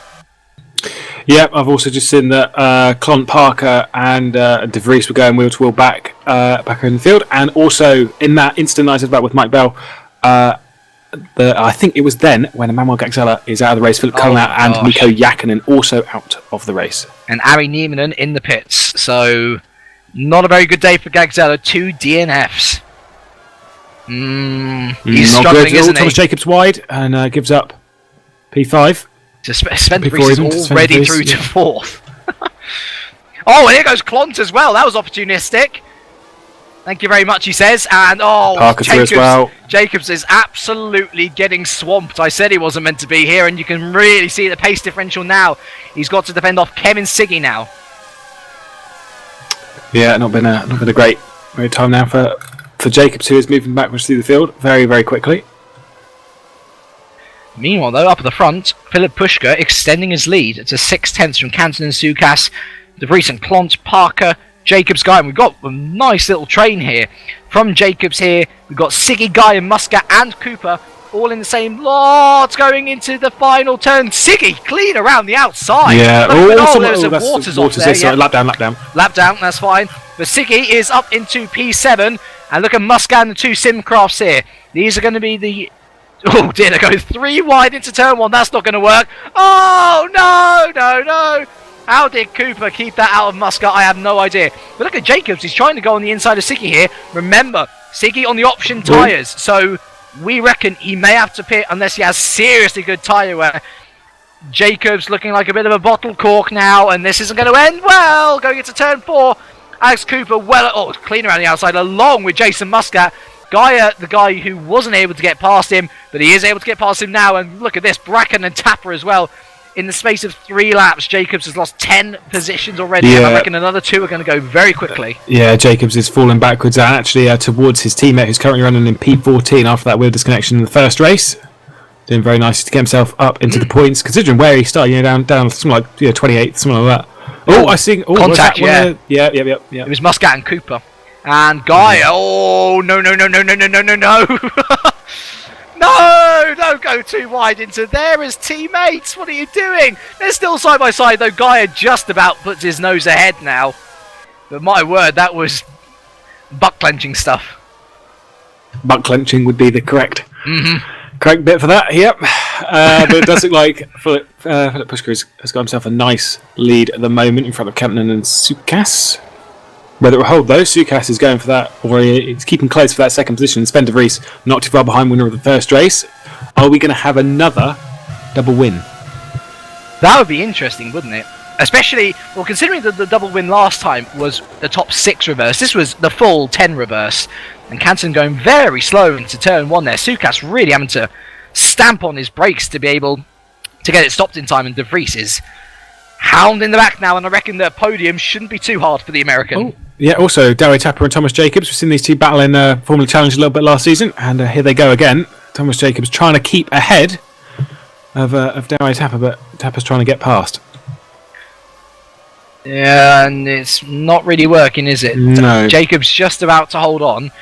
Yep, I've also just seen that Clont, Parker and De Vries were going wheel to wheel back in the field. And also in that instant I said about with Mike Bell, I think it was then when Emmanuel Gaxella is out of the race, Philip Cullen out, and Mikko Jakkonen also out of the race. And Ari Niemanen in the pits. So, not a very good day for Gaxella. 2 DNFs. He's not struggling, good. isn't he? Thomas Jacobs wide and gives up P5. Sven De Vries is already through to 4th. And here goes Clont as well. That was opportunistic. Thank you very much, he says. And Parker Jacobs, as well. Jacobs is absolutely getting swamped. I said he wasn't meant to be here, and you can really see the pace differential now. He's got to defend off Kevin Siggy now. Yeah, not been a great time now for Jacobs, who is moving backwards through the field very, very quickly. Meanwhile, though, up at the front, Philip Pushkar extending his lead to 6/10 from Canton and Sukas, De Vries and Clont, Parker, Jacobs, Guy, and we've got a nice little train here. From Jacobs here, we've got Siggy, Guy, and Muscat and Cooper all in the same lot going into the final turn. Siggy clean around the outside. Yeah, there's some waters off there. Sorry, lap down. Lap down, that's fine. But Siggy is up into P7, and look at Muscat and the 2 Simcrafts here. These are going to be the... Oh dear, they go 3 wide into turn 1. That's not going to work. Oh, no. How did Cooper keep that out of Muscat? I have no idea. But look at Jacobs. He's trying to go on the inside of Siggy here. Remember, Siggy on the option tyres. So we reckon he may have to pit unless he has seriously good tyre wear. Jacobs looking like a bit of a bottle cork now. And this isn't going to end well. Going into turn 4. Alex Cooper clean around the outside along with Jason Muscat. Gaia, the guy who wasn't able to get past him, but he is able to get past him now. And look at this, Bracken and Tapper as well. In the space of 3 laps, Jacobs has lost 10 positions already, and I reckon another 2 are going to go very quickly. Yeah, Jacobs is falling backwards and actually towards his teammate who's currently running in P14 after that wheel disconnection in the first race. Doing very nicely to get himself up into the points, considering where he started, down something like 28th, something like that. I see. Contact, yeah. It was Muscat and Cooper. And Guy, no. No, don't go too wide into there as teammates. What are you doing? They're still side by side, though. Gaia just about puts his nose ahead now. But my word, that was butt clenching stuff. Butt clenching would be the correct bit for that. Yep. but it does look like Philip Pushker has got himself a nice lead at the moment in front of Campton and Sukas. Whether it will hold though, Sukas is going for that, or he's keeping close for that second position. Sven de Vries not too far behind, winner of the first race. Are we going to have another double win? That would be interesting, wouldn't it? Especially, well, considering that the double win last time was the top 6 reverse, this was the full 10 reverse. And Canton going very slow into turn 1 there. Sukas really having to stamp on his brakes to be able to get it stopped in time, and De Vries is hounding the back now, and I reckon the podium shouldn't be too hard for the American. Oh, yeah, also Darry Tapper and Thomas Jacobs. We've seen these two battle in Formula Challenge a little bit last season, and here they go again. Thomas Jacobs trying to keep ahead of Darry Tapper, but Tapper's trying to get past. Yeah, and it's not really working, is it? No. Jacobs just about to hold on.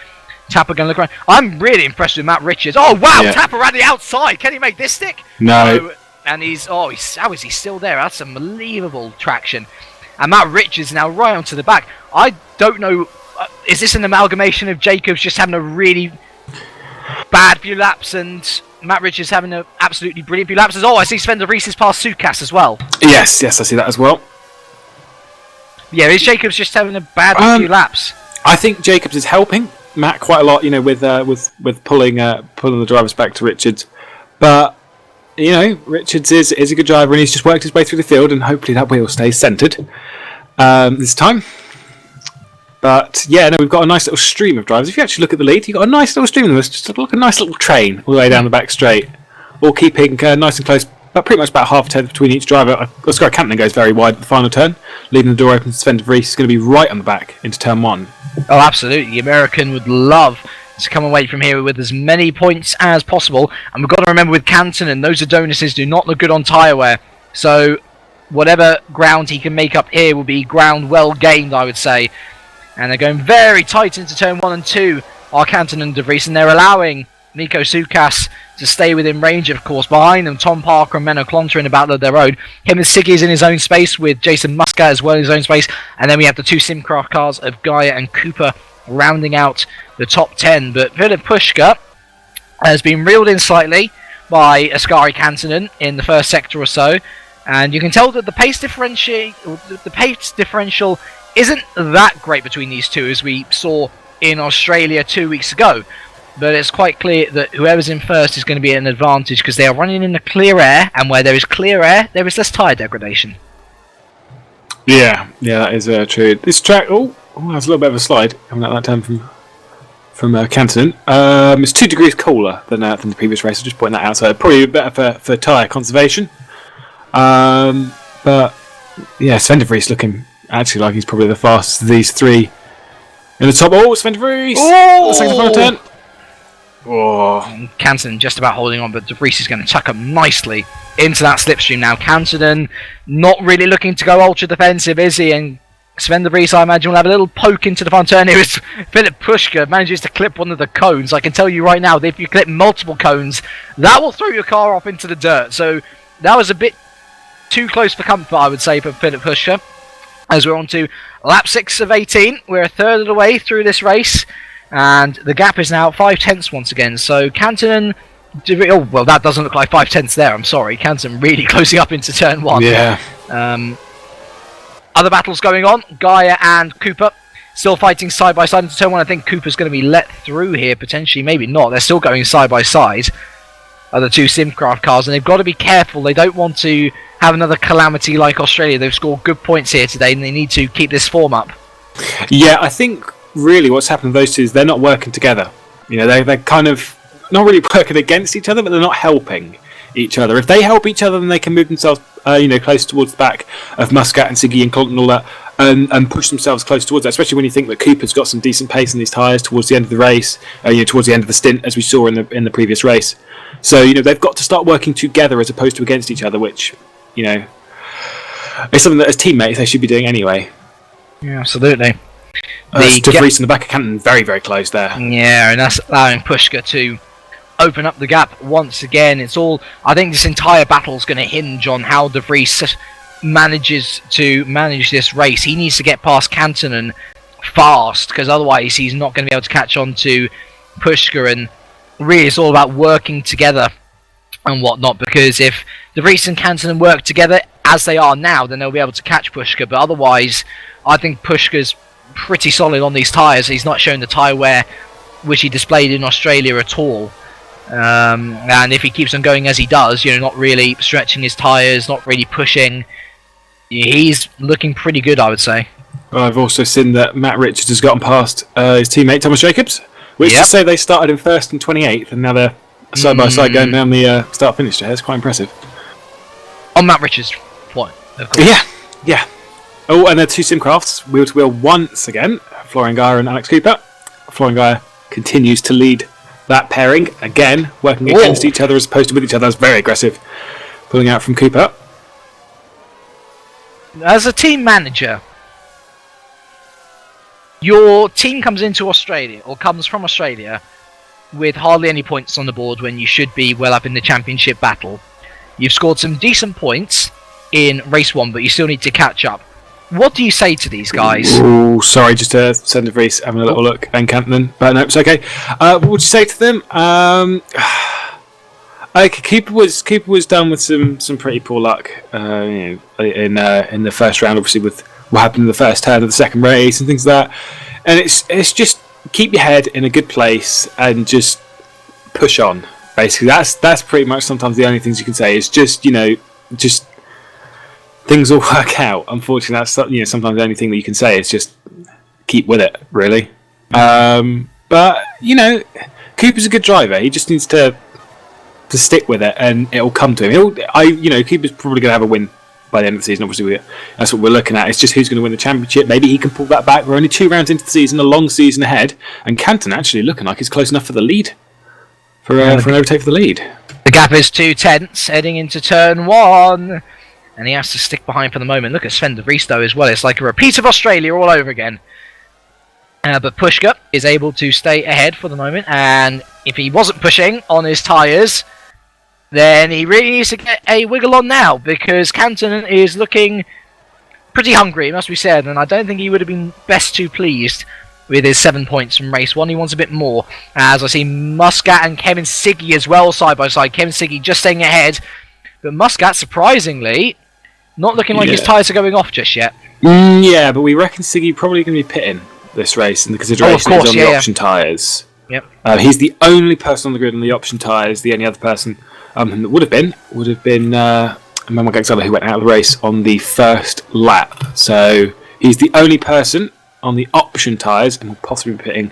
Tapper going to look around. I'm really impressed with Matt Richards. Oh, wow, Yeah. Tapper around the outside. Can he make this stick? No. And how is he still there? That's unbelievable traction. And Matt Richards now right onto the back. I don't know, is this an amalgamation of Jacobs just having a really bad few laps and Matt Richards having an absolutely brilliant few laps? I see Sven de Vries is past Sukas as well. Yes, I see that as well. Yeah, is Jacobs just having a bad few laps? I think Jacobs is helping Matt quite a lot, with pulling the drivers back to Richards. But Richards is a good driver, and he's just worked his way through the field, and hopefully that wheel stays centred this time. But yeah, no, we've got a nice little stream of drivers. If you actually look at the lead, you've got a nice little stream of them. It's just like a nice little train all the way down the back straight, all keeping nice and close. But pretty much about half a tenth between each driver. Oscar Campton goes very wide at the final turn, leaving the door open to Sven de Vries. He's going to be right on the back into turn 1. Oh, absolutely. The American would love to come away from here with as many points as possible. And we've got to remember with Canton, and those Adonises do not look good on tyre wear. So whatever ground he can make up here will be ground well gained, I would say. And they're going very tight into turn 1 and 2, are Canton and De Vries, and they're allowing Nico Sukas to stay within range, of course. Behind them, Tom Parker and Menno Klonter in a battle of their own. Him and Siggy is in his own space, with Jason Muscat as well in his own space. And then we have the 2 Simcraft cars of Gaia and Cooper rounding out the top 10. But Philip Pushka has been reeled in slightly by Askari Kantonen in the first sector or so. And you can tell that the pace differential isn't that great between these two, as we saw in Australia 2 weeks ago. But it's quite clear that whoever's in first is going to be an advantage, because they are running in the clear air, and where there is clear air, there is less tyre degradation. Yeah, that is true. This track, that's a little bit of a slide coming out that turn from Canton. It's 2 degrees cooler than the previous race. I'll just point that out. So probably better for tyre conservation. But yeah, Sven de Vries looking actually like he's probably the fastest of these three in the top. Oh, Sven de Vries! Oh! Second final turn. Oh. Canton just about holding on, but De Vries is going to tuck him nicely into that slipstream now. Canton not really looking to go ultra defensive, is he? And Sven de Vries, I imagine, will have a little poke into the front turn here as Philip Pushka manages to clip one of the cones. I can tell you right now that if you clip multiple cones, that will throw your car off into the dirt. So that was a bit too close for comfort, I would say, for Philip Pushka. As we're on to lap 6 of 18, we're a third of the way through this race. And the gap is now 5/10 once again. So Canton, that doesn't look like 5/10 there. I'm sorry, Canton really closing up into turn 1. Yeah. Other battles going on. Gaia and Cooper still fighting side by side into turn 1. I think Cooper's going to be let through here potentially. Maybe not. They're still going side by side. Other 2 Simcraft cars, and they've got to be careful. They don't want to have another calamity like Australia. They've scored good points here today, and they need to keep this form up. Yeah, I think really what's happened to those two is they're not working together. They're kind of not really working against each other, but they're not helping each other. If they help each other, then they can move themselves close towards the back of Muscat and Siggy and Clont and all that, and push themselves close towards that, especially when you think that Cooper's got some decent pace in these tyres towards the end of the race, towards the end of the stint, as we saw in the previous race. So they've got to start working together as opposed to against each other, which is something that as teammates they should be doing anyway. Yeah, absolutely. De Vries in the back of Canton, very, very close there. Yeah, and that's allowing Pushka to open up the gap once again. I think this entire battle is going to hinge on how De Vries manages to manage this race. He needs to get past Canton fast, because otherwise he's not going to be able to catch on to Pushka, and really it's all about working together and whatnot, because if De Vries and Cantonen work together as they are now, then they'll be able to catch Pushka. But otherwise, I think Pushka's pretty solid on these tyres. He's not shown the tyre wear which he displayed in Australia at all. And if he keeps on going as he does, not really stretching his tyres, not really pushing, he's looking pretty good, I would say. Well, I've also seen that Matt Richards has gotten past his teammate Thomas Jacobs, which to say they started in first and 28th, and now they're side by side going down the start-finish there. It's quite impressive. On Matt Richards' point, of course. Yeah. Oh, and they're two Simcrafts, wheel-to-wheel once again, Florian Geyer and Alex Cooper. Florian Geyer continues to lead that pairing, again, working against each other as opposed to with each other. That's very aggressive, pulling out from Cooper. As a team manager, your team comes into Australia, or comes from Australia, with hardly any points on the board when you should be well up in the championship battle. You've scored some decent points in race 1, but you still need to catch up. What do you say to these guys? Oh, sorry, just send De Vries having a little look, and Cantonen, but no, it's okay. What would you say to them? Cooper was done with some pretty poor luck, in the first round, obviously with what happened in the first turn of the second race and things like that. And it's just keep your head in a good place and just push on. Basically, that's pretty much sometimes the only things you can say. Is just things will work out. Unfortunately, that's sometimes the only thing that you can say is just keep with it, really. But Cooper's a good driver. He just needs to stick with it, and it'll come to him. Cooper's probably going to have a win by the end of the season. Obviously, that's what we're looking at. It's just who's going to win the championship. Maybe he can pull that back. We're only 2 rounds into the season, a long season ahead, and Canton actually looking like he's close enough for the lead, for an overtake for the lead. The gap is 2 tenths heading into turn 1. And he has to stick behind for the moment. Look at Sven De Vries though as well. It's like a repeat of Australia all over again. But Pushka is able to stay ahead for the moment. And if he wasn't pushing on his tyres, then he really needs to get a wiggle on now. Because Cantonen is looking pretty hungry, it must be said. And I don't think he would have been best too pleased with his 7 points from race 1. He wants a bit more. As I see Muscat and Kevin Siggy as well side by side. Kevin Siggy just staying ahead. But Muscat, surprisingly, not looking like his tyres are going off just yet. Yeah, but we reckon Siggy probably going to be pitting this race, and the consideration is on the option tyres. Yep. He's the only person on the grid on the option tyres. The only other person that would have been Manuel Gaxala, who went out of the race on the first lap. So he's the only person on the option tyres, and will possibly be pitting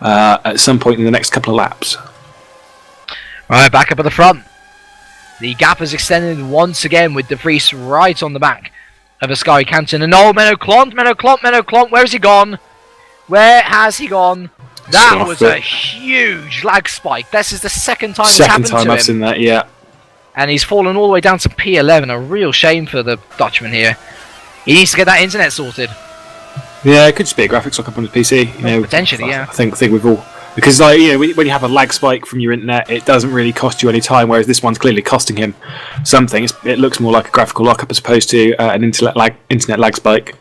at some point in the next couple of laps. Right, back up at the front. The gap is extended once again with De Vries right on the back of a Sky Canton. And Menno Klont, where has he gone? Where has he gone? That was a huge lag spike. This is the second time it's happened to him. I've seen that, yeah. And he's fallen all the way down to P11. A real shame for the Dutchman here. He needs to get that internet sorted. Yeah, it could just be a graphics lockup on his PC. Potentially, yeah. I think we've all... Because when you have a lag spike from your internet, it doesn't really cost you any time, whereas this one's clearly costing him something. It looks more like a graphical lockup as opposed to an internet lag spike.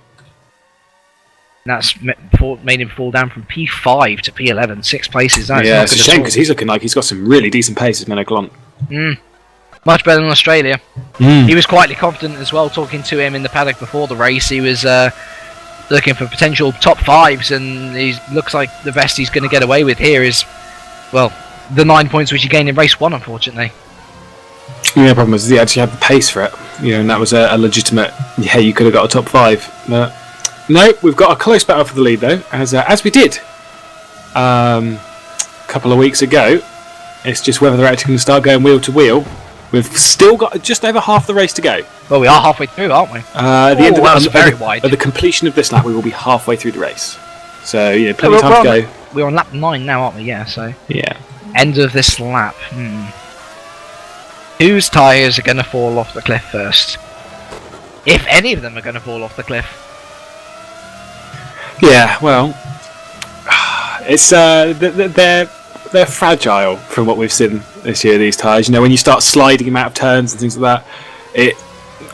That's made him fall down from P5 to P11, 6 places. It's a shame because he's looking like he's got some really decent pace, Menno Klont. Much better than Australia. He was quietly confident as well, talking to him in the paddock before the race. He was looking for potential top 5s, and he looks like the best he's going to get away with here is, well, the 9 points which he gained in race 1, unfortunately. Yeah, the problem is he actually had the pace for it, and that was a legitimate, you could have got a top 5. No, we've got a close battle for the lead though, as we did a couple of weeks ago. It's just whether they're actually going to start going wheel to wheel. We've still got just over half the race to go. Well, we are halfway through, aren't we? At the end of very wide. At the completion of this lap, we will be halfway through the race. So, plenty of time to go. We're on lap 9 now, aren't we? Yeah, so... Yeah. End of this lap. Whose tyres are going to fall off the cliff first? If any of them are going to fall off the cliff. Yeah, well... It's, they're fragile from what we've seen this year, these tyres. When you start sliding them out of turns and things like that,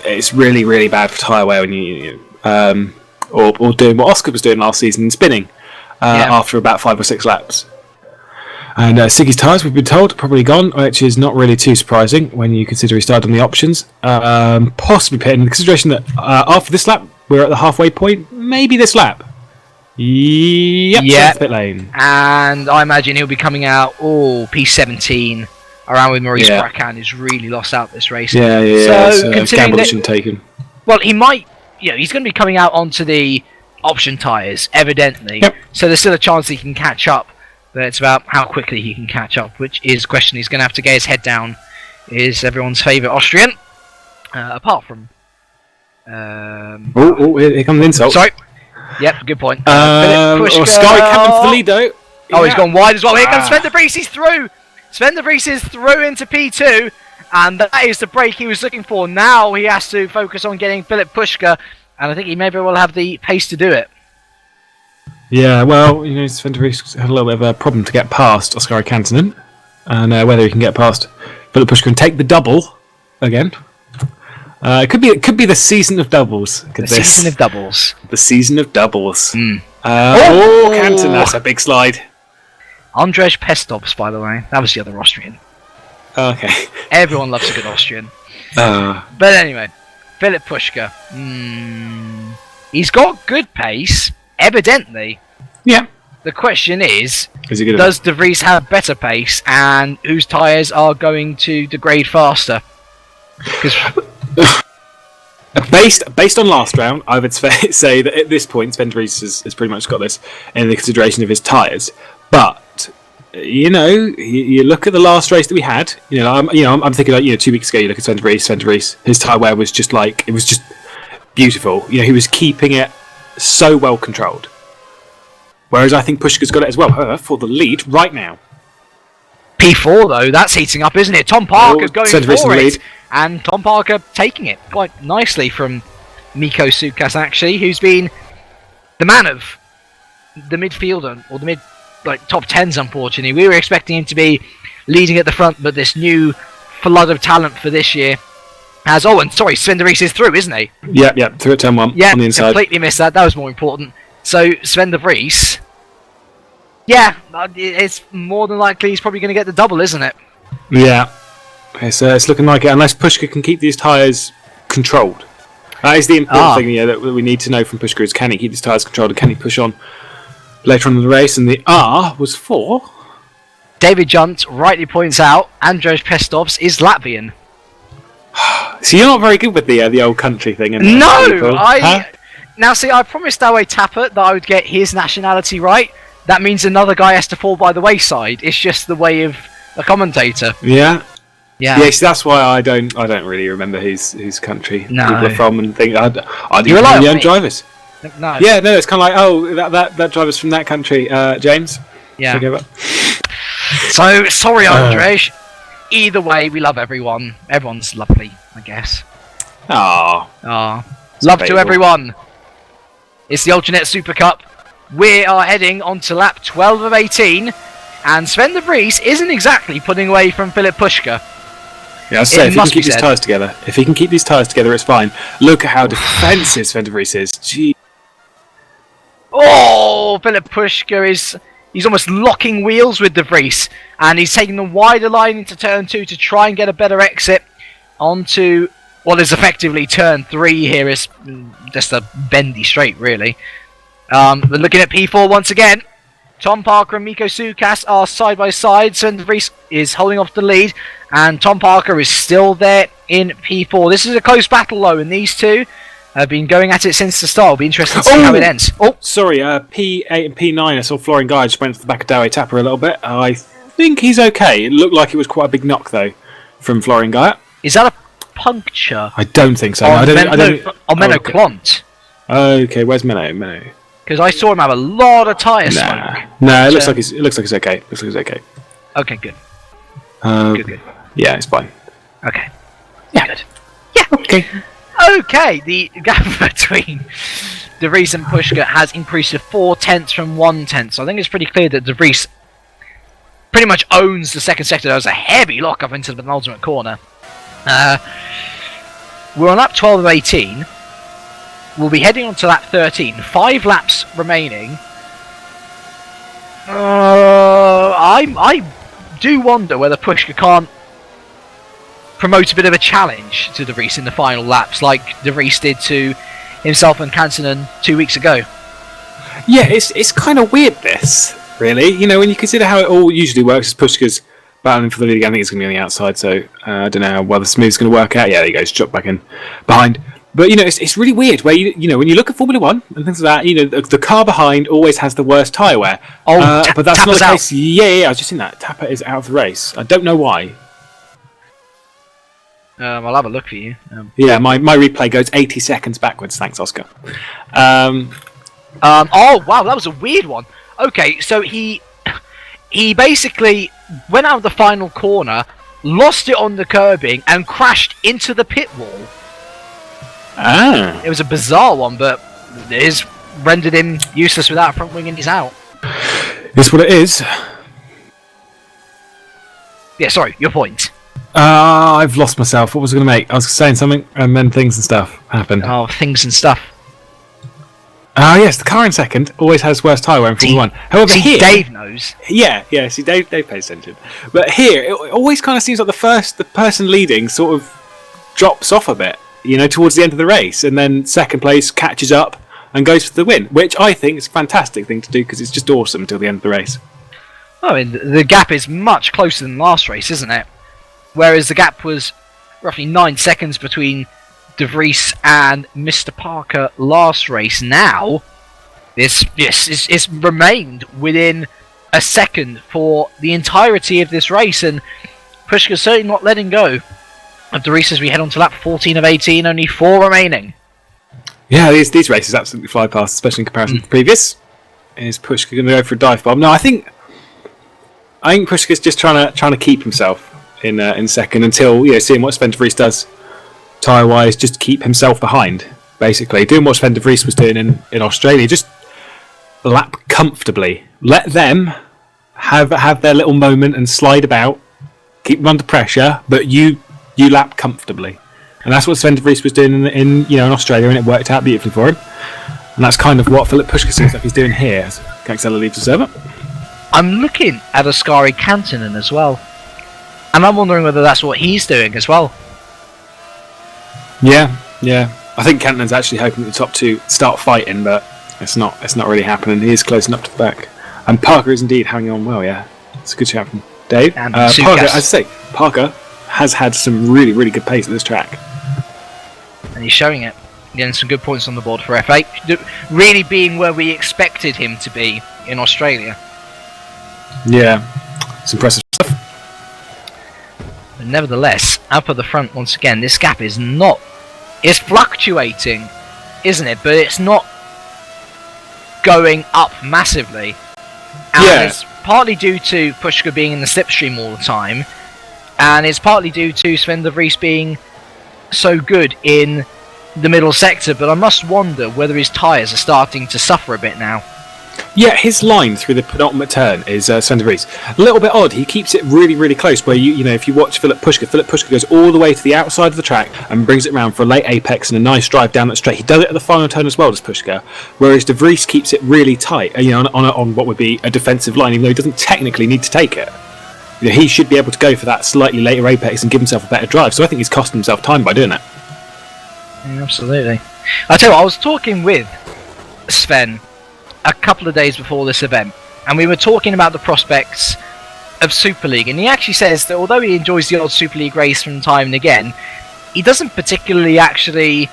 it's really, really bad for tyre wear when you or doing what Oscar was doing last season, spinning after about 5 or 6 laps. And Siggy's tyres, we've been told, probably gone, which is not really too surprising when you consider he started on the options. Possibly pitting, in consideration that after this lap, we're at the halfway point. Maybe this lap. Yep. Pit lane. And I imagine he'll be coming out, P17, around with Maurice Bracan, who's really lost out this race. Yeah. So, considering that, shouldn't take him. well, he might, he's going to be coming out onto the option tyres, evidently. Yep. So there's still a chance he can catch up. But it's about how quickly he can catch up, which is a question he's going to have to get his head down. Is everyone's favourite Austrian, apart from... here comes the insult. Sorry. Yep, good point. Sky camping for the lead, though. Oh, he's gone wide as well. Here comes Sven de Vries, he's through! Sven de Vries is through into P2, and that is the break he was looking for. Now he has to focus on getting Philip Pushka, and I think he maybe will have the pace to do it. Yeah, well, Sven de Vries had a little bit of a problem to get past Oskari Kantanen, and whether he can get past Philip Pushka and take the double again. It could be the season of doubles. Season of doubles. The season of doubles. Mm. Kantanen, that's a big slide. Andrzej Pestovs, by the way. That was the other Austrian. Okay. Everyone loves a good Austrian. But anyway, Philip Pushka. He's got good pace, evidently. Yeah. The question is he good does De Vries have better pace, and whose tyres are going to degrade faster? Because based on last round, I would say that at this point, Sven de Vries has pretty much got this in the consideration of his tyres. But you look at the last race that we had. I'm thinking like 2 weeks ago. You look at Sven de Vries. His tyre wear was just beautiful. He was keeping it so well controlled. Whereas I think Pushka's got it as well for the lead right now. P4 though, that's heating up, isn't it? Tom Parker's going for it, and Tom Parker taking it quite nicely from Miko Sukas, actually, who's been the man of the midfield or the top 10s. Unfortunately, we were expecting him to be leading at the front, but this new flood of talent for this year has. Sven de Vries is through, isn't he? Yeah, through at turn 1 on the inside. Completely missed that. That was more important. So Sven de Vries. Yeah, it's more than likely he's probably going to get the double, isn't it? Yeah. It's looking like it, unless Pushka can keep these tyres controlled. That is the important thing that we need to know from Pushka is, can he keep his tyres controlled and can he push on later on in the race? And the R was for... David Junt rightly points out Andrzej Pestovs is Latvian. So you're not very good with the old country thing. No! Now see, I promised Dawe Tappert that I would get his nationality right. That means another guy has to fall by the wayside. It's just the way of a commentator. Yeah. Yes, that's why I don't really remember whose country people are from and think I do really own drivers. No. Yeah, no, it's kind of like that driver's from that country. James. Yeah. So sorry, Andrzej. Either way, we love everyone. Everyone's lovely, I guess. Love to everyone. It's the UltraNet Supercup. We are heading on to lap 12 of 18, and Sven de Vries isn't exactly putting away from Philip Pushka. Yeah, I say if he can keep these tyres together. If he can keep these tyres together, it's fine. Look at how defensive Sven de Vries is. Gee. Philip Pushka he's almost locking wheels with de Vries, and he's taking the wider line into turn 2 to try and get a better exit onto what is effectively turn 3 here. Is just a bendy straight, really. We're looking at P4 once again. Tom Parker and Miko Sukas are side by side. Sven de Vries is holding off the lead, and Tom Parker is still there in P4. This is a close battle though, and these two have been going at it since the start. It'll be interesting to see how it ends. Sorry, P8 and P9. I saw Florian Guy just went to the back of Dawe Tapper a little bit. I think he's okay. It looked like it was quite a big knock though from Florian Guy. Is that a puncture? I don't think so. On Menno Klont. Okay, where's Menno? Because I saw him have a lot of tyre smoke. No, it looks like it's okay. Okay, good. Good. Yeah, it's fine. Okay. Yeah. Good. Yeah. Okay. Okay, the gap between de Vries and Pushka has increased to 4/10 from 1/10. So I think it's pretty clear that de Vries pretty much owns the second sector. There was a heavy lock up into the penultimate corner. We're on lap 12 of 18. We'll be heading on to lap 13. 5 laps remaining. I I do wonder whether Pushka can't promote a bit of a challenge to De Vries in the final laps, like De Vries did to himself and Kantonen 2 weeks ago. Yeah, it's kind of weird, this, really. You know, when you consider how it all usually works, is Pushka's battling for the lead. I think it's going to be on the outside, so I don't know how well the smooth's going to work out. Yeah, there you go, dropped back in behind. But, you know, it's really weird where, you know, when you look at Formula 1 and things like that, you know, the car behind always has the worst tyre wear. But that's not the case. Yeah, I was just in that. Tapper is out of the race. I don't know why. I'll have a look for you. Yeah, my replay goes 80 seconds backwards. Thanks, Oscar. Oh, wow, that was a weird one. Okay, so he basically went out of the final corner, lost it on the curbing, and crashed into the pit wall. Ah. It was a bizarre one, but it is rendered him useless without a front wing and he's out. It's what it is. Yeah, sorry, your point. I've lost myself. What was I going to make? I was saying something, and then things and stuff happened. Oh, things and stuff. Yes, the car in second always has worse tyre wear in Formula 1. However, here... Dave knows. Yeah, see, Dave pays attention. But here, it always kind of seems like the person leading sort of drops off a bit, you know, towards the end of the race, and then second place catches up and goes for the win, which I think is a fantastic thing to do because it's just awesome until the end of the race. I mean, the gap is much closer than last race, isn't it? Whereas the gap was roughly 9 seconds between De Vries and Mr. Parker last race. Now, it's remained within a second for the entirety of this race, and Pushka's certainly not letting go of De Vries as we head on to lap 14 of 18, only 4 remaining. Yeah, these races absolutely fly past, especially in comparison to the previous. Is Pushka going to go for a dive bomb? No, I think Pushka's just trying to keep himself in second until, you know, seeing what Sven de Vries does tyre wise, just to keep himself behind, basically doing what Sven de Vries was doing in Australia, just lap comfortably, let them have their little moment and slide about, keep them under pressure, but you lap comfortably, and that's what Sven de Vries was doing in Australia, and it worked out beautifully for him, and that's kind of what Philip Pushka seems like he's doing here as Gaxella leads observer. I'm looking at Oskari Kantonen as well, and I'm wondering whether that's what he's doing as well. Yeah. I think Kantonen's actually hoping the top two start fighting, but it's not really happening. He is closing up to the back, and Parker is indeed hanging on well. Yeah, it's a good shout from Dave. And Parker, as I say, Parker has had some really, really good pace at this track, and he's showing it. Getting some good points on the board for F8, really being where we expected him to be in Australia. Yeah, it's impressive stuff. But nevertheless, up at the front once again, this gap is fluctuating, isn't it? But it's not going up massively. And it's partly due to Pushka being in the slipstream all the time, and it's partly due to Sven de Vries being so good in the middle sector, but I must wonder whether his tyres are starting to suffer a bit now. Yeah, his line through the penultimate turn is Sven de Vries. A little bit odd. He keeps it really, really close. Where you know, if you watch Philip Pushka goes all the way to the outside of the track and brings it around for a late apex and a nice drive down that straight. He does it at the final turn as well as Pushka. Whereas de Vries keeps it really tight, you know, on what would be a defensive line, even though he doesn't technically need to take it. You know, he should be able to go for that slightly later apex and give himself a better drive. So I think he's costing himself time by doing it. Yeah, absolutely. I tell you what, I was talking with Sven a couple of days before this event, and we were talking about the prospects of Super League, and he actually says that although he enjoys the old Super League race from time and again, he doesn't particularly actually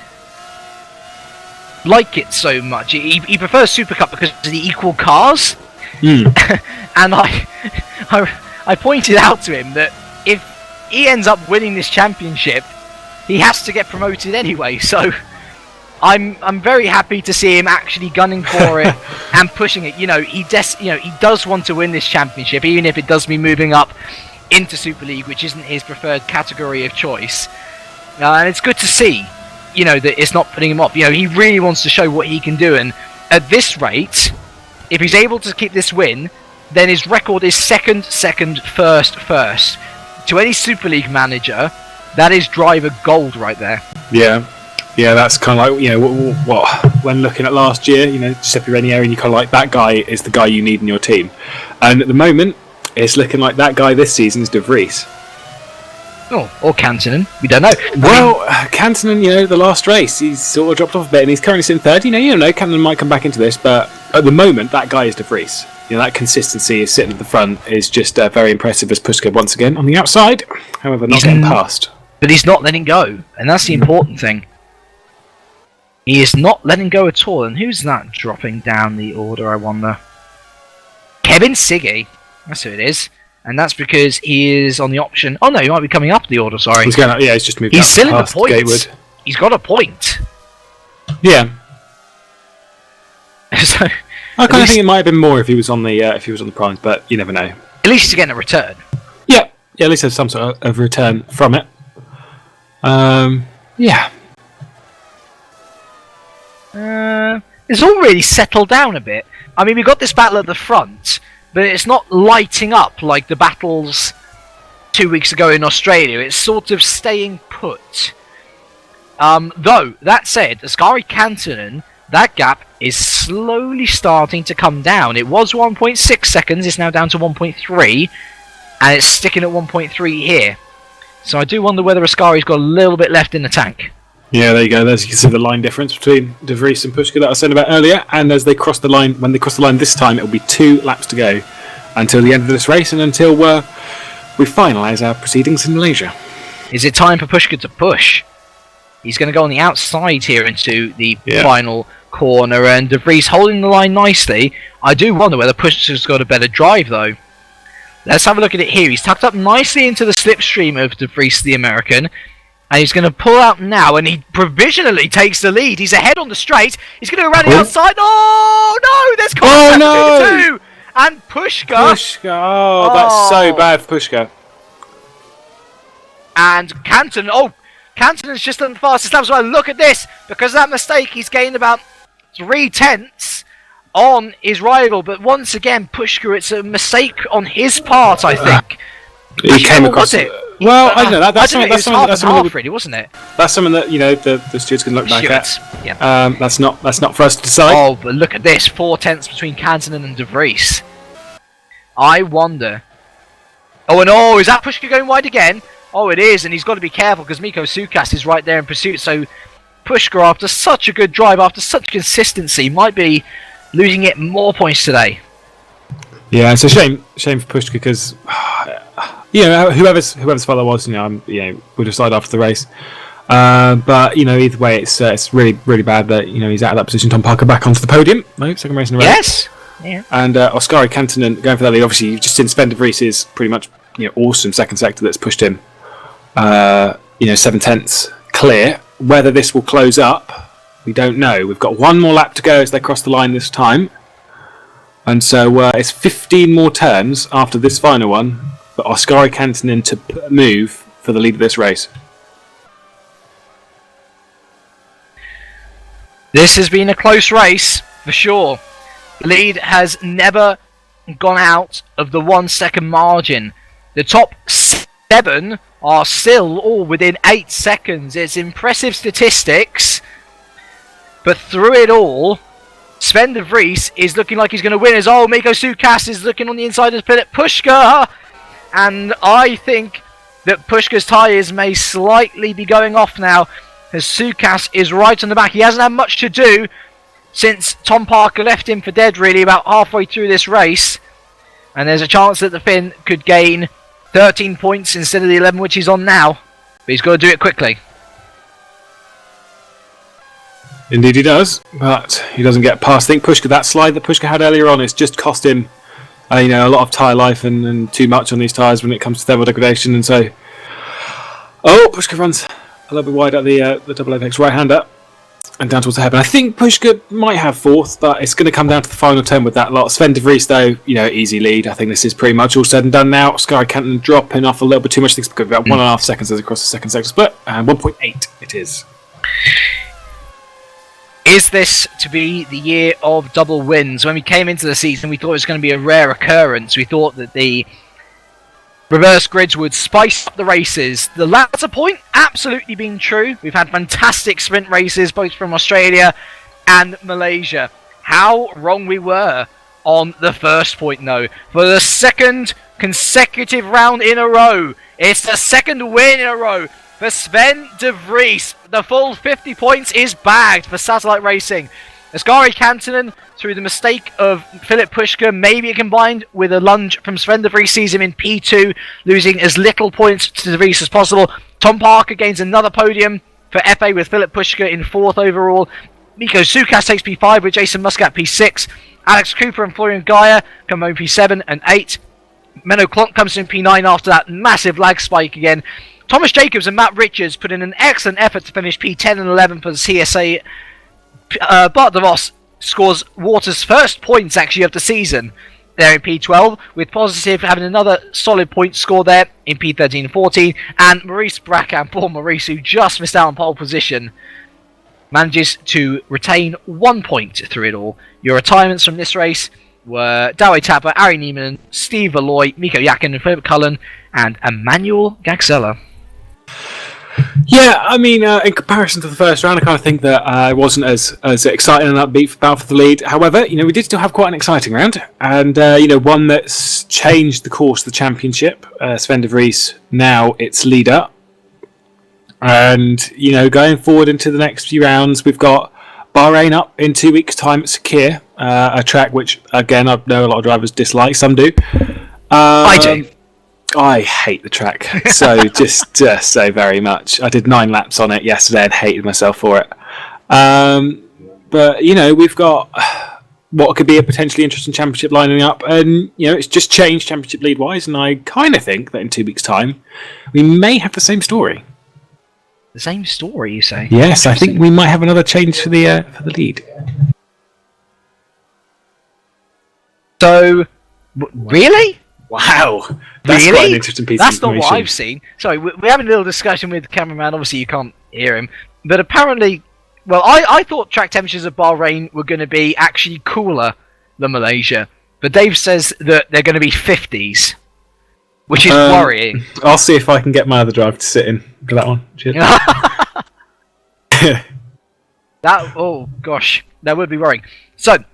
like it so much. He prefers Super Cup because of the equal cars. And I pointed out to him that if he ends up winning this championship, he has to get promoted anyway, so I'm very happy to see him actually gunning for it and pushing it. You know, he does want to win this championship, even if it does mean moving up into Super League, which isn't his preferred category of choice. And it's good to see, you know, that it's not putting him off. You know, he really wants to show what he can do, and at this rate, if he's able to keep this win, then his record is second, first. To any Super League manager, that is driver gold right there. Yeah, that's kind of like, you know, what when looking at last year, you know, Giuseppe Ranieri, and you kind of like, that guy is the guy you need in your team. And at the moment, it's looking like that guy this season is De Vries. Oh, or Kantonen. We don't know. Well, Kantonen, the last race, he's sort of dropped off a bit, and he's currently sitting third. You don't know, Kantonen might come back into this, but at the moment, that guy is De Vries. That consistency is sitting at the front is just very impressive as Pushka once again on the outside. However, not getting past. But he's not letting go, and that's the important thing. He is not letting go at all. And who's that dropping down the order, I wonder? Kevin Siggy. That's who it is. And that's because he is on the option... Oh no, he might be coming up the order, sorry. He's going up, he's just moved He's up still in the past points. Gatewood. He's got a point. Yeah. So, I kind of think it might have been more if he was on the primes, but you never know. At least he's getting a return. Yeah, at least there's some sort of return from it. Yeah. It's all really settled down a bit. I mean, we got this battle at the front, but it's not lighting up like the battles 2 weeks ago in Australia. It's sort of staying put. Though, that said, Askari Kantonen, that gap is slowly starting to come down. It was 1.6 seconds, it's now down to 1.3, and it's sticking at 1.3 here. So I do wonder whether Askari's got a little bit left in the tank. Yeah, there you go. There's, you can see the line difference between De Vries and Pushka that I was saying about earlier. And as they cross the line, when they cross the line this time, it'll be 2 laps to go until the end of this race and until we finalise our proceedings in Malaysia. Is it time for Pushka to push? He's going to go on the outside here into the final corner, and De Vries holding the line nicely. I do wonder whether Pushka's got a better drive, though. Let's have a look at it here. He's tucked up nicely into the slipstream of De Vries, the American. And he's going to pull out now, and he provisionally takes the lead. He's ahead on the straight. He's going to go around the outside. Oh, no! There's contact between the two! And Pushka. Oh, that's so bad for Pushka. And Kantonen. Oh, Kantonen's just done the fastest lap as well. Look at this. Because of that mistake, he's gained about 3/10 on his rival. But once again, Pushka, it's a mistake on his part, I think. He came across it. Well, I don't know. That's something. That's something really, wasn't it? That's something that the stewards can look back at. Yeah. That's not for us to decide. Oh, but look at this: 4/10 between Kantonen and De Vries. I wonder. Oh, and is that Pushka going wide again? Oh, it is, and he's got to be careful because Miko Sukas is right there in pursuit. So Pushka, after such a good drive, after such consistency, might be losing it more points today. Yeah, it's a shame for Pushka because. Whoever's father was, we'll decide after the race. But either way, it's really, really bad that he's out of that position. Tom Parker back onto the podium, second race in a row. Yes. Yeah. And Askari Kantonen going for that lead. Obviously, you've just seen Sven de Vries is pretty much awesome second sector that's pushed him. 7/10 clear. Whether this will close up, we don't know. We've got one more lap to go as they cross the line this time, and so it's 15 more turns after this final one. For Askari Kantonen to move for the lead of this race. This has been a close race, for sure. The lead has never gone out of the 1 second margin. The top 7 are still all within 8 seconds. It's impressive statistics. But through it all, Sven de Vries is looking like he's going to win. As Miko Sukas is looking on the inside of the pit. Pushka! And I think that Pushka's tyres may slightly be going off now, as Sukas is right on the back. He hasn't had much to do since Tom Parker left him for dead, really, about halfway through this race. And there's a chance that the Finn could gain 13 points instead of the 11 which he's on now. But he's got to do it quickly. Indeed he does, but he doesn't get past. I think Pushka, that slide that Pushka had earlier on, it's just cost him a lot of tyre life and too much on these tyres when it comes to thermal degradation, and so Pushka runs a little bit wide at the double apex right-hander and down towards the hairpin. I think Pushka might have 4th, but it's going to come down to the final turn with that lot. Sven de Vries, though, easy lead. I think this is pretty much all said and done now. Askari Kantonen dropping off a little bit too much. I think it's about 1.5 seconds as across the second sector split, and 1.8 it is. Is this to be the year of double wins? When we came into the season, we thought it was going to be a rare occurrence. We thought that the reverse grids would spice up the races. The latter point, absolutely been true. We've had fantastic sprint races, both from Australia and Malaysia. How wrong we were on the first point, though. For the second consecutive round in a row. It's the second win in a row for Sven de Vries. The full 50 points is bagged for Satellite Racing. Ascari Kantonen, through the mistake of Philip Pushka, maybe combined with a lunge from Sven de Vries, sees him in P2, losing as little points to de Vries as possible. Tom Parker gains another podium for FA with Philip Pushka in 4th overall. Miko Sukas takes P5 with Jason Muscat P6. Alex Cooper and Florian Gaia come home P7 and 8. Menno Klonk comes in P9 after that massive lag spike again. Thomas Jacobs and Matt Richards put in an excellent effort to finish P10 and 11 for the CSA. Bart de Vos scores Waters' first points actually of the season there in P12, with Positive having another solid point score there in P13 and 14, and Maurice Bracken, poor Maurice, who just missed out on pole position, manages to retain 1 point through it all. Your retirements from this race were Dawe Tapper, Ari Neiman, Steve Valoy, Miko Yakin and Philip Cullen, and Emmanuel Gaxella. Yeah, I mean, in comparison to the first round, I kind of think that it wasn't as exciting and upbeat for Battle for the Lead. However, we did still have quite an exciting round, and one that's changed the course of the championship. Sven de Vries now its leader, and going forward into the next few rounds, we've got Bahrain up in 2 weeks' time at Sakir, a track which, again, I know a lot of drivers dislike. Some do. I do. I hate the track just so very much. I did 9 laps on it yesterday and hated myself for it. But we've got what could be a potentially interesting championship lining up, and it's just changed championship lead wise. And I kind of think that in 2 weeks' time, we may have the same story. The same story, you say? Yes, I think we might have another change for the lead. So, really? Wow, that's really? quite an interesting piece That's of information. not what I've seen. Sorry, we're having a little discussion with the cameraman. Obviously, you can't hear him. But apparently, well, I thought track temperatures at Bahrain were going to be actually cooler than Malaysia. But Dave says that they're going to be 50s, which is worrying. I'll see if I can get my other driver to sit in for that one. Cheers. Oh, gosh, that would be worrying. So,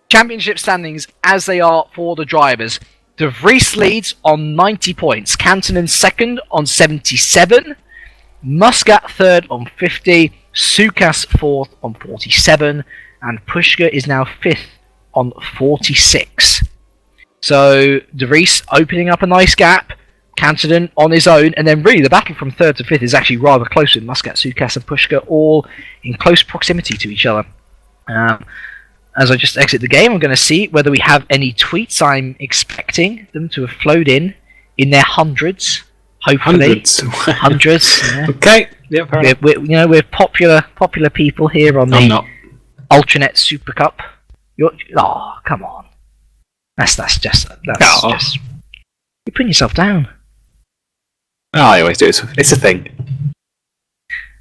championship standings as they are for the drivers. De Vries leads on 90 points. Kantonen second on 77. Muscat third on 50. Sukas fourth on 47. And Pushka is now fifth on 46. So De Vries opening up a nice gap. Kantonen on his own. And then really the battle from third to fifth is actually rather close with Muscat, Sukas and Pushka all in close proximity to each other. As I just exit the game, I'm going to see whether we have any tweets. I'm expecting them to have flowed in their hundreds, hopefully. Hundreds. Yeah. Okay. Yeah, fair enough. We're popular people here on the UltraNet Supercup. Come on. That's just you're putting yourself down. Oh, I always do. It's a thing.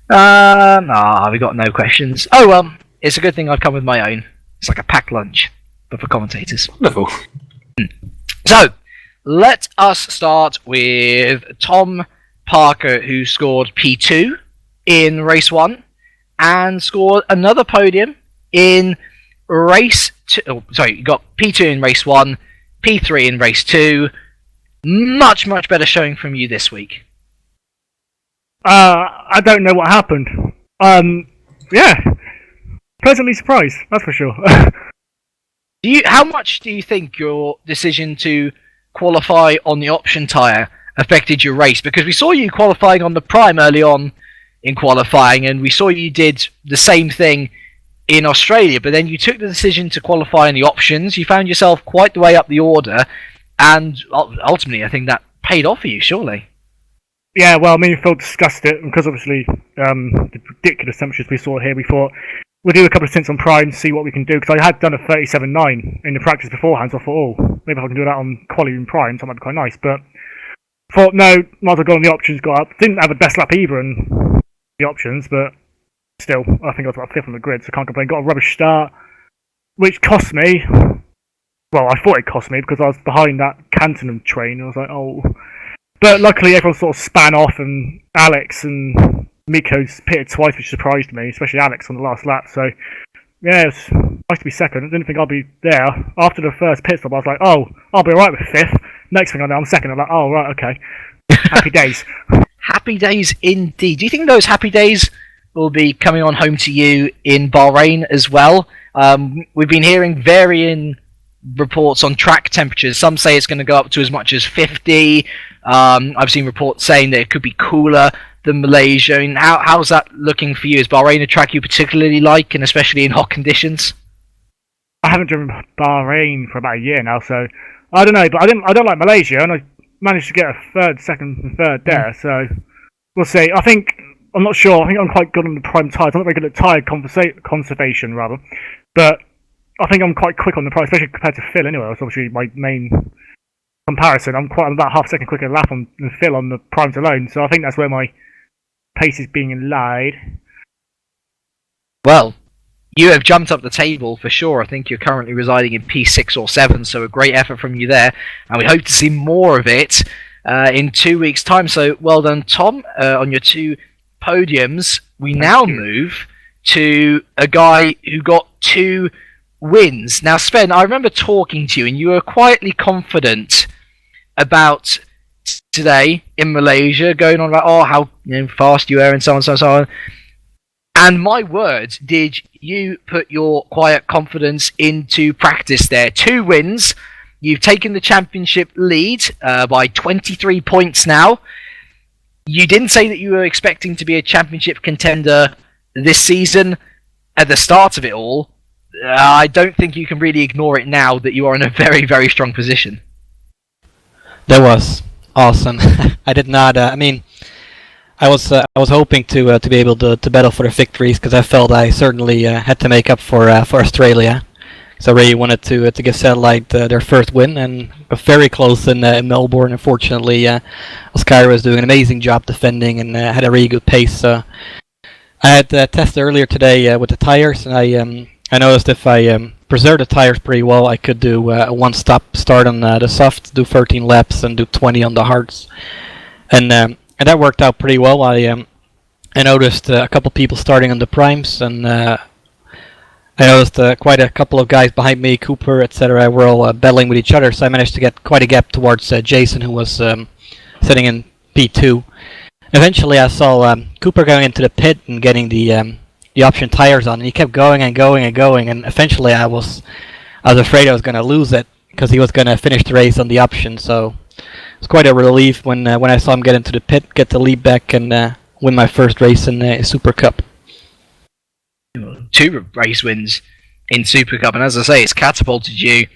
We got no questions. Oh well, it's a good thing I've come with my own. It's like a packed lunch, but for commentators. Wonderful. So, let us start with Tom Parker, who scored P2 in race 1 and scored another podium in race 2. Oh, sorry, you got P2 in race 1, P3 in race 2. Much, much better showing from you this week. I don't know what happened. Yeah. Pleasantly surprised, that's for sure. How much do you think your decision to qualify on the option tyre affected your race? Because we saw you qualifying on the prime early on in qualifying, and we saw you did the same thing in Australia, but then you took the decision to qualify in the options. You found yourself quite the way up the order, and ultimately I think that paid off for you, surely. Yeah, well, me and Phil discussed it, because obviously the ridiculous temperatures we saw here, we thought we'll do a couple of stints on prime and see what we can do, because I had done a 37.9 in the practice beforehand, so I thought, maybe if I can do that on quali in prime, that might be quite nice, but thought, no, might as well go on the options, got up. Didn't have the best lap either in the options, but still, I think I was about 5th on the grid, so I can't complain. Got a rubbish start, which cost me, well, I thought it cost me, because I was behind that Kantonen train, and I was like, oh. But luckily everyone sort of span off, and Alex and Miko's pitted twice, which surprised me, especially Alex on the last lap. So, yeah, it was nice to be second. I didn't think I'd be there. After the first pit stop, I was like, oh, I'll be alright with 5th. Next thing I know, I'm second. I'm like, oh right, okay, happy days. Happy days indeed. Do you think those happy days will be coming on home to you in Bahrain as well? We've been hearing varying reports on track temperatures. Some say it's going to go up to as much as 50. I've seen reports saying that it could be cooler than Malaysia. I mean, how's that looking for you? Is Bahrain a track you particularly like, and especially in hot conditions? I haven't driven Bahrain for about a year now, so I don't know. But I don't like Malaysia, and I managed to get a second and third there. So we'll see. I'm not sure. I think I'm quite good on the prime tyres. I'm not very good at tyre conservation, rather. But I think I'm quite quick on the prime, especially compared to Phil anyway. That's obviously my main comparison. I'm about half a second quicker lap than Phil on the primes alone. So I think that's where my pace is being laid. Well, you have jumped up the table for sure. I think you're currently residing in P6 or 7, so a great effort from you there. And we hope to see more of it in 2 weeks' time. So well done, Tom, on your 2 podiums. We now move to a guy who got 2 wins. Now, Sven, I remember talking to you, and you were quietly confident about today in Malaysia, going on about how fast you were and so on, so on, so on. And my words, did you put your quiet confidence into practice there? 2 wins. You've taken the championship lead by 23 points now. You didn't say that you were expecting to be a championship contender this season at the start of it all. I don't think you can really ignore it now that you are in a very, very strong position. That was awesome. I did not. I was hoping to be able to battle for the victories, because I felt I certainly had to make up for Australia. So I really wanted to give Satellite their first win, and very close in Melbourne. Unfortunately, Oscar was doing an amazing job defending and had a really good pace. I had tested earlier today with the tires, and I noticed if I preserve the tires pretty well, I could do a one-stop start on the softs, do 13 laps, and do 20 on the hards, and that worked out pretty well. I noticed a couple people starting on the primes, and I noticed quite a couple of guys behind me, Cooper, etc., were all battling with each other, so I managed to get quite a gap towards Jason, who was sitting in P2. Eventually, I saw Cooper going into the pit and getting the option tires on, and he kept going and going and going, and eventually I was afraid I was going to lose it, because he was going to finish the race on the option, so it's quite a relief when I saw him get into the pit, get the lead back, and win my first race in Super Cup. 2 race wins in Super Cup, and as I say, it's catapulted you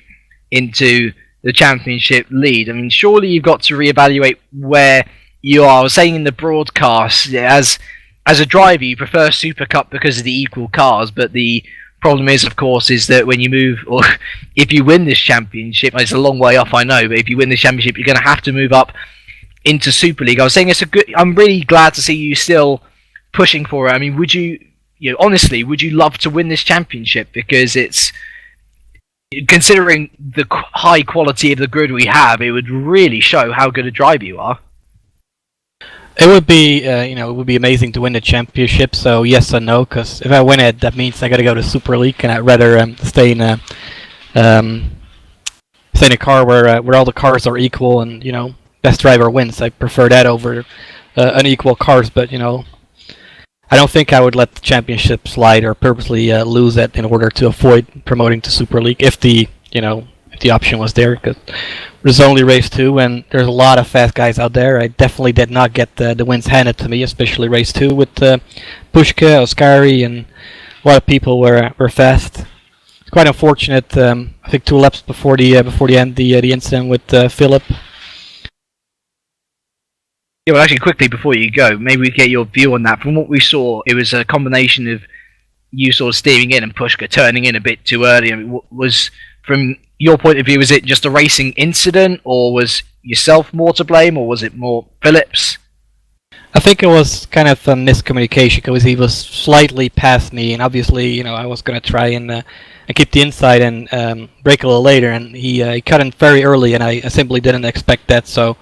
into the championship lead. I mean, surely you've got to reevaluate where you are. I was saying in the broadcast, as a driver, you prefer Super Cup because of the equal cars, but the problem is, of course, is that when you move, or if you win this championship, it's a long way off, I know, but if you win this championship, you're going to have to move up into Super League. I was saying I'm really glad to see you still pushing for it. I mean, honestly, would you love to win this championship? Because it's, considering the high quality of the grid we have, it would really show how good a driver you are. It would be, it would be amazing to win the championship. So yes and no, because if I win it, that means I got to go to Super League, and I'd rather stay in a car where all the cars are equal, and best driver wins. I prefer that over unequal cars, but I don't think I would let the championship slide or purposely lose it in order to avoid promoting to Super League if the option was there, because there's only race 2 and there's a lot of fast guys out there. I definitely did not get the wins handed to me, especially race 2 with Pushka, Oscari, and a lot of people were fast. It's quite unfortunate. I think 2 laps before the end, the incident with Philip. Yeah, well, actually, quickly before you go, maybe we get your view on that. From what we saw, it was a combination of you sort of steering in and Pushka turning in a bit too early. I mean, was, from your point of view, was it just a racing incident, or was yourself more to blame, or was it more Phillips? I think it was kind of a miscommunication, because he was slightly past me, and obviously, I was going to try and keep the inside and brake a little later, and he cut in very early, and I simply didn't expect that, so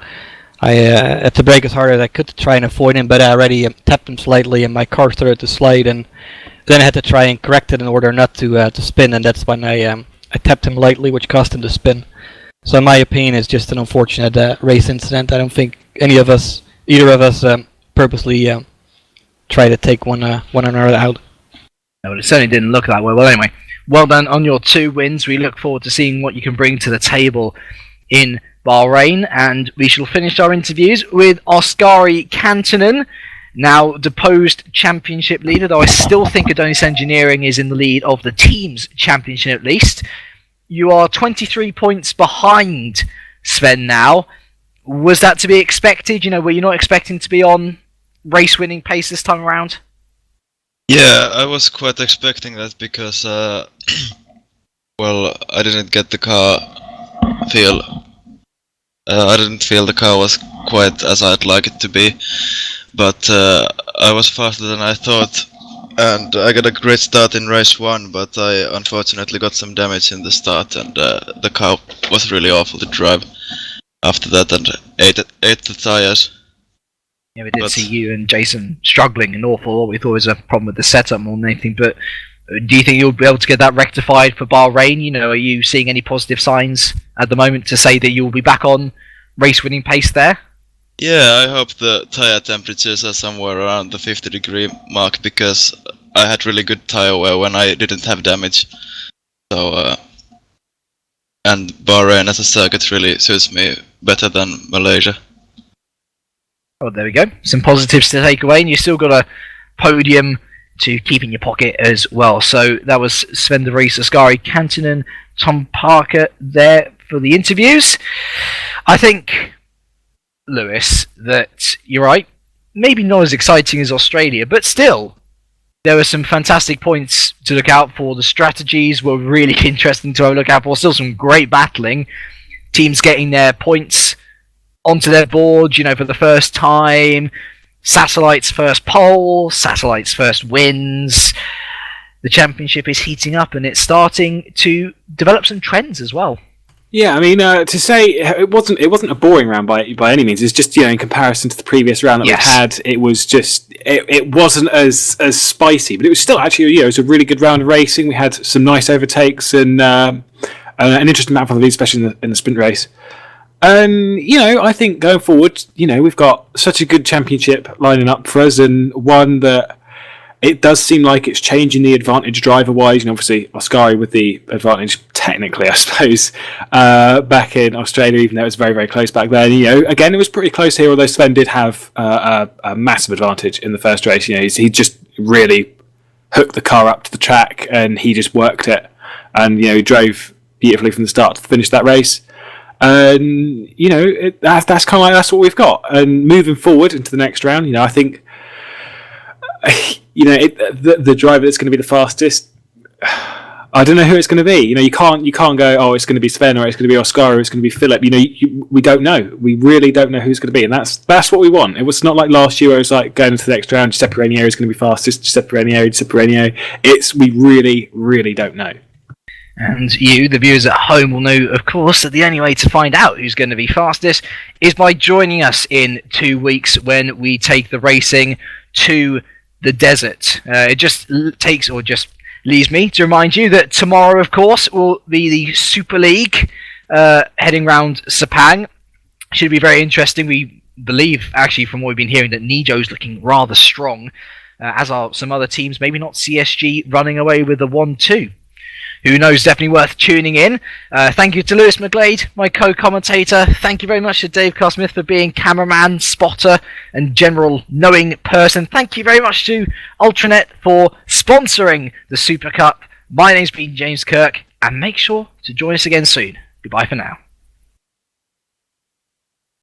I had to brake as hard as I could to try and avoid him, but I already tapped him slightly, and my car started to slide, and then I had to try and correct it in order not to spin, and that's when I tapped him lightly, which cost him the spin. So in my opinion, it's just an unfortunate race incident. I don't think either of us, purposely try to take one another out. No, it certainly didn't look that way. Well, anyway, well done on your 2 wins. We look forward to seeing what you can bring to the table in Bahrain, and we shall finish our interviews with Oskari Kantonen, now deposed championship leader, though I still think Adonis Engineering is in the lead of the team's championship at least. You are 23 points behind Sven now. Was that to be expected? Were you not expecting to be on race-winning pace this time around? Yeah, I was quite expecting that because, well, I didn't get the car feel. I didn't feel the car was quite as I'd like it to be, but I was faster than I thought, and I got a great start in race 1, but I unfortunately got some damage in the start, and the car was really awful to drive after that, and ate the tires. Yeah, we did see you and Jason struggling an awful lot. We thought it was a problem with the setup more than anything, but do you think you'll be able to get that rectified for Bahrain? Are you seeing any positive signs at the moment to say that you'll be back on race-winning pace there? Yeah, I hope the tire temperatures are somewhere around the 50-degree mark, because I had really good tire wear when I didn't have damage. So, and Bahrain as a circuit really suits me better than Malaysia. Oh, there we go. Some positives to take away, and you've still got a podium to keep in your pocket as well. So that was Sven de Vries, Oskari Kantonen, Tom Parker there for the interviews. I think, Lewis, that you're right. Maybe not as exciting as Australia, but still, there were some fantastic points to look out for. The strategies were really interesting to look out for. Still some great battling. Teams getting their points onto their board, for the first time. Satellite's first pole, Satellite's first wins. The championship is heating up, and it's starting to develop some trends as well. Yeah, I mean, to say it wasn't a boring round by any means. It's just in comparison to the previous round that we had, it was just it wasn't as spicy, but it was still actually it was a really good round of racing. We had some nice overtakes and an interesting map on the lead, especially in the sprint race. And I think going forward, we've got such a good championship lining up for us, and one that it does seem like it's changing the advantage driver-wise. Obviously, Oskari with the advantage, technically, I suppose, back in Australia, even though it was very, very close back then. Again, it was pretty close here, although Sven did have a massive advantage in the first race. He just really hooked the car up to the track, and he just worked it. And, he drove beautifully from the start to finish that race. And that's kind of like that's what we've got. And moving forward into the next round, I think the driver that's going to be the fastest, I don't know who it's going to be. You can't go, oh, it's going to be Sven, or it's going to be Oskar, or it's going to be Philip. We don't know. We really don't know who's going to be, and that's what we want. It was not like last year where it was like going into the next round, Giuseppe Ranieri is going to be fastest, Giuseppe Ranieri. We really, really don't know. And you, the viewers at home, will know, of course, that the only way to find out who's going to be fastest is by joining us in 2 weeks when we take the racing to the desert. It just leaves me to remind you that tomorrow, of course, will be the Super League heading round Sepang. Should be very interesting. We believe, actually, from what we've been hearing, that Nijo's looking rather strong, as are some other teams, maybe not CSG running away with the 1-2. Who knows, definitely worth tuning in. Thank you to Lewis McGlade, my co-commentator. Thank you very much to Dave Carr-Smith for being cameraman, spotter, and general knowing person. Thank you very much to UltraNet for sponsoring the Super Cup. My name's been James Kirk, and make sure to join us again soon. Goodbye for now.